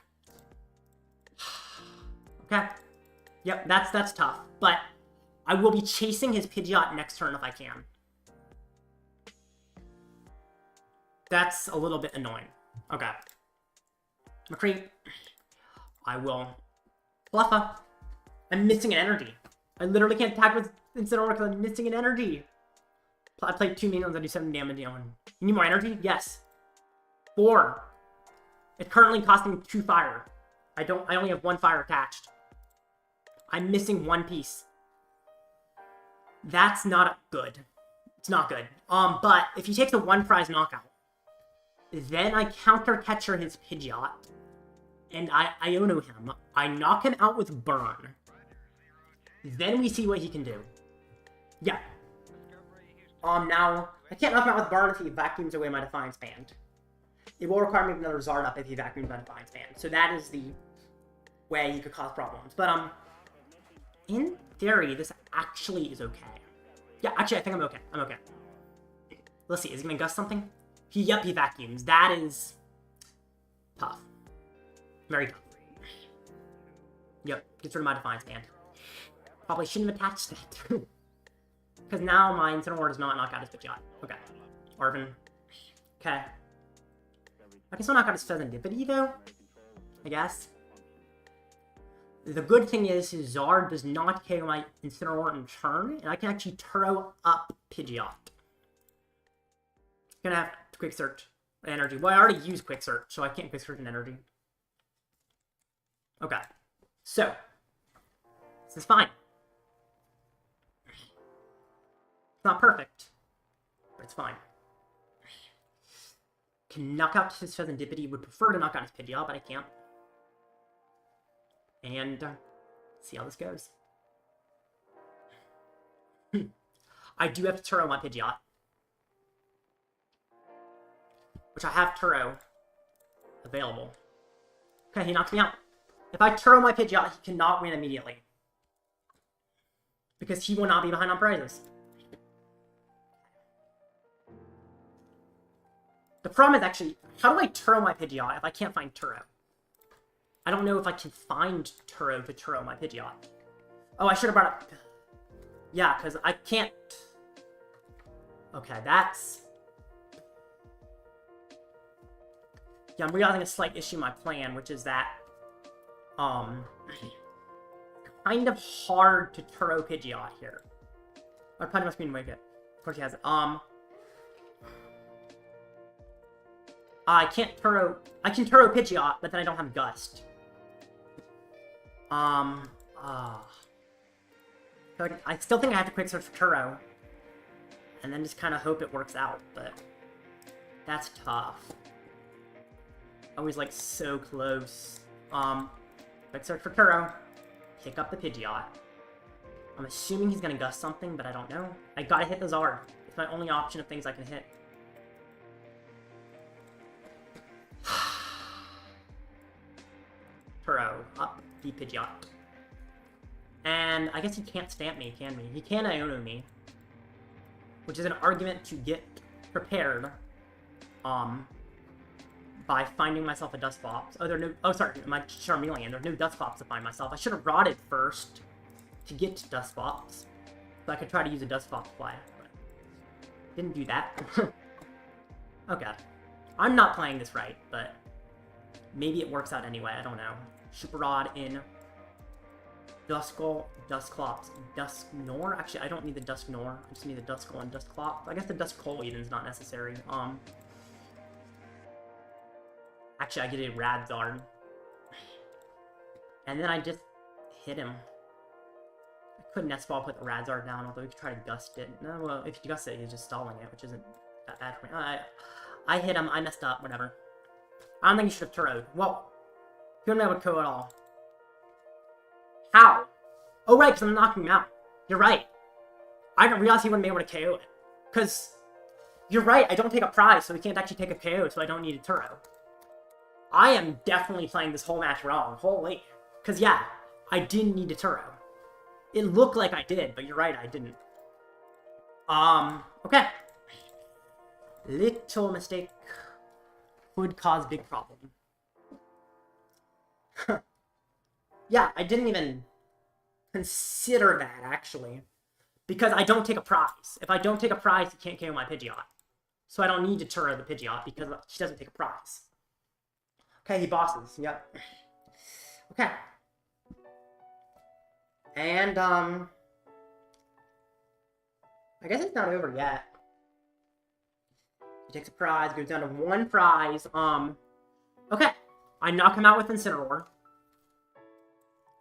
Speaker 1: Okay. Yep, that's tough. But I will be chasing his Pidgeot next turn if I can. That's a little bit annoying. Okay. McCree. I will. Cleffa. I'm missing an energy. I literally can't attack with Incineroar because I'm missing an energy. I played 2 minions, I do 7 damage. You need more energy? Yes. 4. It's currently costing me 2 fire. I only have 1 fire attached. I'm missing 1 piece. That's not good. It's not good. But if he takes a 1 prize knockout, then I counter catcher his Pidgeot, and I Iono him. I knock him out with Burn. Then we see what he can do. Yeah. Now, I can't knock him out with Burn if he vacuums away my Defiance Band. It will require me another Zard up if he vacuums my Defiance Band. So that is the way he could cause problems. But, in theory, this actually is okay. Yeah, actually, I think I'm okay. I'm okay. Let's see, is he gonna gust something? Yep, he vacuums. That is tough. Very tough. Yep, gets rid of my Defiance Band. Probably shouldn't have attached that. Because now my Incineroar does not knock out his Pidgeot. Okay. Arven. Okay. I can still knock out his Fezandipiti, though. I guess. The good thing is his Zard does not KO my Incineroar in turn, and I can actually Turo up Pidgeot. Gonna have to quick search energy. Well, I already used quick search, so I can't quick search an energy. Okay. So. This is fine. It's not perfect, but it's fine. Can knock out his Fezandipiti. Would prefer to knock out his Pidgeot, but I can't. And see how this goes. I do have to Turo my Pidgeot, which I have Turo available. Okay, he knocks me out. If I Turo my Pidgeot, he cannot win immediately, because he will not be behind on prizes. The problem is actually, how do I Turo my Pidgeot if I can't find Turo? I don't know if I can find Turo to Turo my Pidgeot. Oh, I should have brought up... Yeah, because I can't... Okay, that's... Yeah, I'm realizing a slight issue in my plan, which is that... kind of hard to Turo Pidgeot here. My plan must be in Wicket. Of course he has it. I can't Turo... I can Turo Pidgeot, but then I don't have Gust. I still think I have to quick search for Turo. And then just kind of hope it works out, but... That's tough. Always, like, so close. Quick search for Turo. Pick up the Pidgeot. I'm assuming he's gonna Gust something, but I don't know. I gotta hit the Zard. It's my only option of things I can hit. Turo up the Pidgeot. And I guess he can't stamp me, can he? He can Iono me. Which is an argument to get prepared. By finding myself a Dusclops. Oh, there are no... Oh, sorry, my Charmeleon. There's no Dusclops to find myself. I should have rotted first to get to Dusclops. So I could try to use a Dusclops play. But didn't do that. Okay. I'm not playing this right, but maybe it works out anyway. I don't know. Super Rod in Duskull, Dusclops, Dusknoir. Actually, I don't need the Dusknoir. I just need the Duskull and Dusclops. I guess the Duskull even is not necessary. Actually, I get a Rad Zard. And then I just hit him. I could Nest Ball put the Rad Zard down, although we could try to Gust it. No, well, if you Gust it, he's just stalling it, which isn't that bad for me. I hit him, I messed up, whatever. I don't think he should have Turo'd. Well, he wouldn't be able to KO at all. How? Oh, right, because I'm knocking him out. You're right. I didn't realize he wouldn't be able to KO it. Because, you're right, I don't take a prize, so he can't actually take a KO, so I don't need a Turo. I am definitely playing this whole match wrong. Holy. Because, yeah, I didn't need a Turo. It looked like I did, but you're right, I didn't. Okay. Little mistake would cause big problem. Yeah, I didn't even consider that, actually. Because I don't take a prize. If I don't take a prize, you can't KO my Pidgeot. So I don't need to Turo the Pidgeot because she doesn't take a prize. Okay, he bosses. Yep. Okay. And, I guess it's not over yet. He takes a prize, goes down to 1 prize. Okay. I knock him out with Incineroar.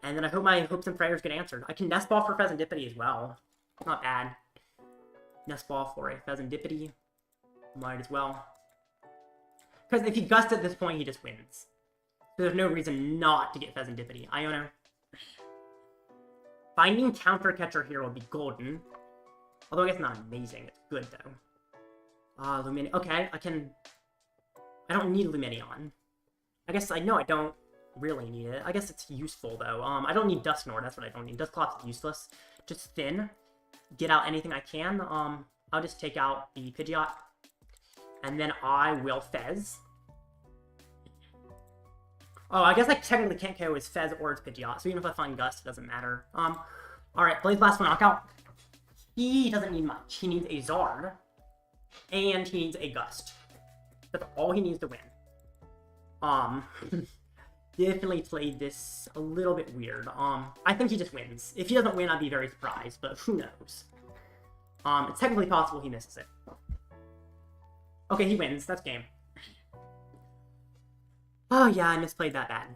Speaker 1: And then I hope my hopes and prayers get answered. I can Nest Ball for Fezandipiti as well. Not bad. Nest Ball for a Fezandipiti. Might as well. Because if he Gusts at this point, he just wins. So there's no reason not to get Fezandipiti. Iono. Finding Counter Catcher here will be golden. Although I guess not amazing. It's good, though. Lumineon. Okay, I don't need Lumineon. I guess I know I don't really need it. I guess it's useful, though. I don't need Dusknoir. That's what I don't need. Dusclops is useless. Just thin. Get out anything I can. I'll just take out the Pidgeot. And then I will Fez. Oh, I guess I technically can't KO his Fez or his Pidgeot, so even if I find Gust, it doesn't matter. Alright, Blaze Blast for knockout. He doesn't need much. He needs a Zard. And he needs a Gust. That's all he needs to win. Definitely played this a little bit weird. I think he just wins. If he doesn't win, I'd be very surprised, but who knows? It's technically possible he misses it. Okay, he wins. That's game. Oh, yeah, I misplayed that bad.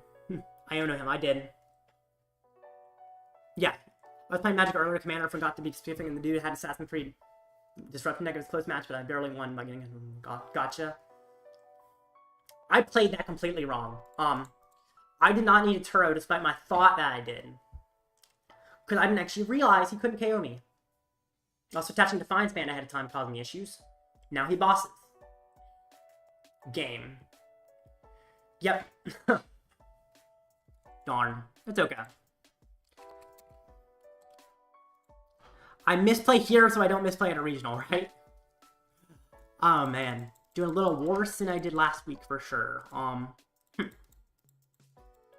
Speaker 1: I don't know him. I did. Yeah. I was playing Magic earlier. Commander forgot to be specific, and the dude had Assassin's Creed. Disrupting negatives close match, but I barely won by getting him. Gotcha. I played that completely wrong. I did not need a Turo, despite my thought that I did. Because I didn't actually realize he couldn't KO me. Also, attaching Defiance Band ahead of time caused me issues. Now he bosses. Game. Yep. Darn. It's okay. I misplay here so I don't misplay at a regional, right? Oh, man. Doing a little worse than I did last week, for sure. I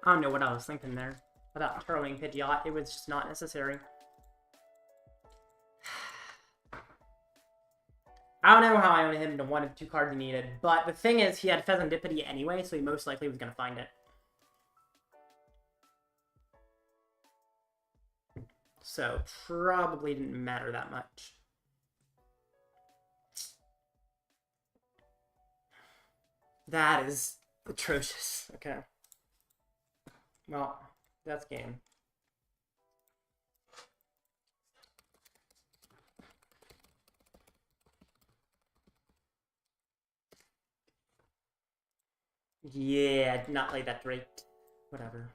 Speaker 1: don't know what I was thinking there. About Turoing Pidgeot, it was just not necessary. I don't know how I only hit him to 1 of 2 cards he needed, but the thing is, he had Fezandipiti anyway, so he most likely was going to find it. So, probably didn't matter that much. That is atrocious. Okay. Well, that's game. Yeah, I did not play that great. Whatever.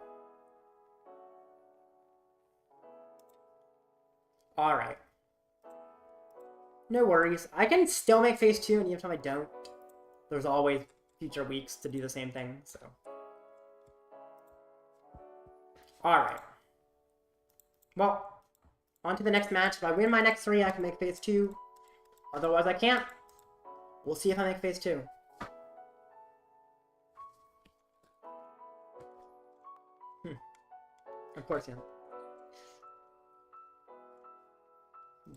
Speaker 1: Alright. No worries. I can still make phase 2, and even if I don't, there's always future weeks to do the same thing, so. Alright. Well, on to the next match. If I win my next 3, I can make phase 2. Otherwise, I can't. We'll see if I make phase 2. Of course, yeah.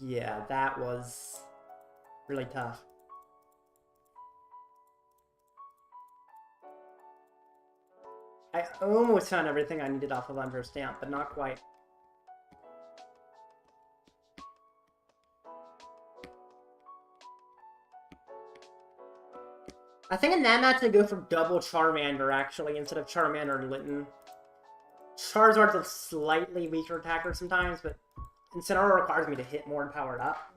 Speaker 1: Yeah, that was really tough. I almost found everything I needed off of Unfair Stamp, but not quite. I think in that match I go for double Charmander, actually, instead of Charmander and Litten. Charizard's a slightly weaker attacker sometimes, but Incineroar requires me to hit more and power it up.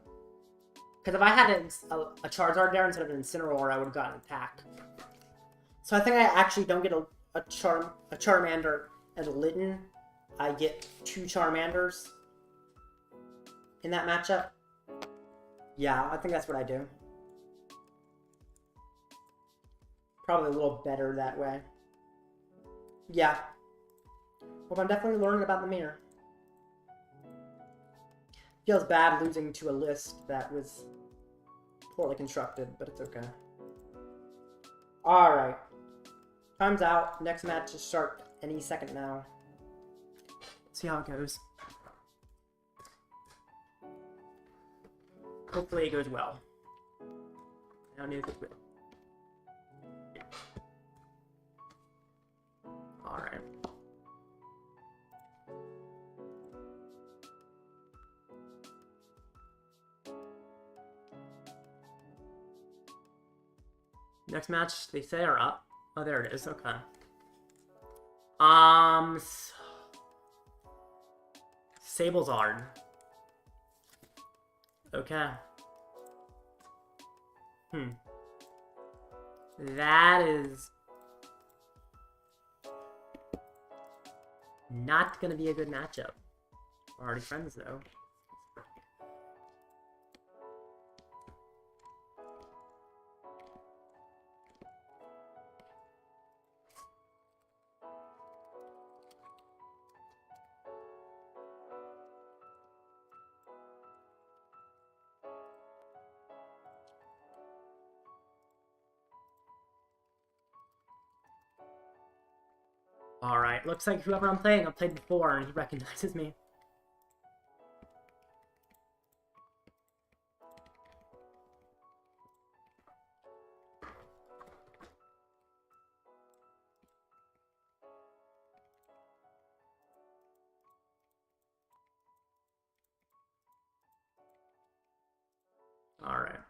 Speaker 1: Because if I had a Charizard there instead of an Incineroar, I would have gotten an attack. So I think I actually don't get a Charmander and a Litten. I get 2 Charmanders in that matchup. Yeah, I think that's what I do. Probably a little better that way. Yeah. Well, I'm definitely learning about the mirror. Feels bad losing to a list that was poorly constructed, but it's okay. Alright. Time's out. Next match is start any second now. Let's see how it goes. Hopefully it goes well. I don't know if it will. Alright. Next match, they say, are up. Oh, there it is. Okay. Sablezard. Okay. That is not gonna be a good matchup. We're already friends, though. Alright, looks like whoever I'm playing, I've played before, and he recognizes me. Alright.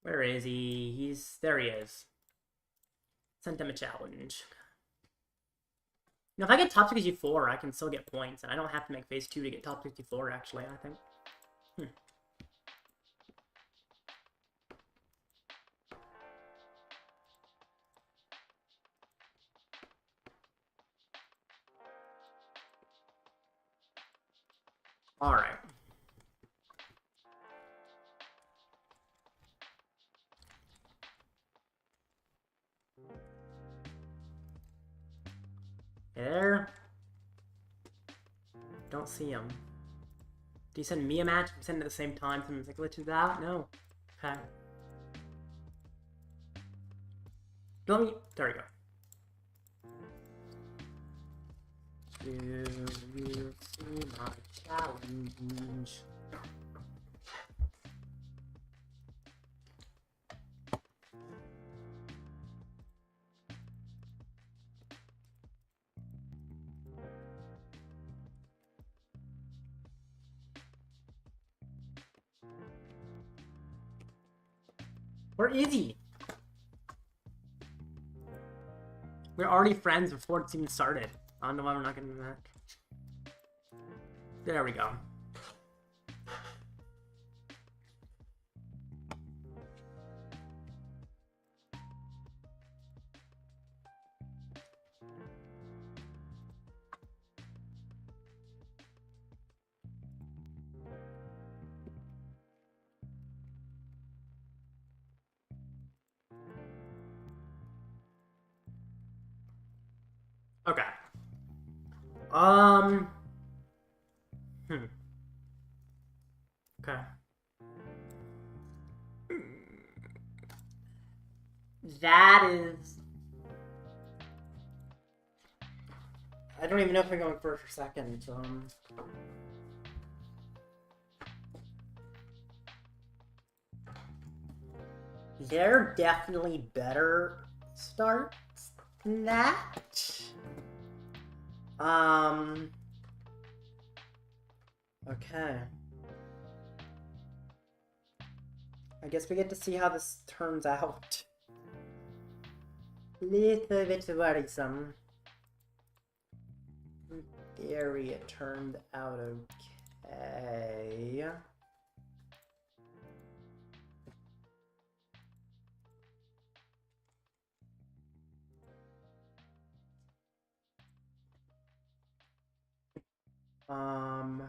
Speaker 1: Where is he? There he is. Sent him a challenge. Now, if I get top 64, I can still get points, and I don't have to make phase 2 to get top 64, actually, I think. Alright. There. Don't see him. Do you send me a match? We send it at the same time. Someone's like, glitches out? No. Okay. Let me. There we go. Do you see my challenge? Where is he? We're already friends before it's even started. I don't know why we're not getting that. There we go. Okay. Okay. That is... I don't even know if I'm going first or second, They're definitely better starts than that. Okay. I guess we get to see how this turns out. Little bit worrisome. In theory, it turned out okay. Down.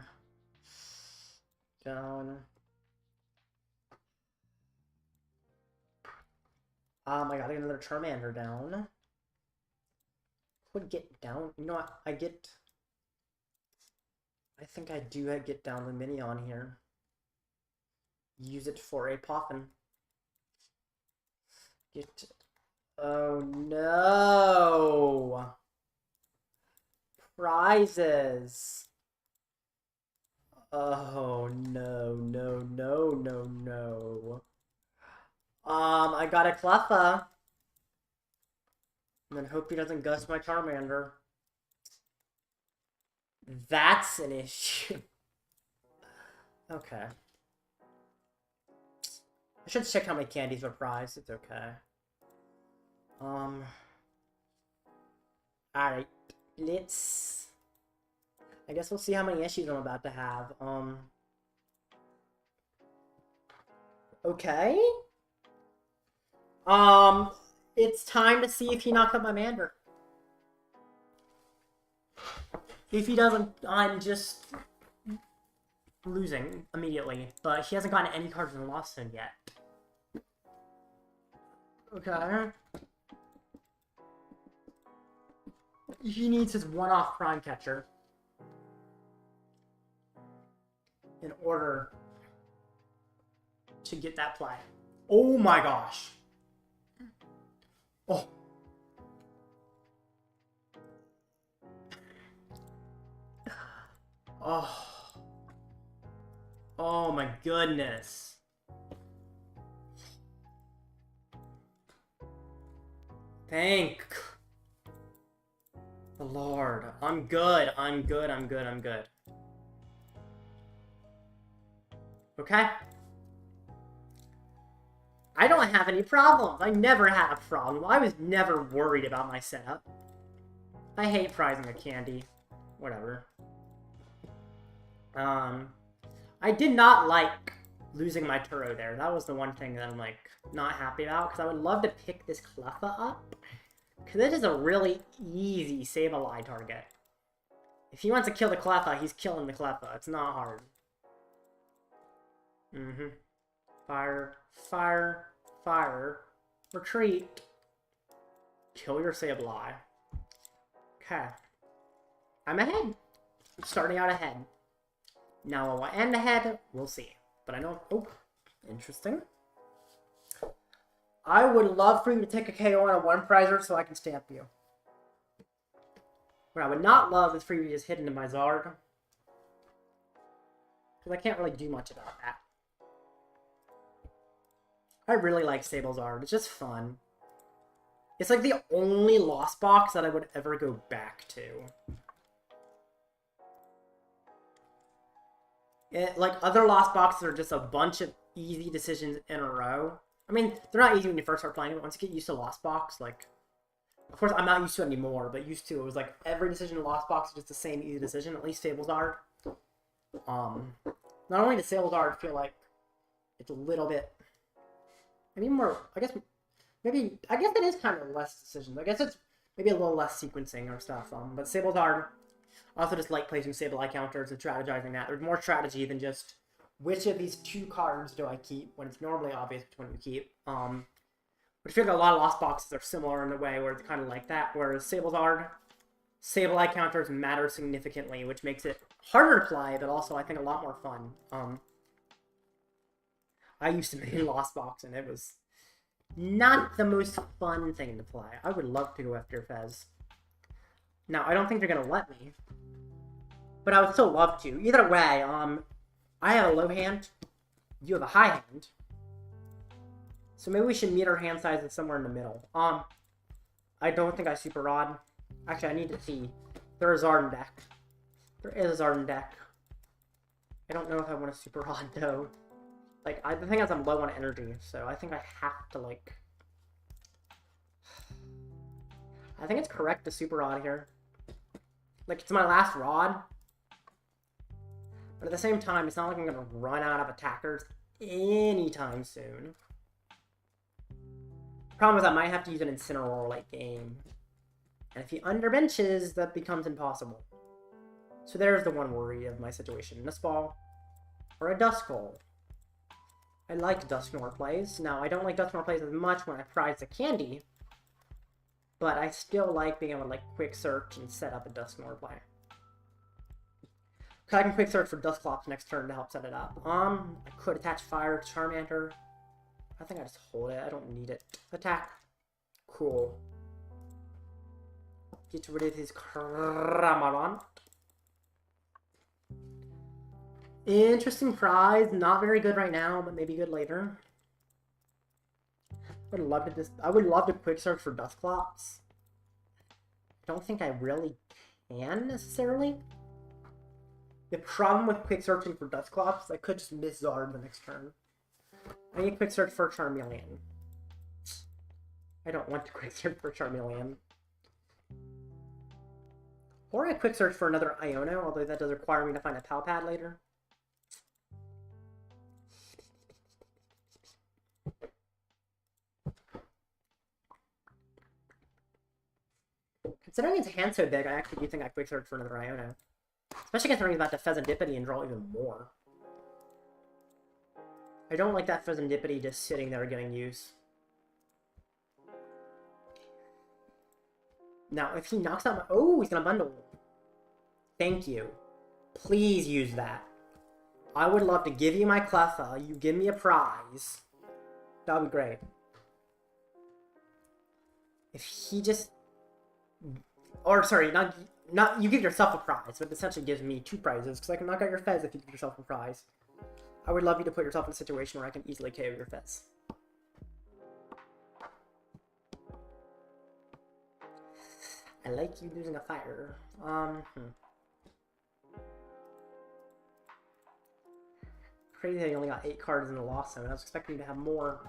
Speaker 1: I gotta get another Charmander down. Would get down. You know what? I think I do get down Lumineon here. Use it for a Poffin. Oh no! Prizes! Oh no, no, no, no, no. I got a Cleffa. And then hope he doesn't gust my Charmander. That's an issue. Okay. I should check how many candies were prized. It's okay. Alright. Let's... I guess we'll see how many issues I'm about to have. Okay. It's time to see if he knocks up my Mander. If he doesn't, I'm just losing immediately. But he hasn't gotten any cards in Lost Sin yet. Okay. He needs his one-off Prime Catcher in order to get that play. Oh my gosh. Oh. Oh. Oh my goodness. Thank the Lord. I'm good. I'm good. I'm good. I'm good. Okay. I don't have any problems. I never had a problem. I was never worried about my setup. I hate prizing a candy. Whatever. I did not like losing my Turo there. That was the one thing that I'm, like, not happy about. Because I would love to pick this Cleffa up. Because it is a really easy Sableye target. If he wants to kill the Cleffa, he's killing the Cleffa. It's not hard. Fire, fire, fire. Retreat. Kill your Sableye. Okay. I'm ahead. I'm starting out ahead. Now, will I end ahead? We'll see. But I know... Oh, interesting. I would love for you to take a KO on a one-prizer so I can stamp you. What I would not love is for you to just hit into my Zard. Because I can't really do much about that. I really like Sable Zard. It's just fun. It's like the only Lost Box that I would ever go back to. Like, other Lost Boxes are just a bunch of easy decisions in a row. I mean, they're not easy when you first start playing, but once you get used to Lost Box, like... Of course, I'm not used to it anymore, but used to, it was like, every decision in Lost Box is just the same easy decision, at least Sablezard. Not only does Sablezard feel like it's a little bit... Maybe more, I guess it is kind of less decisions. I guess it's maybe a little less sequencing or stuff, but Sablezard... Also just like placing Sableye counters and strategizing that. There's more strategy than just which of these two cards do I keep when it's normally obvious which one you keep. But I feel like a lot of Lost Boxes are similar in a way where it's kind of like that, whereas Sablezard, Sableye counters matter significantly, which makes it harder to play, but also I think a lot more fun. I used to main Lost Box and it was not the most fun thing to play. I would love to go after Fez. Now, I don't think they're going to let me. But I would still love to. Either way, I have a low hand. You have a high hand. So maybe we should meet our hand sizes somewhere in the middle. I don't think I Super Rod. Actually, I need to see. There's a Zarden deck. There is a Zarden deck. I don't know if I want a Super Rod, though. Like, the thing is I'm low on energy, so I think I have to, like... I think it's correct to Super Rod here. Like, it's my last Rod. But at the same time, it's not like I'm going to run out of attackers anytime soon. Problem is I might have to use an Incineroar late game. And if he underbenches, that becomes impossible. So there's the one worry of my situation. Nest Ball or a Duskull. I like Dusknoir plays. Now, I don't like Dusknoir plays as much when I prize the candy, but I still like being able to, like, quick search and set up a Dusknoir play. Because I can quick search for Dusclops next turn to help set it up. I could attach fire to Charmander. I think I just hold it. I don't need it. Attack. Cool. Get rid of his Charmander. Interesting prize. Not very good right now, but maybe good later. I would love to quick search for Dusclops. I don't think I really can necessarily. The problem with quick searching for Dusclops, I could just miss Zard the next turn. I need to quick search for Charmeleon. I don't want to quick search for Charmeleon. Or I quick search for another Iono, although that does require me to find a Pal Pad later. Considering its hand so big, I actually do think I quick search for another Iono. Especially considering about the Fezandipiti and draw even more. I don't like that Fezandipiti just sitting there getting use. Now, if he knocks out my... Oh, he's gonna bundle. Thank you. Please use that. I would love to give you my Cleffa. You give me a prize. That would be great. If he just... Or, sorry, not you give yourself a prize, but it essentially gives me 2 prizes, because I can knock out your Fez if you give yourself a prize. I would love you to put yourself in a situation where I can easily KO your Fez. I like you using a fire. Crazy that you only got 8 cards in the loss zone. I was expecting you to have more.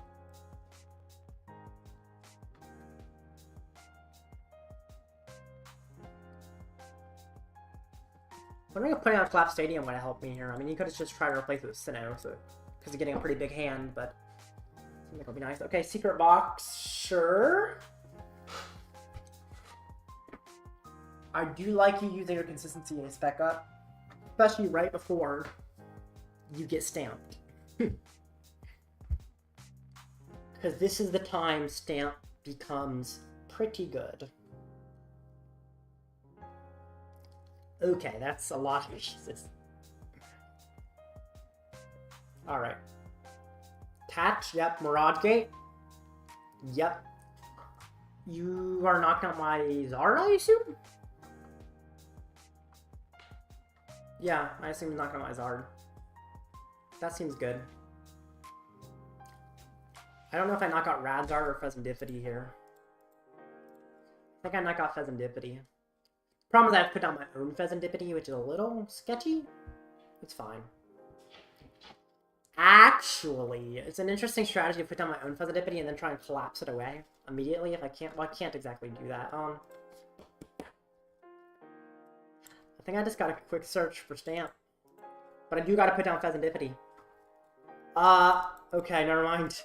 Speaker 1: I'm wondering if putting out Collapsed Stadium would have helped me here. I mean, you could have just tried to replace it with Sinnoh, so because you're getting a pretty big hand, but I think it'll be nice. Okay, secret box, sure. I do like you using your consistency in a spec up, especially right before you get stamped. Because this is the time stamp becomes pretty good. Okay, that's a lot of pieces. Alright. Tatch, yep. Mirage Gate. Yep. You are knocking out my Zard, I assume? Yeah, I assume you're knocking out my Zard. That seems good. I don't know if I knock out Radzard or Fezandipiti here. I think I knock out Fezandipiti. Problem is I have to put down my own Fezandipiti, which is a little sketchy. It's fine. Actually, it's an interesting strategy to put down my own Fezandipiti and then try and collapse it away immediately if I can't. Well, I can't exactly do that. I think I just got a quick search for Stamp. But I do gotta put down Fezandipiti. Okay, never mind.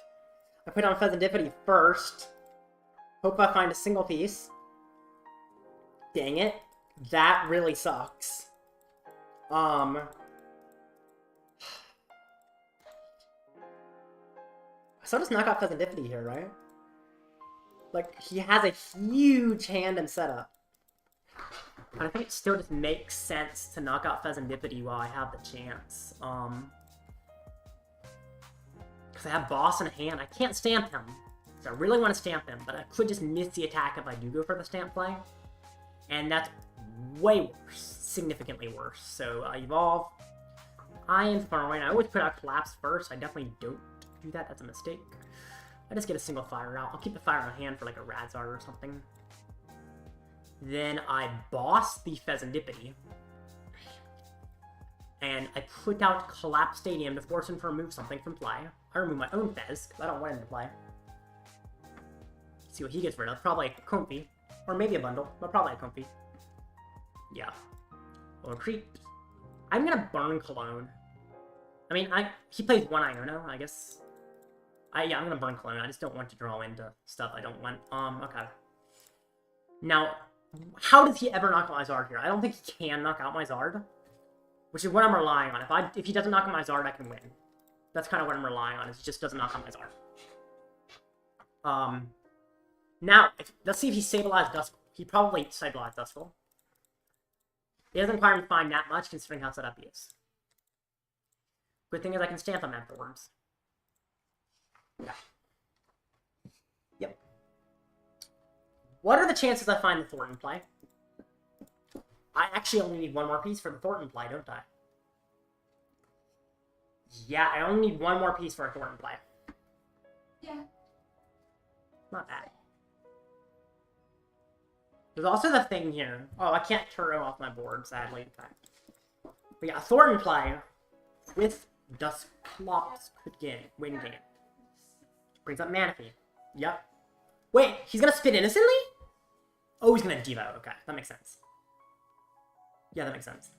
Speaker 1: I put down Fezandipiti first. Hope I find a single piece. Dang it. That really sucks. So just knock out Fezandipiti here, right? Like, he has a huge hand and setup. But I think it still just makes sense to knock out Fezandipiti while I have the chance. Because I have Boss in hand. I can't stamp him. So I really want to stamp him, but I could just miss the attack if I do go for the stamp play. And that's way worse. Significantly worse. So, Evolve. I am throwing. I always put out Collapse first. I definitely don't do that. That's a mistake. I just get a single fire out. I'll keep the fire on hand for like a Radzard or something. Then I boss the Fezandipiti. And I put out Collapsed Stadium to force him to remove something from play. I remove my own Fez, because I don't want him to play. See what he gets rid of. Probably a Comfy. Or maybe a bundle, but probably a Comfy. Yeah. Or Creep. I'm gonna burn Cologne. I mean, he plays one Iono, I guess. Yeah, I'm gonna burn Cologne. I just don't want to draw into stuff I don't want. Okay. Now, How does he ever knock out my Zard here? I don't think he can knock out my Zard. Which is what I'm relying on. If he doesn't knock out my Zard, I can win. That's kind of what I'm relying on, is he just doesn't knock out my Zard. Now, let's see if he stabilized Duskull. He probably stabilized Duskull. He doesn't require me to find that much, considering how set up he is. Good thing is I can stamp him afterwards. Yeah. Yep. What are the chances I find the Thorton play? I actually only need one more piece for the Thorton play, don't I? Yeah, I only need one more piece for a Thorton play.
Speaker 2: Yeah.
Speaker 1: Not bad. There's also the thing here. Oh, I can't Turo off my board, sadly, in fact. But yeah, a Thorton play with Dusclops could win game. Brings up Manaphy. Yep. Wait, he's gonna spit innocently? Oh, he's gonna Devo. Okay, that makes sense. Yeah, that makes sense.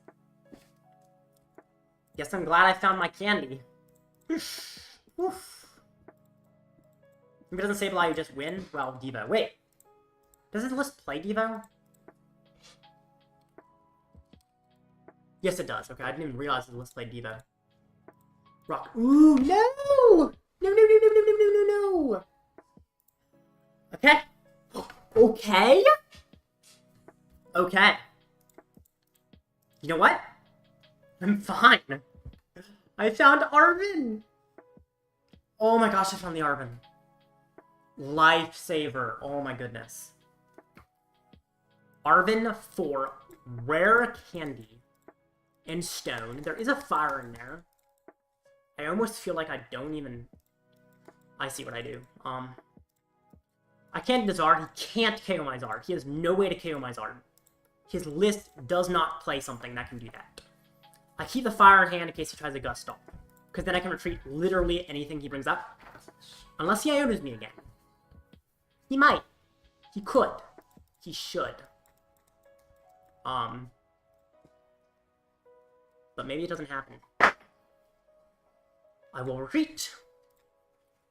Speaker 1: Guess I'm glad I found my candy. Oof. If it doesn't stabilize, you just win. Well, Devo. Wait. Does his list play Devo? Yes, it does. Okay, I didn't even realize the list played Devo. Rock. Ooh, no! No, no, no, no, no, no, no, no, no! Okay. Okay? Okay. You know what? I'm fine. I found Arven! Oh my gosh, I found the Arven. Lifesaver. Oh my goodness. Arven for Rare Candy and Stone. There is a fire in there. I almost feel like I don't even... I see what I do. I can't do Zard. He can't KO my Zard. He has no way to KO my Zard. His list does not play something that can do that. I keep the fire in hand in case he tries a Gust Stomp, because then I can retreat literally anything he brings up. Unless he Ionos me again. He might. He could. He should. But maybe it doesn't happen. I will retreat.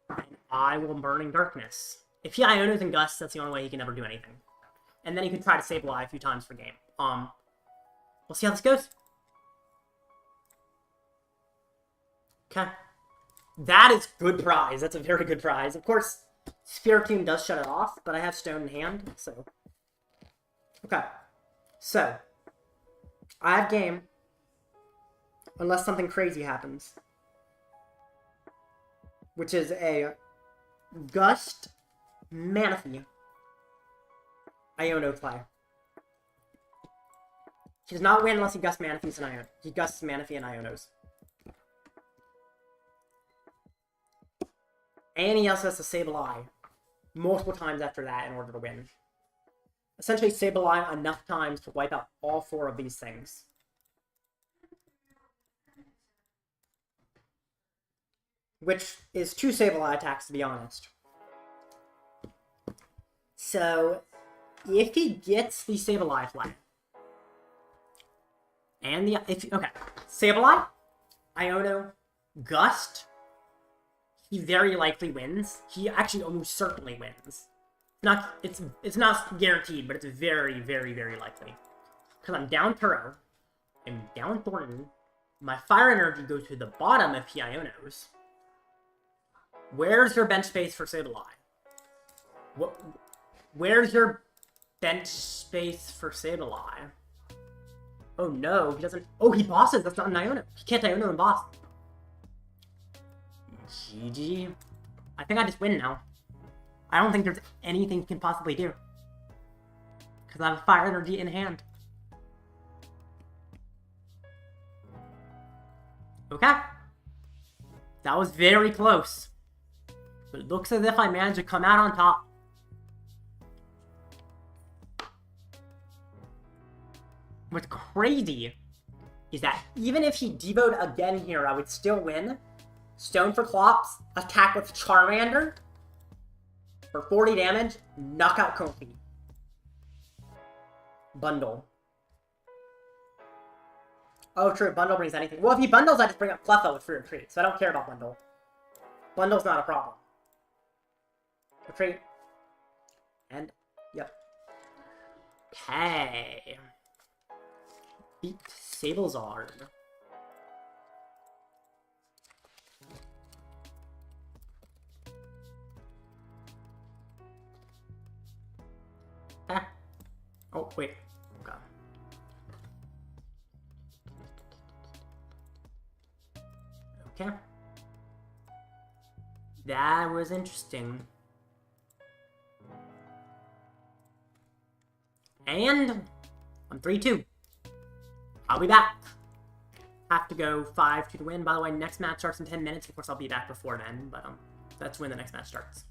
Speaker 1: And I will Burning Darkness. If he Ionos and Gust, that's the only way he can ever do anything. And then he can try to Sableye a few times per game. We'll see how this goes. Okay. That is good prize. That's a very good prize. Of course, Spiritomb does shut it off, but I have Stone in hand, so... Okay. So, I have game. Unless something crazy happens. Which is a Gust Manaphy Iono play. He does not win unless he Gust Manaphy and Iono. He Gusts Manaphy and Ionos. And he also has to Sableye multiple times after that in order to win. Essentially, Sableye enough times to wipe out all four of these things. Which is 2 Sableye attacks, to be honest. So, if he gets the Sableye flag, and the... okay. Sableye, Iono, Gust... He very likely wins. He actually almost certainly wins. It's not guaranteed, but it's very, very, very likely. Because I'm down Turo, I'm down Thornton, my fire energy goes to the bottom if he Ionos. Where's your bench space for Sableye? Where's your bench space for Sableye? Oh no, he doesn't... Oh, he bosses! That's not an Iono. He can't Iono and boss. GG. I think I just win now. I don't think there's anything you can possibly do. Because I have fire energy in hand. Okay. That was very close. But it looks as if I managed to come out on top. What's crazy is that even if he devoed again here, I would still win. Stone for Clops, attack with Charmander for 40 damage, knockout Kofi. Bundle. Oh, true, Bundle brings anything. Well, if he bundles, I just bring up Cleffa with free retreat, so I don't care about Bundle. Bundle's not a problem. Retreat. And, yep. Okay. Beat Sablezard. Ah. Oh, wait. Okay. Okay. That was interesting. And I'm 3-2. I'll be back. Have to go 5-2 to win. By the way, next match starts in 10 minutes. Of course, I'll be back before then, but that's when the next match starts.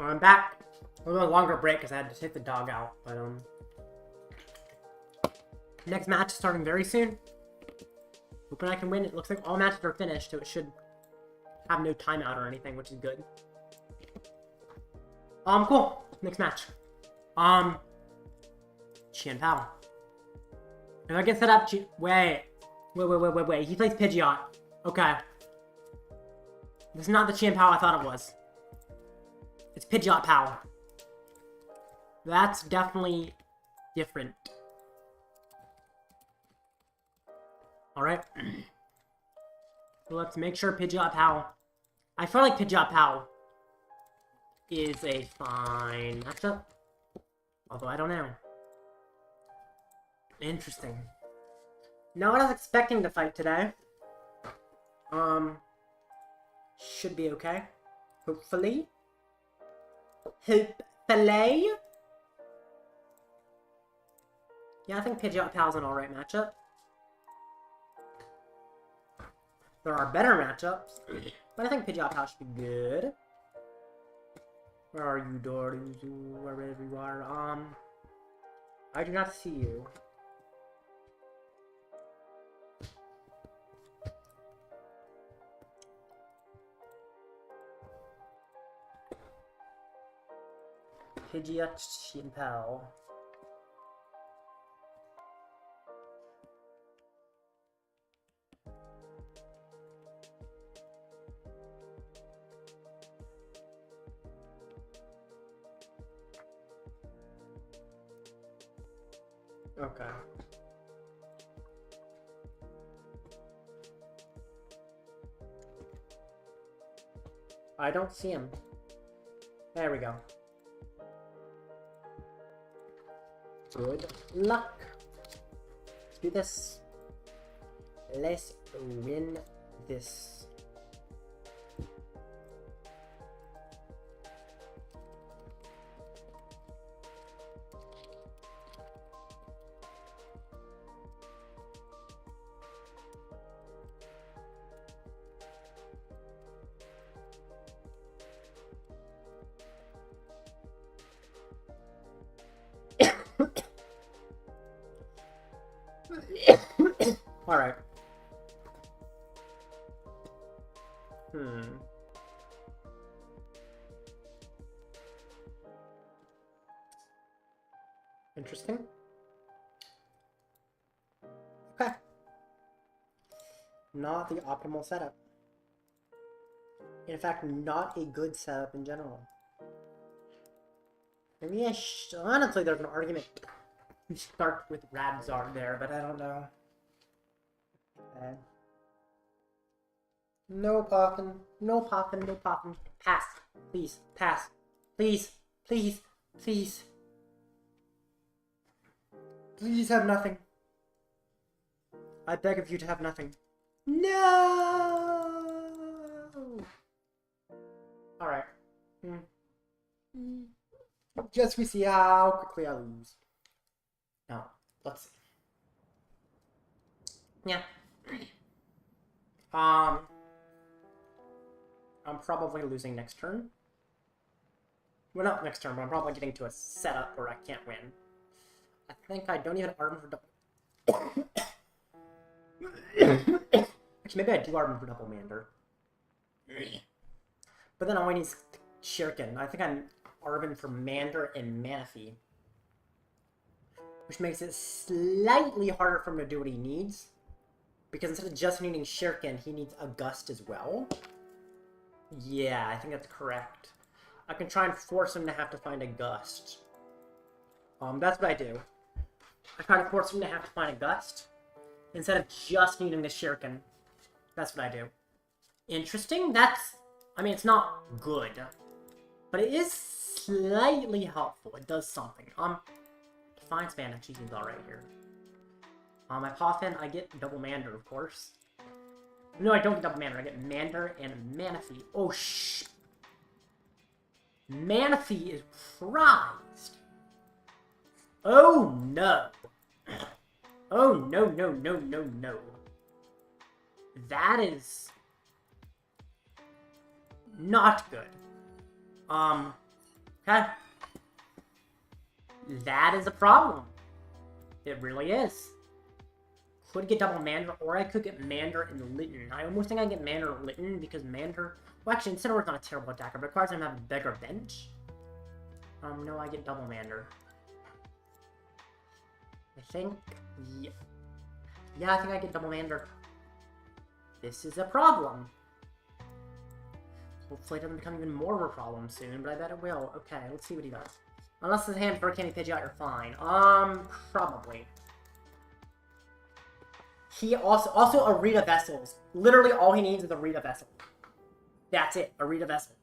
Speaker 1: I'm back. A little longer break because I had to take the dog out, but next match is starting very soon. Hoping I can win. It looks like all matches are finished, so it should have no timeout or anything, which is good. Cool. Next match. Qianpao. If I can set up wait. He plays Pidgeot. Okay. This is not the Qianpao I thought it was. It's Pidgeot Pao. That's definitely different. Alright. Let's make sure Pidgeot Pao. I feel like Pidgeot Pao is a fine matchup. Although I don't know. Interesting. Not what I was expecting to fight today. Should be okay. Hopefully. Hopefully. Yeah, I think Pidgeot Pal's an alright matchup. There are better matchups, but I think Pidgeot Pal should be good. Where are you, Doris? Wherever you are. I do not see you. Pidgeot Qianpao. Okay. I don't see him. There we go. Good luck. Let's do this. Let's win this. Alright. Interesting. Okay. Not the optimal setup. In fact, not a good setup in general. Maybe honestly, there's an argument to start with Radzar there, but I don't know. Okay. No poppin', no poppin', no poppin'. Pass. Please, pass. Please, please, please. Please have nothing. I beg of you to have nothing. No! Alright. Just we see how quickly I lose. Now, let's see. Yeah. I'm probably losing next turn. Well, not next turn, but I'm probably getting to a setup where I can't win. I think I don't even Arven for double. Actually, maybe I do Arven for double Mander. But then all I need is Shuriken. I think I'm Arven for Mander and Manaphy. Which makes it slightly harder for him to do what he needs. Because instead of just needing Shuriken, he needs a Gust as well. Yeah, I think that's correct. I can try and force him to have to find a Gust. That's what I do. I try to force him to have to find a Gust. Instead of just needing the Shuriken. That's what I do. Interesting? That's... I mean, it's not good. But it is slightly helpful. It does something. Defiance Band actually seems alright here. My Poffin, I get double Mander, of course. No, I don't get double Mander. I get Mander and Manaphy. Oh, shh. Manaphy is prized. Oh, no. Oh, no, no, no, no, no. That is... not good. Okay. That is a problem. It really is. Could get double Mander, or I could get Mander and Litten. I almost think I get Mander or Litten, because Mander... Well, actually, Incineroar's not a terrible attacker, but it requires him to have a bigger bench. No, I get double Mander. I think... Yeah, I think I get double Mander. This is a problem. Hopefully it doesn't become even more of a problem soon, but I bet it will. Okay, let's see what he does. Unless his hand for Candy Pidgeot, you're fine. Probably. He also Arita Vessels. Literally all he needs is Arita Vessel. That's it, Arita Vessel.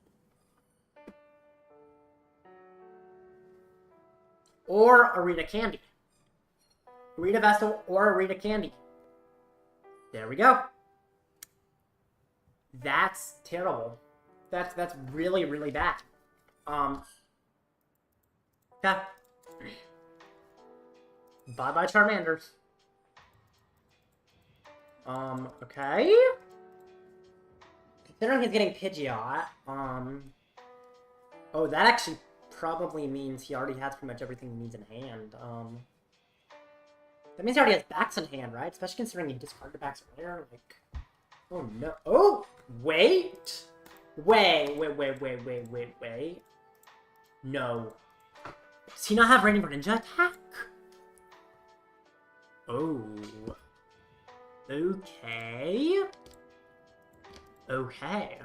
Speaker 1: Or Arita Candy. Arita Vessel or Arita Candy. There we go. That's terrible. That's really, really bad. Yeah. Bye-bye Charmanders. Okay. Considering he's getting Pidgeot, oh, that actually probably means he already has pretty much everything he needs in hand. That means he already has backs in hand, right? Especially considering he discarded the backs earlier, like... Oh, no. Oh! Wait! Wait. No. Does he not have Raining Ninja attack? Oh. Okay. Okay.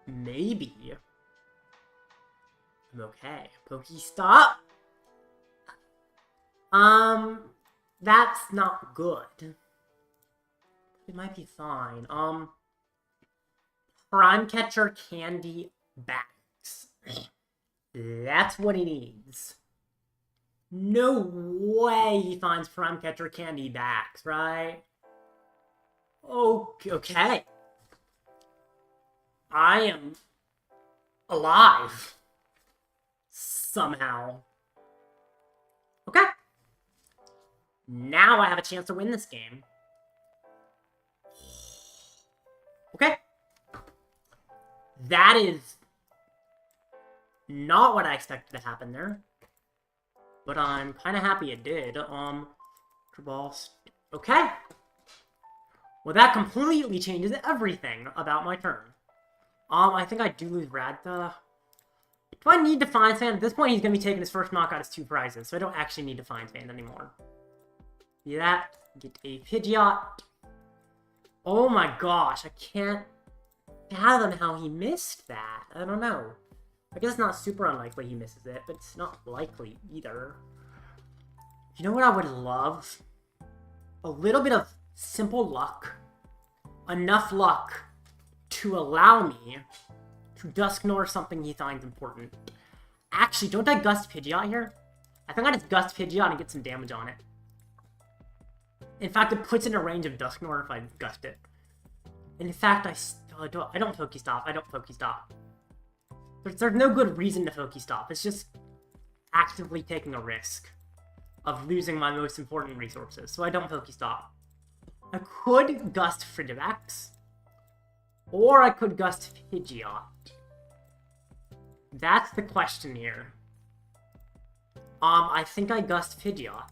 Speaker 1: Maybe. I'm okay. Pokestop? That's not good. It might be fine. Prime Catcher Candy backs. That's what he needs. No way he finds Prime Catcher Candy backs, right? Okay. I am alive. Somehow. Okay. Now I have a chance to win this game. Okay. That is not what I expected to happen there. But I'm kind of happy it did. Okay. Well, that completely changes everything about my turn. I think I do lose Radtha. Do I need Defiance Band? At this point, he's going to be taking his first knockout as 2 prizes, so I don't actually need Defiance Band anymore. Do that. Get a Pidgeot. Oh my gosh, I can't fathom how he missed that. I don't know. I guess it's not super unlikely he misses it, but it's not likely either. You know what I would love? A little bit of simple luck. Enough luck to allow me to Dusknoir something he finds important. Actually, don't I Gust Pidgeot here? I think I just Gust Pidgeot and get some damage on it. In fact, it puts it in a range of Dusknoir if I Gust it. In fact, I don't Pokestop. I don't Pokestop. There's no good reason to Pokestop. It's just actively taking a risk of losing my most important resources. So I don't Pokestop. I could Gust Frigivax. Or I could Gust Pidgeot. That's the question here. I think I Gust Pidgeot.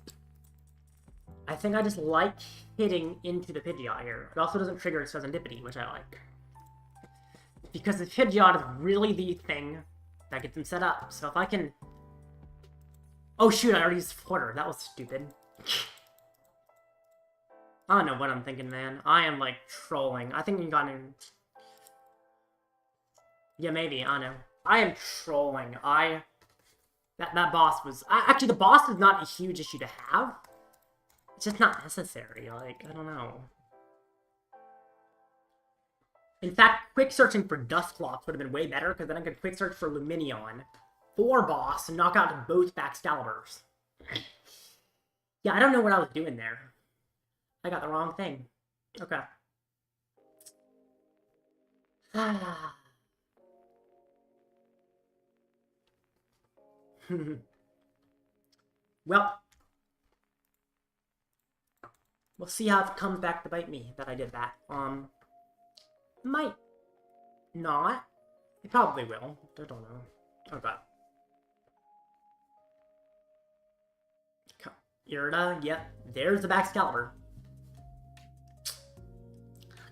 Speaker 1: I think I just like hitting into the Pidgeot here. It also doesn't trigger Fezandipiti, which I like. Because the Pidgeot is really the thing that gets him set up. So if I can... Oh shoot, I already used Flutter. That was stupid. I don't know what I'm thinking, man. I am, like, trolling. I think you got in... Yeah, maybe. I don't know. I am trolling. That boss was... Actually, the boss is not a huge issue to have. It's just not necessary. Like, I don't know. In fact, quick searching for Dusclops would have been way better, because then I could quick search for Lumineon for boss and knock out both Baxcaliburs. Yeah, I don't know what I was doing there. I got the wrong thing. Okay. Well, we'll see how it comes back to bite me that I did that. Might not. He probably will. I don't know. Okay. Irida, yep. There's the Baxcalibur.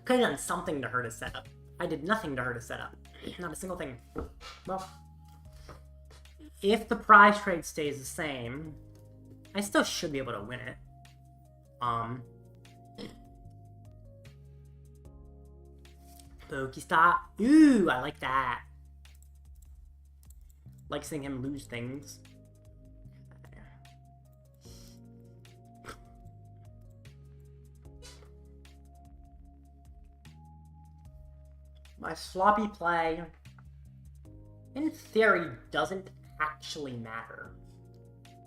Speaker 1: Could have done something to hurt his setup. I did nothing to hurt his setup. Not a single thing. Well, if the prize trade stays the same, I still should be able to win it. Pokestop. Ooh, I like that. Like seeing him lose things. My sloppy play, in theory, doesn't actually matter.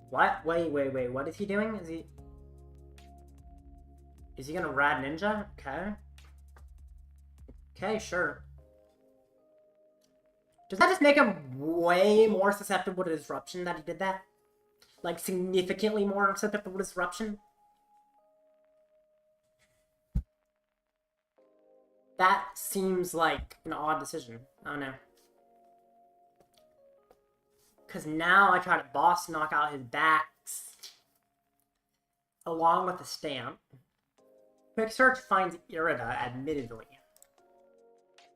Speaker 1: What? Wait, what is he doing? Is he gonna Rad Ninja? Okay. Okay, sure. Does that just make him way more susceptible to disruption that he did that? Like, significantly more susceptible to disruption? That seems like an odd decision. I don't know. Because now I try to boss knock out his backs along with the stamp. Quick Search finds Irida, admittedly.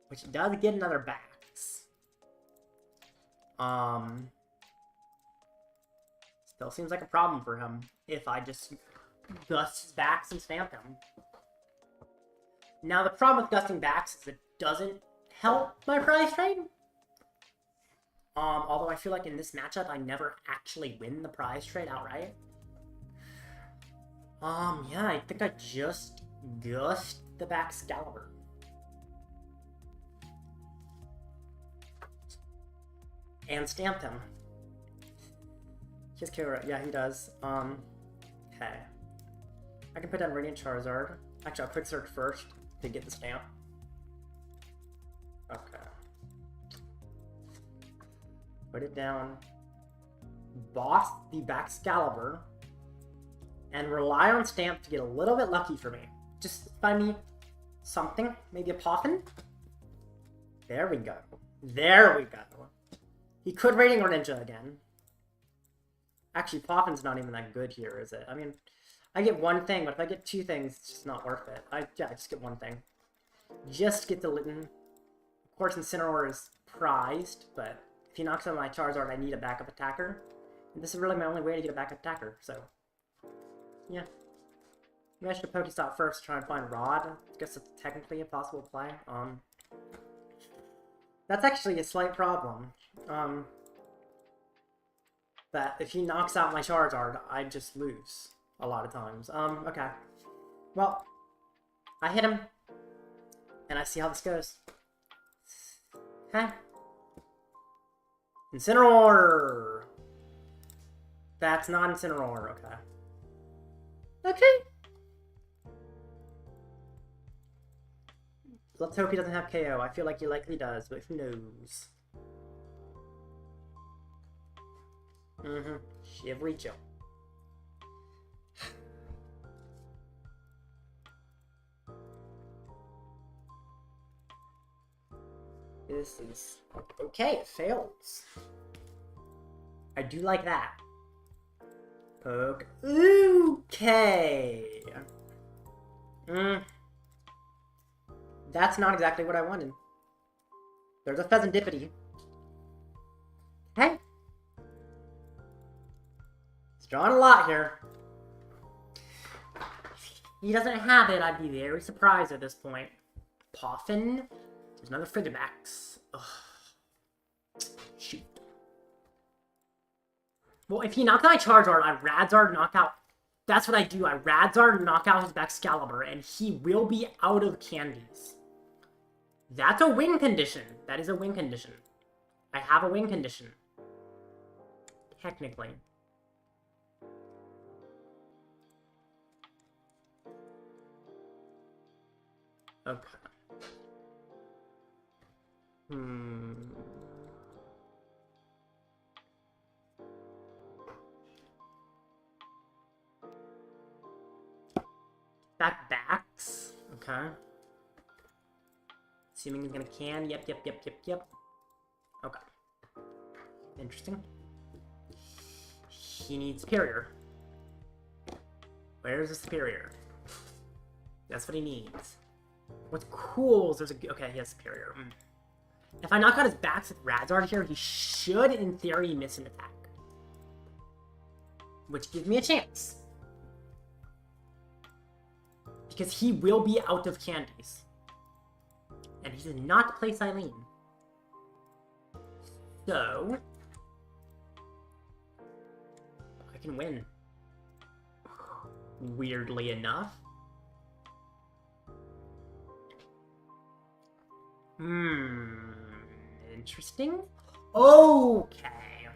Speaker 1: Which does get another backs. Still seems like a problem for him if I just gust his backs and stamp him. Now, the problem with gusting backs is it doesn't help my prize trade. Although I feel like in this matchup, I never actually win the prize trade outright. Yeah, I think I just gust the Baxcalibur. And stamped him. He has KO, yeah, he does. Okay. I can put down Radiant Charizard. Actually, I'll quick search first to get the stamp. Okay. Put it down. Boss the Baxcalibur. And rely on stamp to get a little bit lucky for me. Just find me something. Maybe a Poffin? There we go. There we go. He could Radiant Ninja again. Actually, Poffin's not even that good here, is it? I mean, I get one thing, but if I get two things, it's just not worth it. I just get one thing. Just get the Litten. Of course, Incineroar is prized, but if he knocks out my Charizard, I need a backup attacker. And this is really my only way to get a backup attacker, so... yeah. Maybe I should Pokestop first to try and find Rod. I guess it's technically a possible play. That's actually a slight problem. That if he knocks out my Charizard, I just lose a lot of times. Okay. Well, I hit him, and I see how this goes. Okay. Incineroar! That's not Incineroar, okay. Okay. Let's hope he doesn't have KO. I feel like he likely does, but who knows? Shivery chill. This is... okay, it fails. I do like that. Poke. Okay. That's not exactly what I wanted. There's a Fezandipiti. Hey. He's drawing a lot here. If he doesn't have it, I'd be very surprised at this point. Poffin. There's another Frigibax. Ugh. Shoot. Well, if he knocked out my Charizard, I Radzard knock out. That's what I do. I Radzard knock out his Baxcalibur, and he will be out of candies. That's a win condition. That is a win condition. I have a win condition. Technically. Okay. Backs. Okay. Assuming he's gonna can. Yep. Okay. Interesting. He needs Superior. Where's the Superior? That's what he needs. What's cool is there's a... Okay, he has Superior. If I knock out his backs with Radzard here, he should, in theory, miss an attack. Which gives me a chance. Because he will be out of candies. And he did not play Silene. So... I can win. Weirdly enough. Interesting. Okay.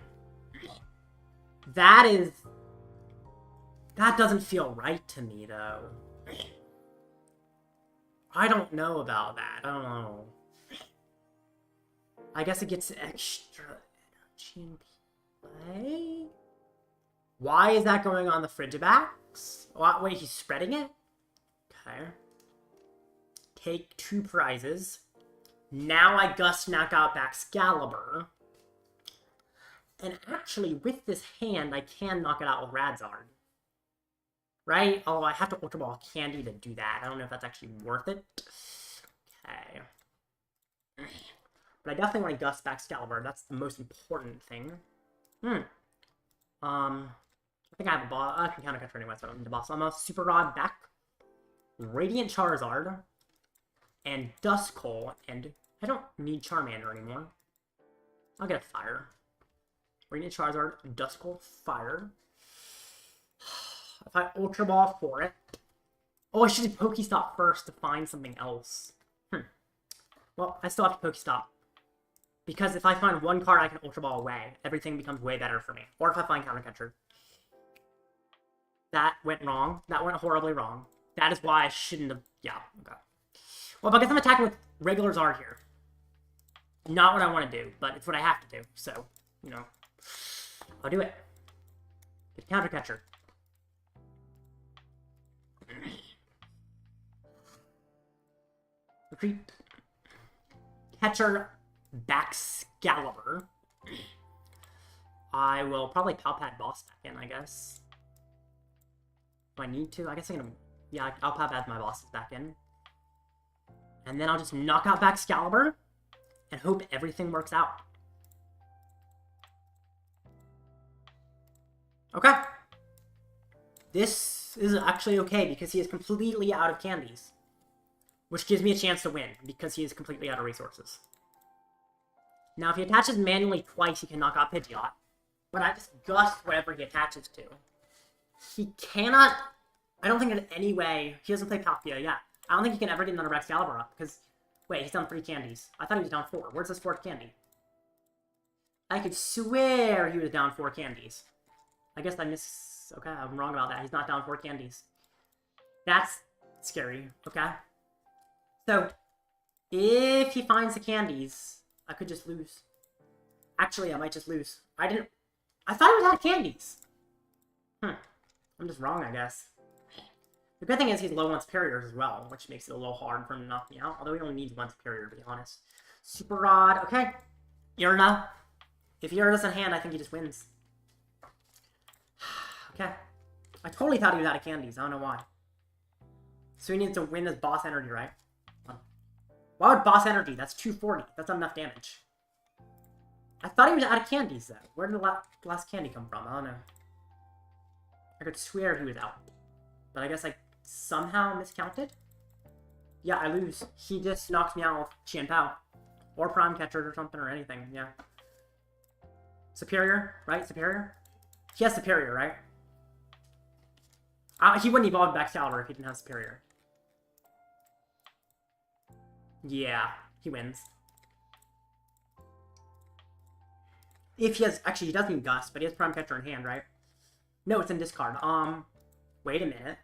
Speaker 1: That doesn't feel right to me, though. I don't know about that. I don't know. I guess it gets extra energy in play? Why is that going on the Frigibacks? Wait, he's spreading it? Okay. Take 2 prizes. Now I Gust knock out Baxcalibur. And actually, with this hand, I can knock it out with Radzard. Right? Although I have to Ultra Ball Candy to do that. I don't know if that's actually worth it. Okay. But I definitely want to Gust Baxcalibur. That's the most important thing. I think I have a boss. I can counter catch anyway, so I don't need a boss. So I'm a Super Rod back. Radiant Charizard. And Duskull. And I don't need Charmander anymore. I'll get a Fire. Radiant Charizard, Duskull, Fire. If I Ultra Ball for it. Oh, I should do Pokestop first to find something else. Well, I still have to Pokestop. Because if I find one card I can Ultra Ball away, everything becomes way better for me. Or if I find Counter Catcher. That went wrong. That went horribly wrong. That is why I shouldn't have... Yeah, okay. Well, but I guess I'm attacking with regular Zard here. Not what I want to do, but it's what I have to do. So, you know. I'll do it. Get Counter Catcher. Retreat. Catcher Baxcalibur. I will probably Pal Pad boss back in, I guess. Do I need to? I guess I'm gonna... Yeah, I'll Pal Pad my bosses back in. And then I'll just knock out Baxcalibur and hope everything works out. Okay. This is actually okay because he is completely out of candies. Which gives me a chance to win because he is completely out of resources. Now, if he attaches manually twice, he can knock out Pidgeot. But I just Gust whatever he attaches to. He cannot... I don't think in any way... He doesn't play Palkia, yeah. I don't think he can ever get another Baxcalibur up, because... Wait, he's down 3 candies. I thought he was down 4. Where's his 4th candy? I could swear he was down 4 candies. I guess I miss... Okay, I'm wrong about that. He's not down 4 candies. That's scary, okay? So, if he finds the candies, I could just lose. Actually, I might just lose. I thought he was out of candies. I'm just wrong, I guess. The good thing is he's low on superiors as well, which makes it a little hard for him to knock me out. Although he only needs 1 superior, to be honest. Super Rod, okay. Irna. If Irna's in hand, I think he just wins. Okay. I totally thought he was out of candies. I don't know why. So he needs to win his boss energy, right? Why would boss energy? That's 240. That's not enough damage. I thought he was out of candies, though. Where did the last candy come from? I don't know. I could swear he was out. But I guess I somehow miscounted? Yeah, I lose. He just knocks me out with Qianpao. Or Prime Catcher or something or anything, yeah. Superior, right? Superior? He has Superior, right? He wouldn't evolve Baxcalibur if he didn't have Superior. Yeah, he wins. If he has... Actually, he does need Gust, but he has Prime Catcher in hand, right? No, it's in discard. Wait a minute.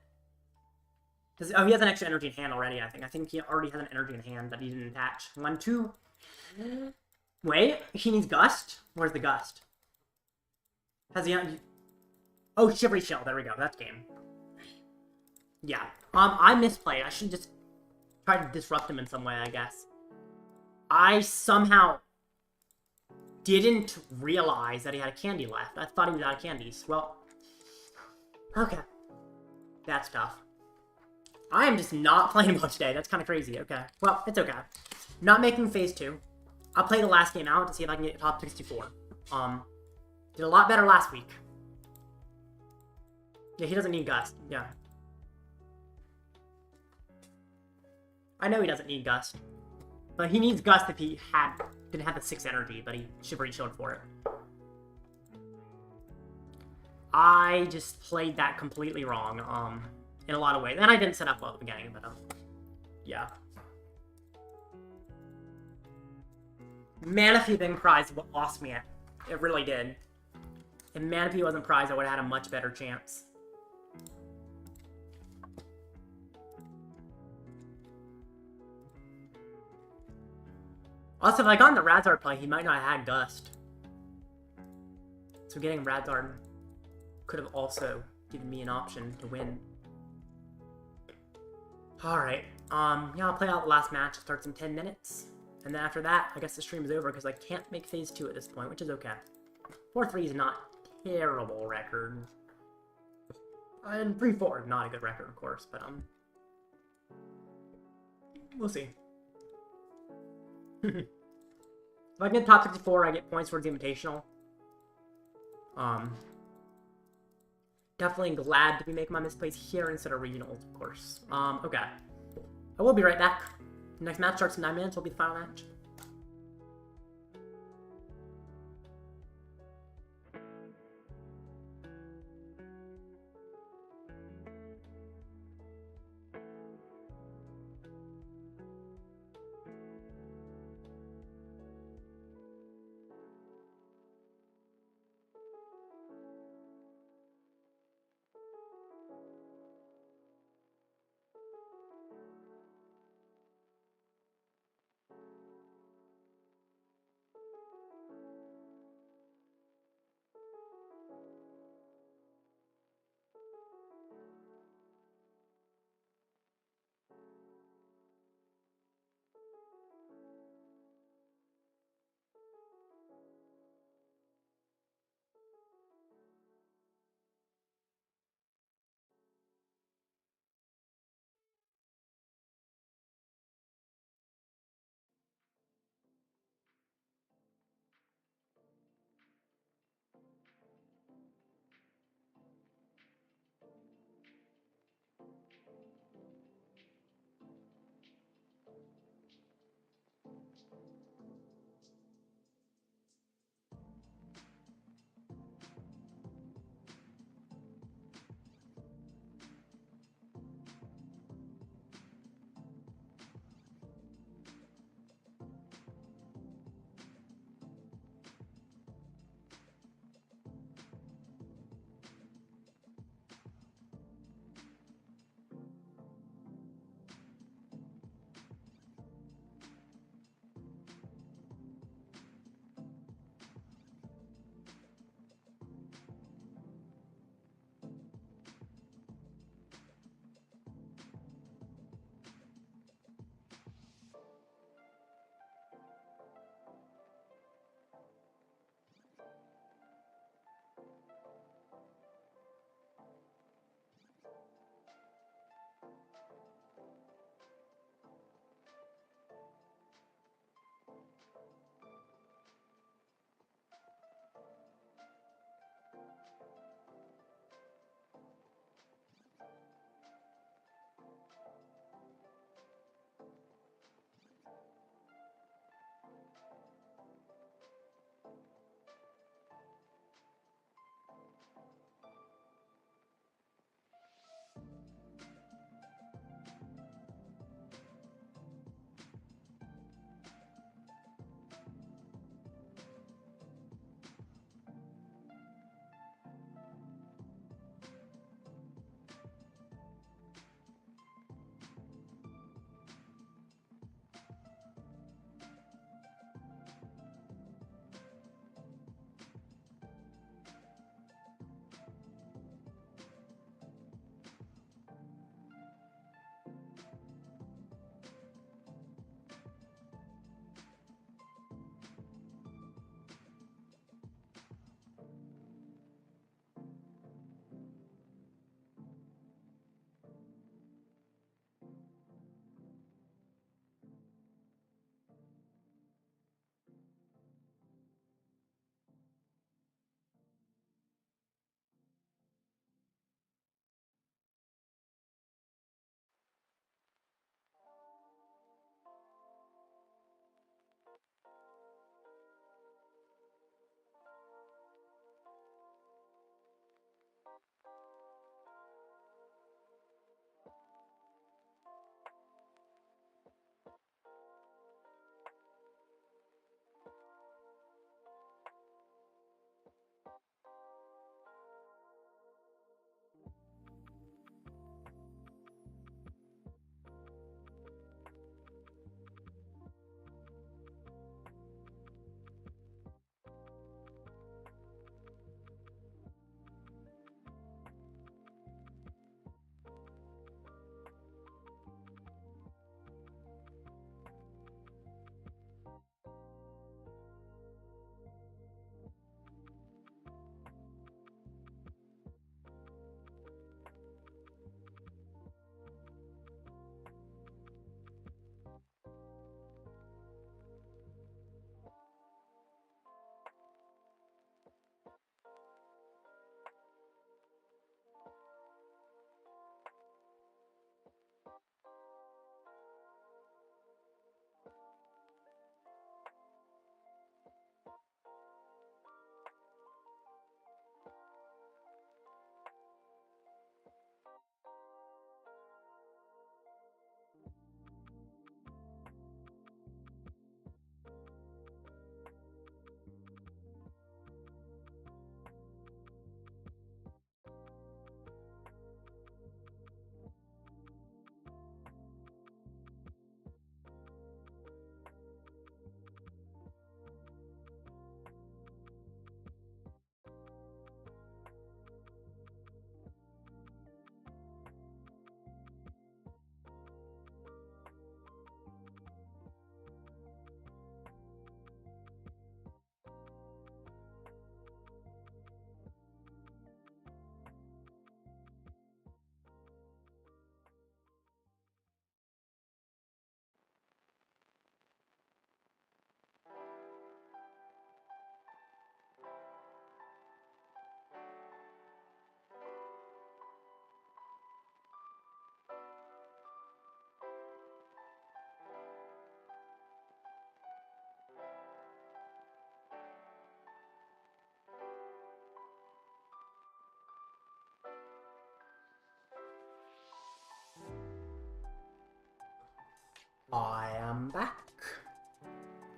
Speaker 1: Oh, he has an extra energy in hand already, I think. I think he already has an energy in hand that he didn't attach. 1, 2... Wait, he needs Gust? Where's the Gust? Has he... Oh, Shivery Shell. There we go. That's game. Yeah. I misplayed. I should just try to disrupt him in some way, I guess. I somehow didn't realize that he had a candy left. I thought he was out of candies. Well, okay. That's tough. I am just not playing much today. That's kind of crazy. Okay. Well, it's okay. Not making phase 2. I'll play the last game out to see if I can get top 64. Did a lot better last week. Yeah, he doesn't need Gust. Yeah. I know he doesn't need Gust. But he needs Gust if he didn't have the 6 energy, but he Shivery showed for it. I just played that completely wrong, in a lot of ways. And I didn't set up well at the beginning, but, yeah. Manaphy being prized what lost me it. It really did. If Manaphy wasn't prized, I would have had a much better chance. Also, if I got in the Radzard play, he might not have had Gust. So getting Radzard could have also given me an option to win. Alright, yeah, I'll play out the last match. It starts in 10 minutes. And then after that, I guess the stream is over because I can't make phase 2 at this point, which is okay. 4-3 is not a terrible record. And 3-4 is not a good record, of course, but, we'll see. If I get top 64, I get points towards the Invitational. Definitely glad to be making my misplays here instead of regionals, of course. Okay. I will be right back. The next match starts in 9 minutes. Will be the final match.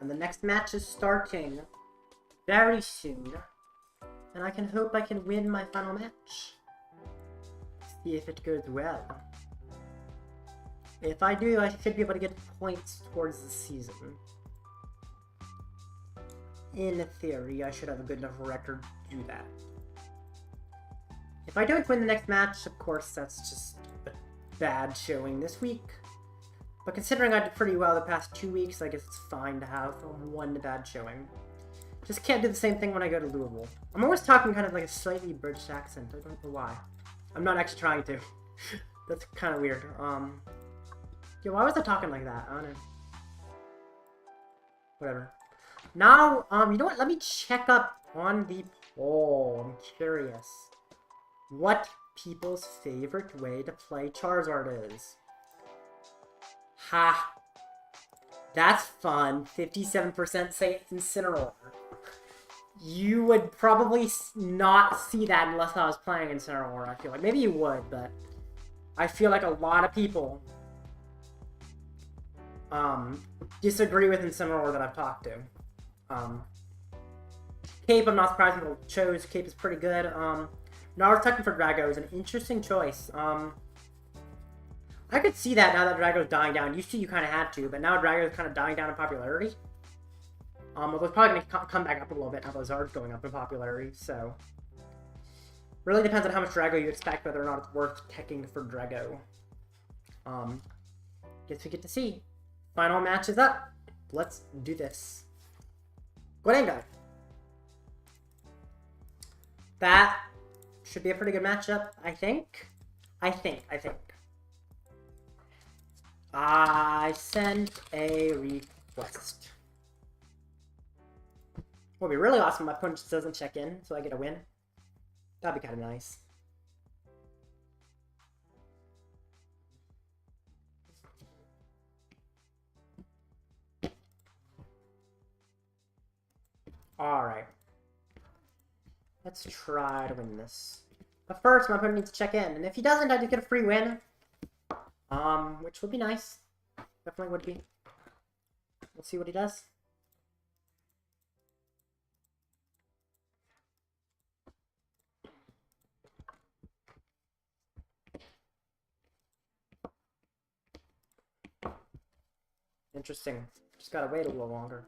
Speaker 1: And the next match is starting very soon. And I can hope I can win my final match. See if it goes well. If I do, I should be able to get points towards the season. In theory, I should have a good enough record to do that. If I don't win the next match, of course, that's just a bad showing this week. But considering I did pretty well the past 2 weeks, I guess it's fine to have one bad showing. Just can't do the same thing when I go to Louisville. I'm always talking kind of like a slightly British accent. I don't know why. I'm not actually trying to. That's kind of weird. Yeah, why was I talking like that? I don't know. Whatever. Now, you know what? Let me check up on the poll. I'm curious what people's favorite way to play Charizard is. Ha! That's fun. 57% say Incineroar. You would probably not see that unless I was playing Incineroar, I feel like. Maybe you would, but I feel like a lot of people disagree with Incineroar that I've talked to. Cape, I'm not surprised people chose. Cape is pretty good. Naruto for Drago is an interesting choice. I could see that now that Drago's dying down. Used to you kind of had to, but now Drago's kind of dying down in popularity. Although it's probably going to come back up a little bit now that Zard's going up in popularity, so... Really depends on how much Drago you expect, whether or not it's worth teching for Drago. Guess we get to see. Final match is up. Let's do this. Gorenga. That should be a pretty good matchup, I think. I sent a request. It would be really awesome if my opponent just doesn't check in, so I get a win. That'd be kind of nice. Alright. Let's try to win this. But first, my opponent needs to check in, and if he doesn't, I do get a free win. Which would be nice. Definitely would be. We'll see what he does. Interesting. Just gotta wait a little longer.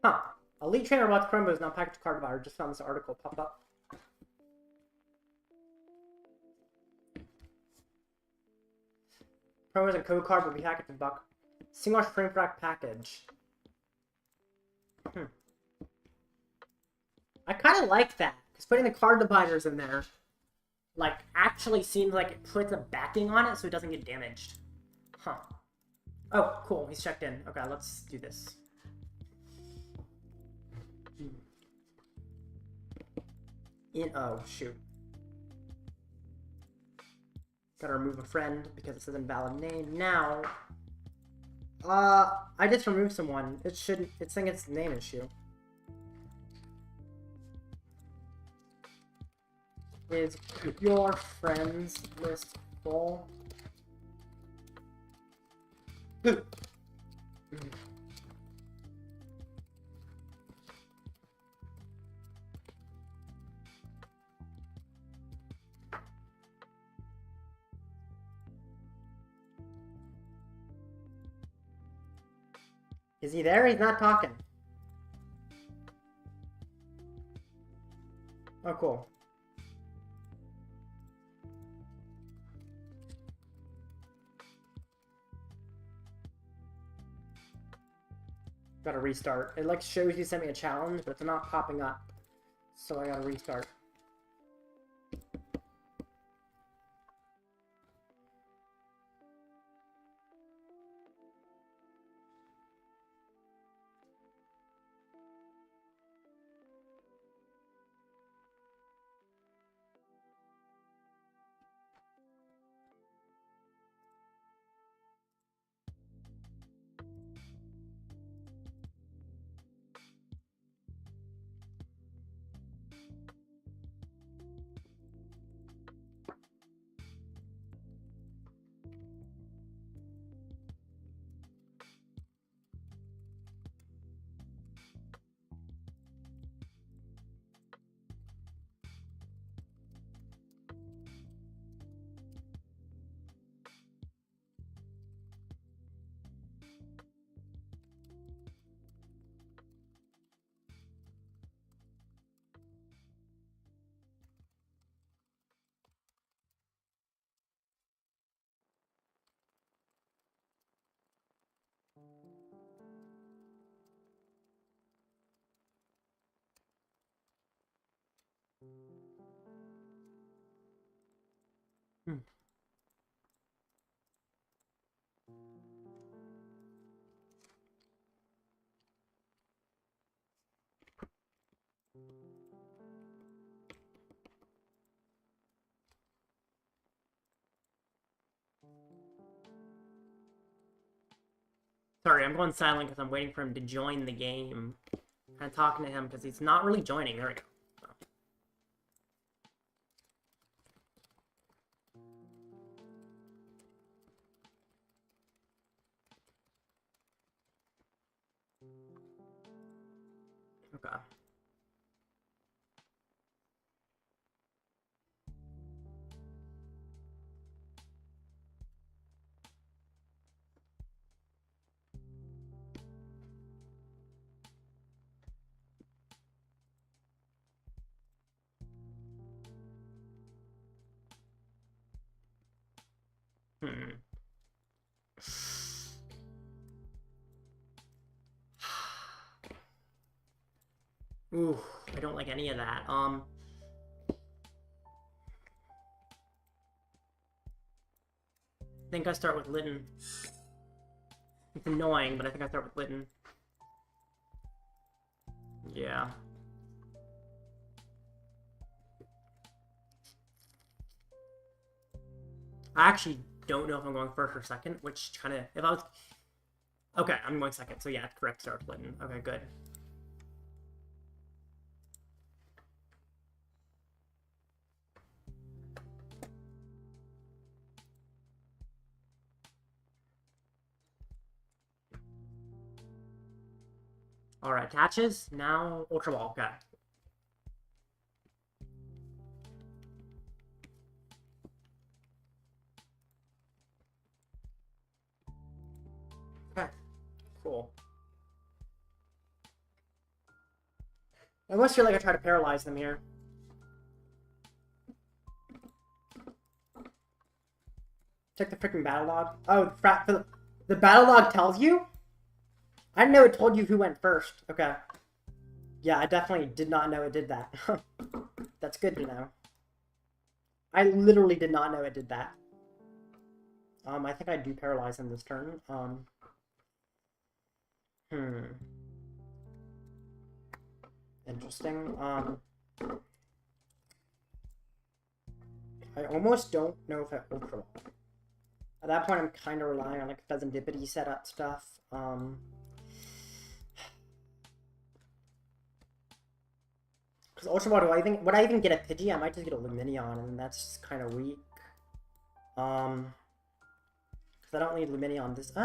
Speaker 1: Huh. Elite Trainer Watch Promo is now packaged card buyer. Just found this article pop up. Promos and code card will be packaged in buck. Single frame rack package. I kind of like that, because putting the card dividers in there, like, actually seems like it puts a backing on it so it doesn't get damaged. Huh. Oh, cool. He's checked in. Okay, let's do this. Oh, shoot. Gotta remove a friend because it says invalid name. Now, I just removed someone. It shouldn't. It's saying it's name issue. Is your friends list full? Is he there? He's not talking. Oh, cool. Gotta restart. It like shows you sent me a challenge, but it's not popping up. So I gotta restart. Hmm. Sorry, I'm going silent because I'm waiting for him to join the game. I'm talking to him because he's not really joining. There we go. Okay. Ooh, I don't like any of that. I think I start with Litten. It's annoying, but I think I start with Litten. Yeah. I actually don't know if I'm going first or second, which kind of, if I was, okay, I'm going second, so yeah, correct, start with Litten. Okay, good. Alright, attaches, now Ultra Ball, okay. Okay, cool. I almost feel like I try to paralyze them here. Check the freaking battle log. Oh, the battle log tells you? I didn't know it told you who went first. Okay. Yeah, I definitely did not know it did that. That's good to know. I literally did not know it did that. I think I do paralyze him this turn. Interesting. I almost don't know if I Ultra Ball. At that point, I'm kind of relying on like Fezandipiti setup stuff. Because Ultra Ball, would I even get a Pidgey? I might just get a Lumineon, and that's kind of weak. Because I don't need Lumineon this. You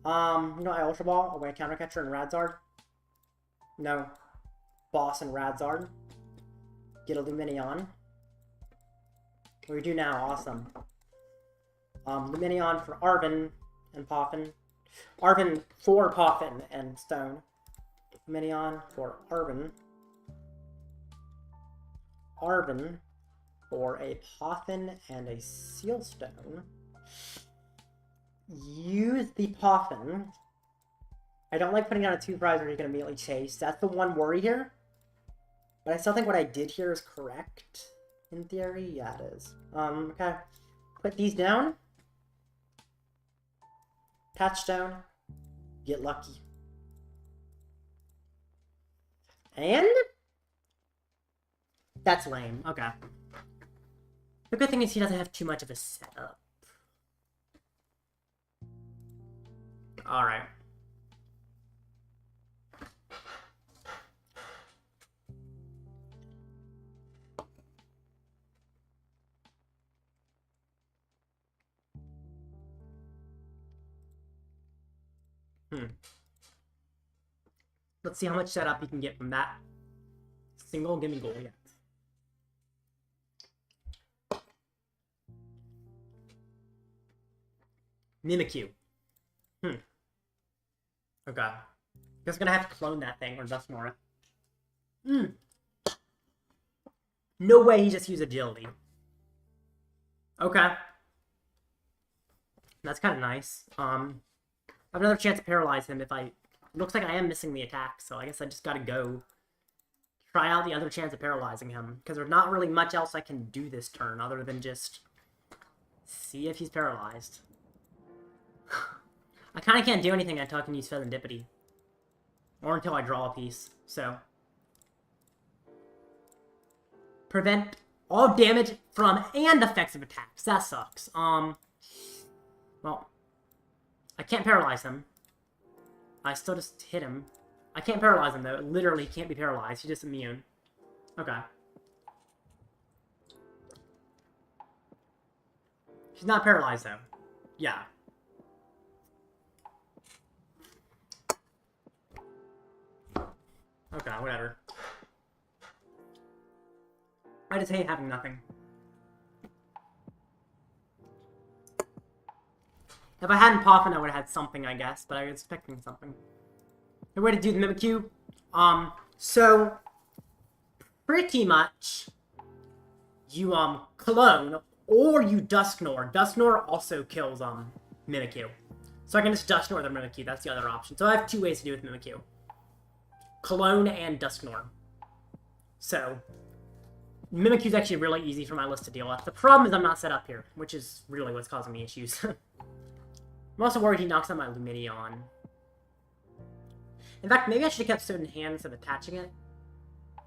Speaker 1: know, I Ultra Ball, I win a Counter Catcher and Radzard. No. Boss and Radzard. Get a Lumineon. What do we do now? Awesome. Lumineon for Arven and Poffin. Arven for Poffin and Stone. Lumineon for Arven. Arven for a Poffin and a Sealstone. Use the Poffin. I don't like putting down a 2 prize where you can immediately chase. That's the one worry here. But I still think what I did here is correct. In theory, yeah, it is. Okay. Put these down. Touchstone. Get lucky. And? That's lame. Okay. The good thing is he doesn't have too much of a setup. Alright. Let's see how much setup you can get from that single gimme goal yet. Mimikyu. Okay. Just gonna have to clone that thing, or Dusknoir. No way he just used agility. Okay. That's kind of nice. I have another chance to paralyze him if I... Looks like I am missing the attack, so I guess I just gotta go try out the other chance of paralyzing him. Because there's not really much else I can do this turn other than just See if he's paralyzed. I kind of can't do anything until I can use Fezandipiti. Or until I draw a piece, so. Prevent all damage from and effects of attacks. That sucks. Well, I can't paralyze him. I still just hit him. I can't paralyze him, though. Literally, he can't be paralyzed. He's just immune. Okay. He's not paralyzed, though. Yeah. Okay, whatever. I just hate having nothing. If I hadn't Poffin, I would have had something, I guess, but I was expecting something. The way to do the Mimikyu. So pretty much you clone or you Dusknoir. Dusknoir also kills Mimikyu. So I can just Dusknoir the Mimikyu, that's the other option. So I have two ways to do it with Mimikyu. Clone and Dusknoir. So Mimikyu is actually really easy for my list to deal with. The problem is I'm not set up here, which is really what's causing me issues. I'm also worried he knocks out my Lumineon. In fact, maybe I should have kept Stone in hand instead of attaching it.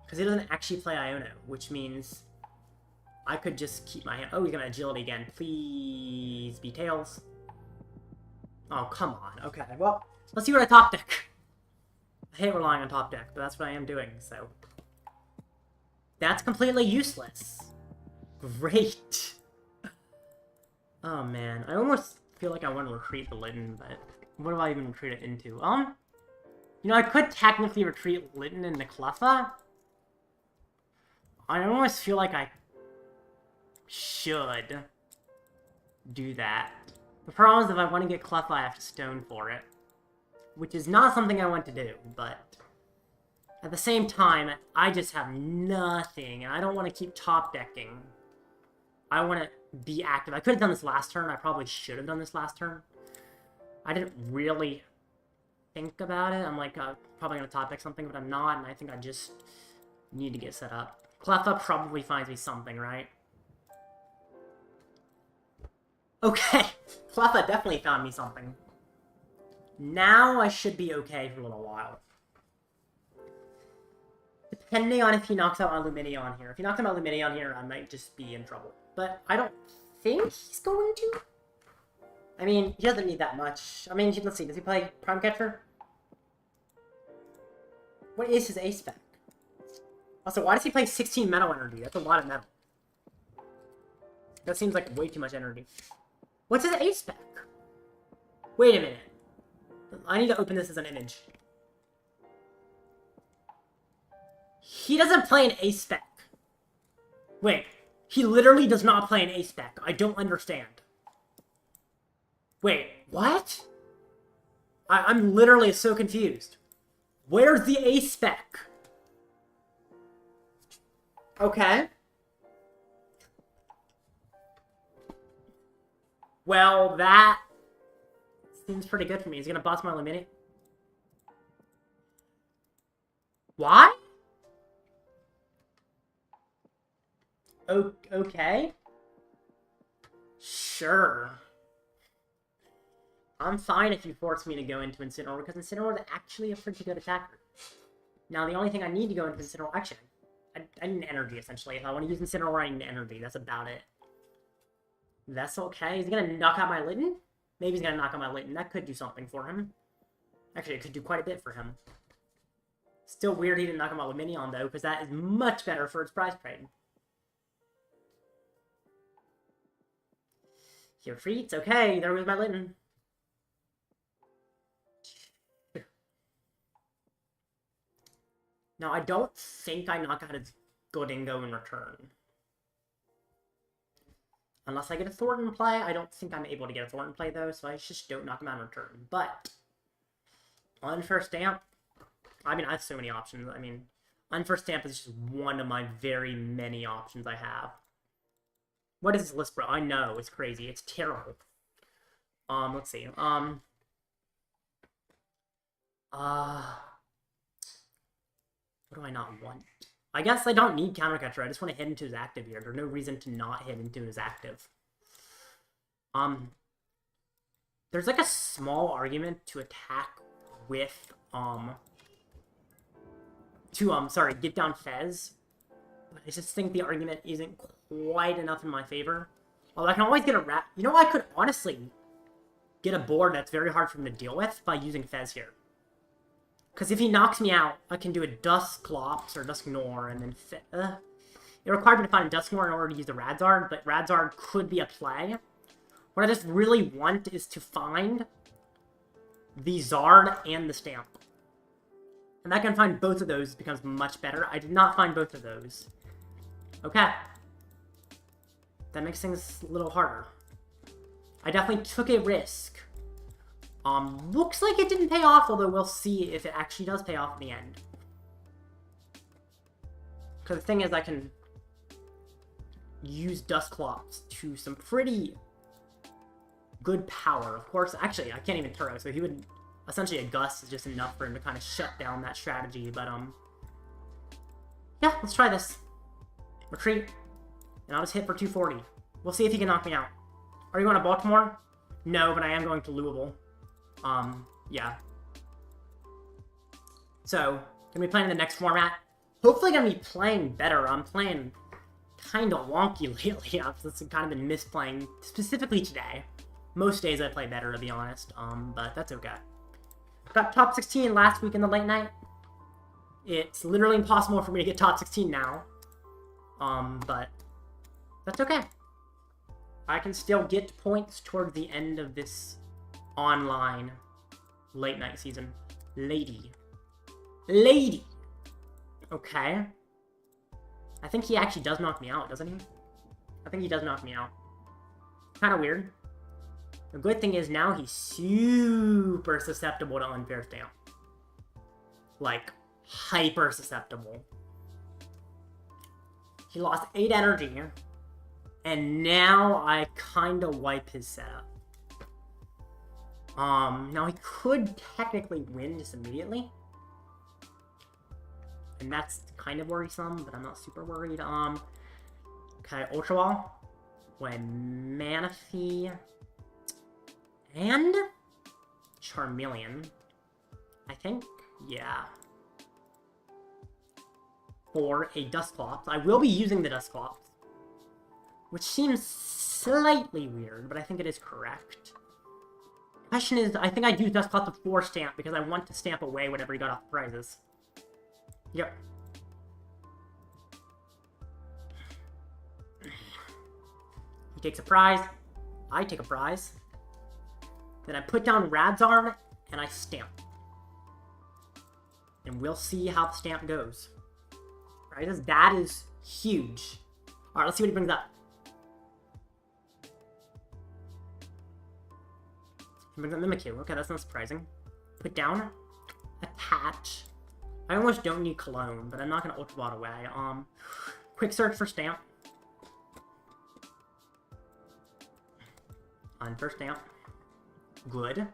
Speaker 1: Because he doesn't actually play Iono, which means I could just keep my hand. Oh, he's going to Agility again. Please be Tails. Oh, come on. Okay, well, let's see what I top deck. I hate relying on top deck, but that's what I am doing, so. That's completely useless. Great. Oh, man. I almost feel like I want to retreat the Litten, but what do I even retreat it into? You know, I could technically retreat Litten into Cleffa. I almost feel like I should do that. The problem is if I want to get Cleffa, I have to stone for it. Which is not something I want to do, but at the same time, I just have nothing, and I don't want to keep top decking. I want to be active. I could have done this last turn. I probably should have done this last turn. I didn't really think about it. I'm like, probably going to top deck something, but I'm not, and I think I just need to get set up. Cleffa probably finds me something, right? Okay, Cleffa definitely found me something. Now I should be okay for a little while. Depending on if he knocks out my Lumineon here. If he knocks out my Lumineon here, I might just be in trouble. But I don't think he's going to. I mean, he doesn't need that much. I mean, let's see. Does he play Prime Catcher? What is his ace spec? Also, why does he play 16 metal energy? That's a lot of metal. That seems like way too much energy. What's his ace spec? Wait a minute. I need to open this as an image. He doesn't play an ace spec. Wait. He literally does not play an ace spec. I don't understand. Wait, what? I'm literally so confused. Where's the ace spec? Okay. Well, that seems pretty good for me. He's gonna boss my Lumineon. Why? Okay. Sure. I'm fine if you force me to go into Incineroar, because Incineroar is actually a pretty good attacker. Now, the only thing I need to go into Incineroar... Actually, I need an energy, essentially. If I want to use Incineroar, I need an energy. That's about it. That's okay. Is he going to knock out my Litten? Maybe he's going to knock out my Litten. That could do something for him. Actually, it could do quite a bit for him. Still weird he didn't knock out my Lumineon, though, because that is much better for its prize trade. He retreats. Okay, there goes my Litten. Now, I don't think I knock out his Gordingo in return. Unless I get a Thorton play. I don't think I'm able to get a Thorton play, though, so I just don't knock him out in return. But, Unfair Stamp, I mean, I have so many options. I mean, Unfair Stamp is just one of my very many options I have. What is this list, bro? I know, it's crazy. It's terrible. Let's see. What do I not want? I guess I don't need Counter Catcher. I just want to hit into his active here. There's no reason to not hit into his active. There's like a small argument to attack with, get down Fez. But I just think the argument isn't quite enough in my favor. Although I can always get a rat. You know, I could honestly get a board that's very hard for him to deal with by using Fez here. Because if he knocks me out, I can do a Dusclops or Dusknoir, and then it required me to find a Dusknoir in order to use the Radzard, but Radzard could be a play. What I just really want is to find the Zard and the Stamp. And I can find both of those, it becomes much better. I did not find both of those. Okay. That makes things a little harder. I definitely took a risk. Looks like it didn't pay off, although we'll see if it actually does pay off in the end. Because the thing is, I can use Dusclops to some pretty good power. Of course, actually, I can't even Turo, so he would... Essentially, a Gust is just enough for him to kind of shut down that strategy, but, yeah, let's try this. Retreat. And I'll just hit for 240. We'll see if he can knock me out. Are you going to Baltimore? No, but I am going to Louisville. Yeah. So, gonna be playing the next format. Hopefully gonna be playing better. I'm playing kind of wonky lately. I've just kind of been misplaying, specifically today. Most days I play better, to be honest, but that's okay. Got top 16 last week in the late night. It's literally impossible for me to get top 16 now. But that's okay. I can still get points toward the end of this online late night season. Lady. Okay. I think he actually does knock me out, doesn't he? I think he does knock me out. Kind of weird. The good thing is now he's super susceptible to Unfair Stamp. Like, hyper susceptible. He lost 8 energy, and now I kind of wipe his setup. Now he could technically win just immediately. And that's kind of worrisome, but I'm not super worried. Okay, Ultra Ball. When Manaphy and Charmeleon, I think, yeah. For a Dusclops. I will be using the Dusclops, which seems slightly weird, but I think it is correct. Question is, I think I'd use Dusclops before Stamp, because I want to stamp away whatever he got off the prizes. Yep. He takes a prize. I take a prize. Then I put down Radzard, and I stamp. And we'll see how the stamp goes. Right? That is huge. Alright, let's see what he brings up. He brings up Mimikyu. Okay, that's not surprising. Put down. Attach. I almost don't need Cologne, but I'm not going to Ultra Ball away. Quick search for Stamp. Unfair Stamp. Good.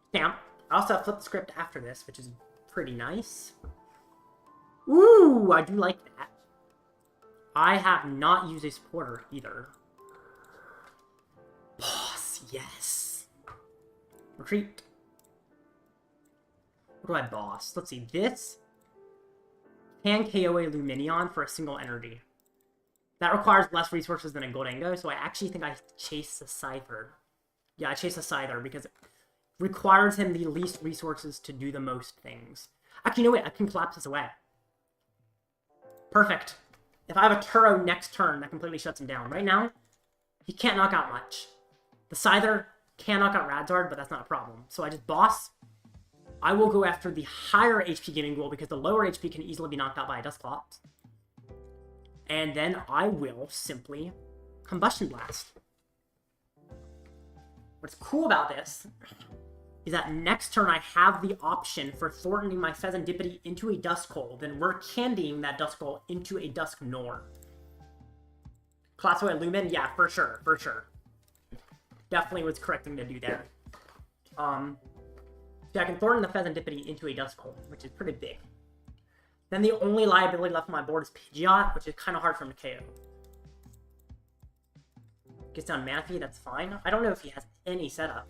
Speaker 1: Stamp. I also have Flip Script after this, which is pretty nice. Ooh, I do like that. I have not used a supporter either. Boss, yes. Retreat. What do I boss? Let's see. This can KO a Lumineon for a single energy. That requires less resources than a Goldango, so I actually think I chase the Scyther. Yeah, I chase the Scyther because it requires him the least resources to do the most things. Actually, no, wait. I can collapse this away. Perfect. If I have a Turo next turn, that completely shuts him down. Right now, he can't knock out much. The Scyther can knock out Radzard, but that's not a problem. So I just boss. I will go after the higher HP Gaming Ghoul because the lower HP can easily be knocked out by a Dusclops. And then I will simply Combustion Blast. What's cool about this is that next turn I have the option for Thorntoning my Fezandipiti into a Duskull, then we're candying that Duskull into a Dusknoir. Class away Lumen? Yeah, for sure, for sure. Definitely was correct thing to do there. So I can Thornton the Fezandipiti into a Duskull, which is pretty big. Then the only liability left on my board is Pidgeot, which is kind of hard for him to KO. Gets down Manaphy, that's fine. I don't know if he has any setup.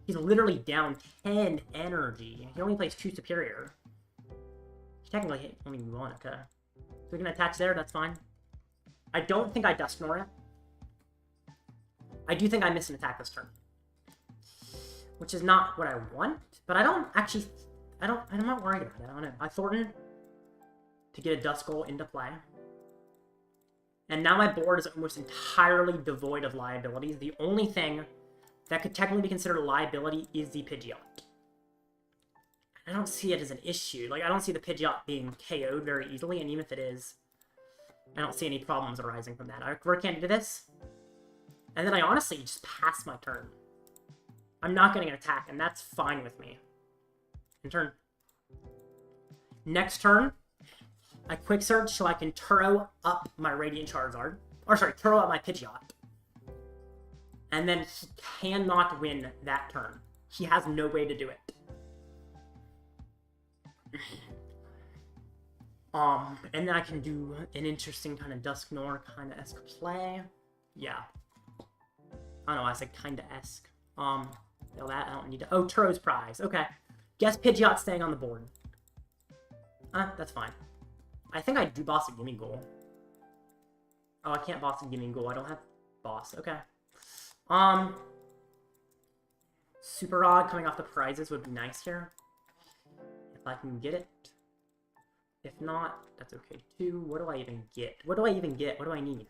Speaker 1: He's literally down 10 energy. He only plays 2 superior. He technically hit only 1, okay. So we can attach there, that's fine. I don't think I Dusknoir it. I do think I miss an attack this turn. Which is not what I want, but I don't actually... I'm not worried about it, I don't know. I Thorton to get a Duskull into play. And now my board is almost entirely devoid of liabilities. The only thing that could technically be considered a liability is the Pidgeot. I don't see it as an issue. Like, I don't see the Pidgeot being KO'd very easily, and even if it is, I don't see any problems arising from that. I Rare Candy to this, and then I honestly just pass my turn. I'm not getting an attack, and that's fine with me. In turn. Next turn, I Quick Search so I can Turo up my Radiant Charizard. Or sorry, Turo up my Pidgeot. And then he cannot win that turn. He has no way to do it. And then I can do an interesting kind of Dusknoir kind of esque play. Yeah. I don't know, I said kind of esque. No, that I don't need to. Oh, Turo's prize. Okay. Guess Pidgeot staying on the board. That's fine. I think I do boss a Gimme Goal. Oh, I can't boss a Gimme Goal. I don't have boss. Okay. Super Rod coming off the prizes would be nice here. If I can get it. If not, that's okay too. What do I even get? What do I even get? What do I need?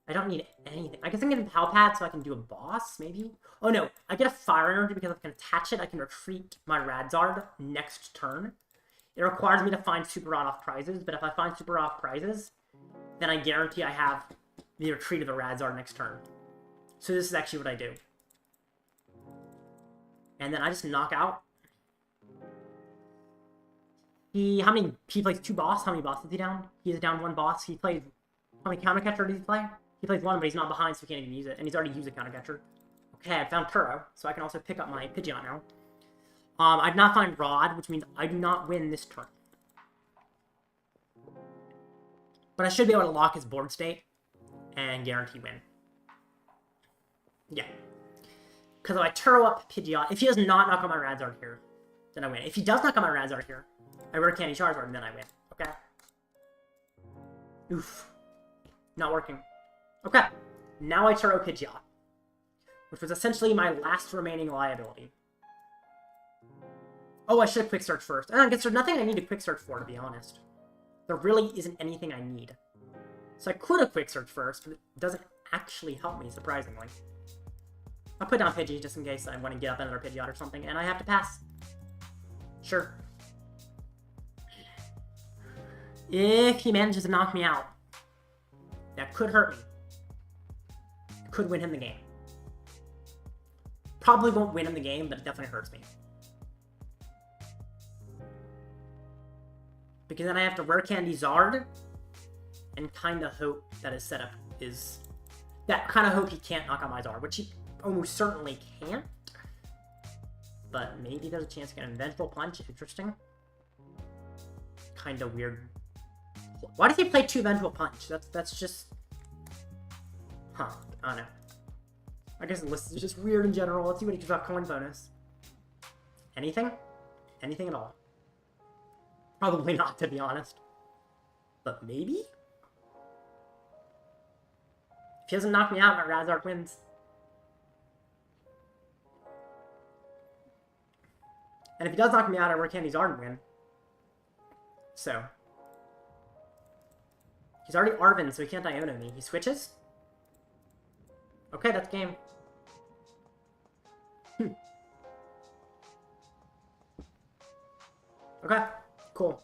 Speaker 1: I don't need anything. I guess I'm getting Pal Pad so I can do a boss, maybe? Oh no, I get a Fire Energy because if I can attach it, I can retreat my Radzard next turn. It requires me to find Super Rod off prizes, but if I find Super Rod off prizes, then I guarantee I have the retreat of the Radzard next turn. So this is actually what I do. And then I just knock out. He plays 2 boss? How many bosses is he down? He is down 1 boss. He plays, how many counter catcher does he play? He plays 1, but he's not behind, so he can't even use it. And he's already used a counter catcher. Okay, I found Turo, so I can also pick up my Pidgeot now. I did not find Rod, which means I do not win this turn. But I should be able to lock his board state and guarantee win. Yeah. Because if I Turo up Pidgeot, if he does not knock on my Radzard here, then I win. If he does knock on my Radzard here, I Rare Candy Charizard, and then I win. Okay. Oof. Not working. Okay. Now I Turo Pidgeot, which was essentially my last remaining liability. Oh, I should have Quick Search first. I guess there's nothing I need to Quick Search for, to be honest. There really isn't anything I need. So I could have Quick Search first, but it doesn't actually help me, surprisingly. I'll put down Pidgey just in case I want to get up another Pidgeot or something, and I have to pass. Sure. If he manages to knock me out, that could hurt me. Could win him the game. Probably won't win him the game, but it definitely hurts me. Because then I have to Rare Candy Zard and kind of hope that his setup is... kind of hope he can't knock out my Zard, which he almost certainly can't. But maybe there's a chance to get an Vengeful Punch. Interesting. Kind of weird. Why does he play 2 Vengeful Punch? That's just... Huh. I don't know. I guess the list is just weird in general. Let's see what he gives out coin bonus. Anything? Anything at all. Probably not, to be honest. But maybe? If he doesn't knock me out, my Radzard wins. And if he does knock me out, I Rare Candy Zard and win. So. He's already Arven, so he can't Iono me. He switches? Okay, that's game. Okay, cool.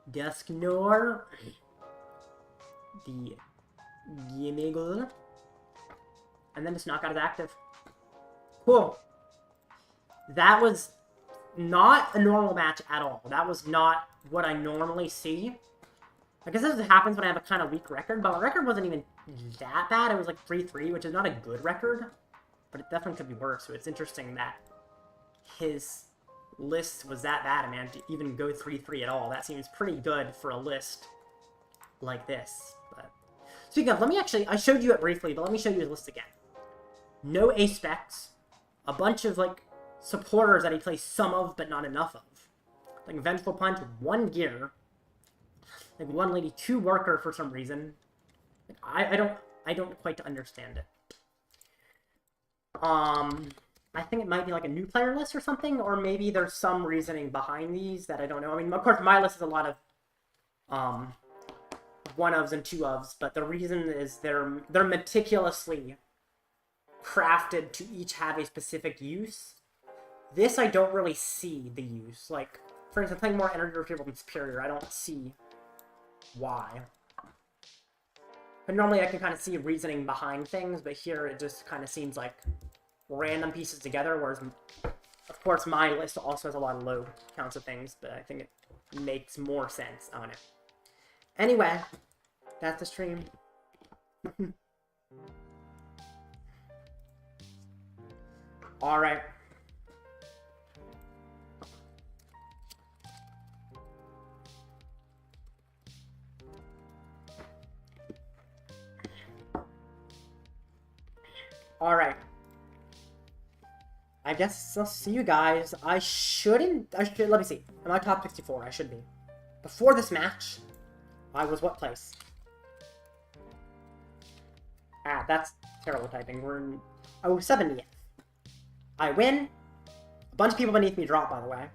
Speaker 1: Dusknoir. The Gimme Goal. And then just knock out his active. Cool. That was not a normal match at all. That was not what I normally see. I guess this happens when I have a kind of weak record, but my record wasn't even that bad. It was like 3-3, which is not a good record, but it definitely could be worse. So it's interesting that his list was that bad, man, to even go 3-3 at all. That seems pretty good for a list like this. But Speaking of, let me actually, I showed you it briefly, but let me show you his list again. No ace specs, a bunch of, like, supporters that he plays some of, but not enough of. Like, Vengeful Punch, 1 gear. Like, 1 lady, 2 worker for some reason. Like, I don't quite understand it. I think it might be like a new player list or something, or maybe there's some reasoning behind these that I don't know. I mean, of course, my list is a lot of, 1-ofs and 2-ofs, but the reason is they're meticulously crafted to each have a specific use. This, I don't really see the use. Like, for instance, playing more energy retrieval than superior, I don't see why. But normally I can kind of see reasoning behind things, but here it just kind of seems like random pieces together, whereas, of course, my list also has a lot of low counts of things, but I think it makes more sense on it. Anyway, that's the stream. Alright. Alright. I guess I'll see you guys. I should, let me see. Am I top 64? I should be. Before this match, I was what place? Ah, that's terrible typing. We're in 70th. I win. A bunch of people beneath me drop, by the way.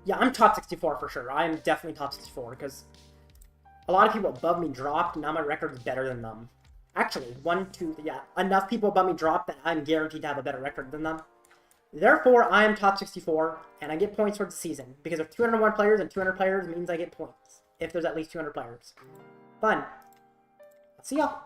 Speaker 1: Yeah, I'm top 64 for sure. I am definitely top 64, because a lot of people above me dropped, and now my record's better than them. Actually, 1, 2, yeah, enough people above me dropped that I'm guaranteed to have a better record than them. Therefore, I am top 64, and I get points for the season, because if 201 players and 200 players means I get points, if there's at least 200 players. Fun. See y'all.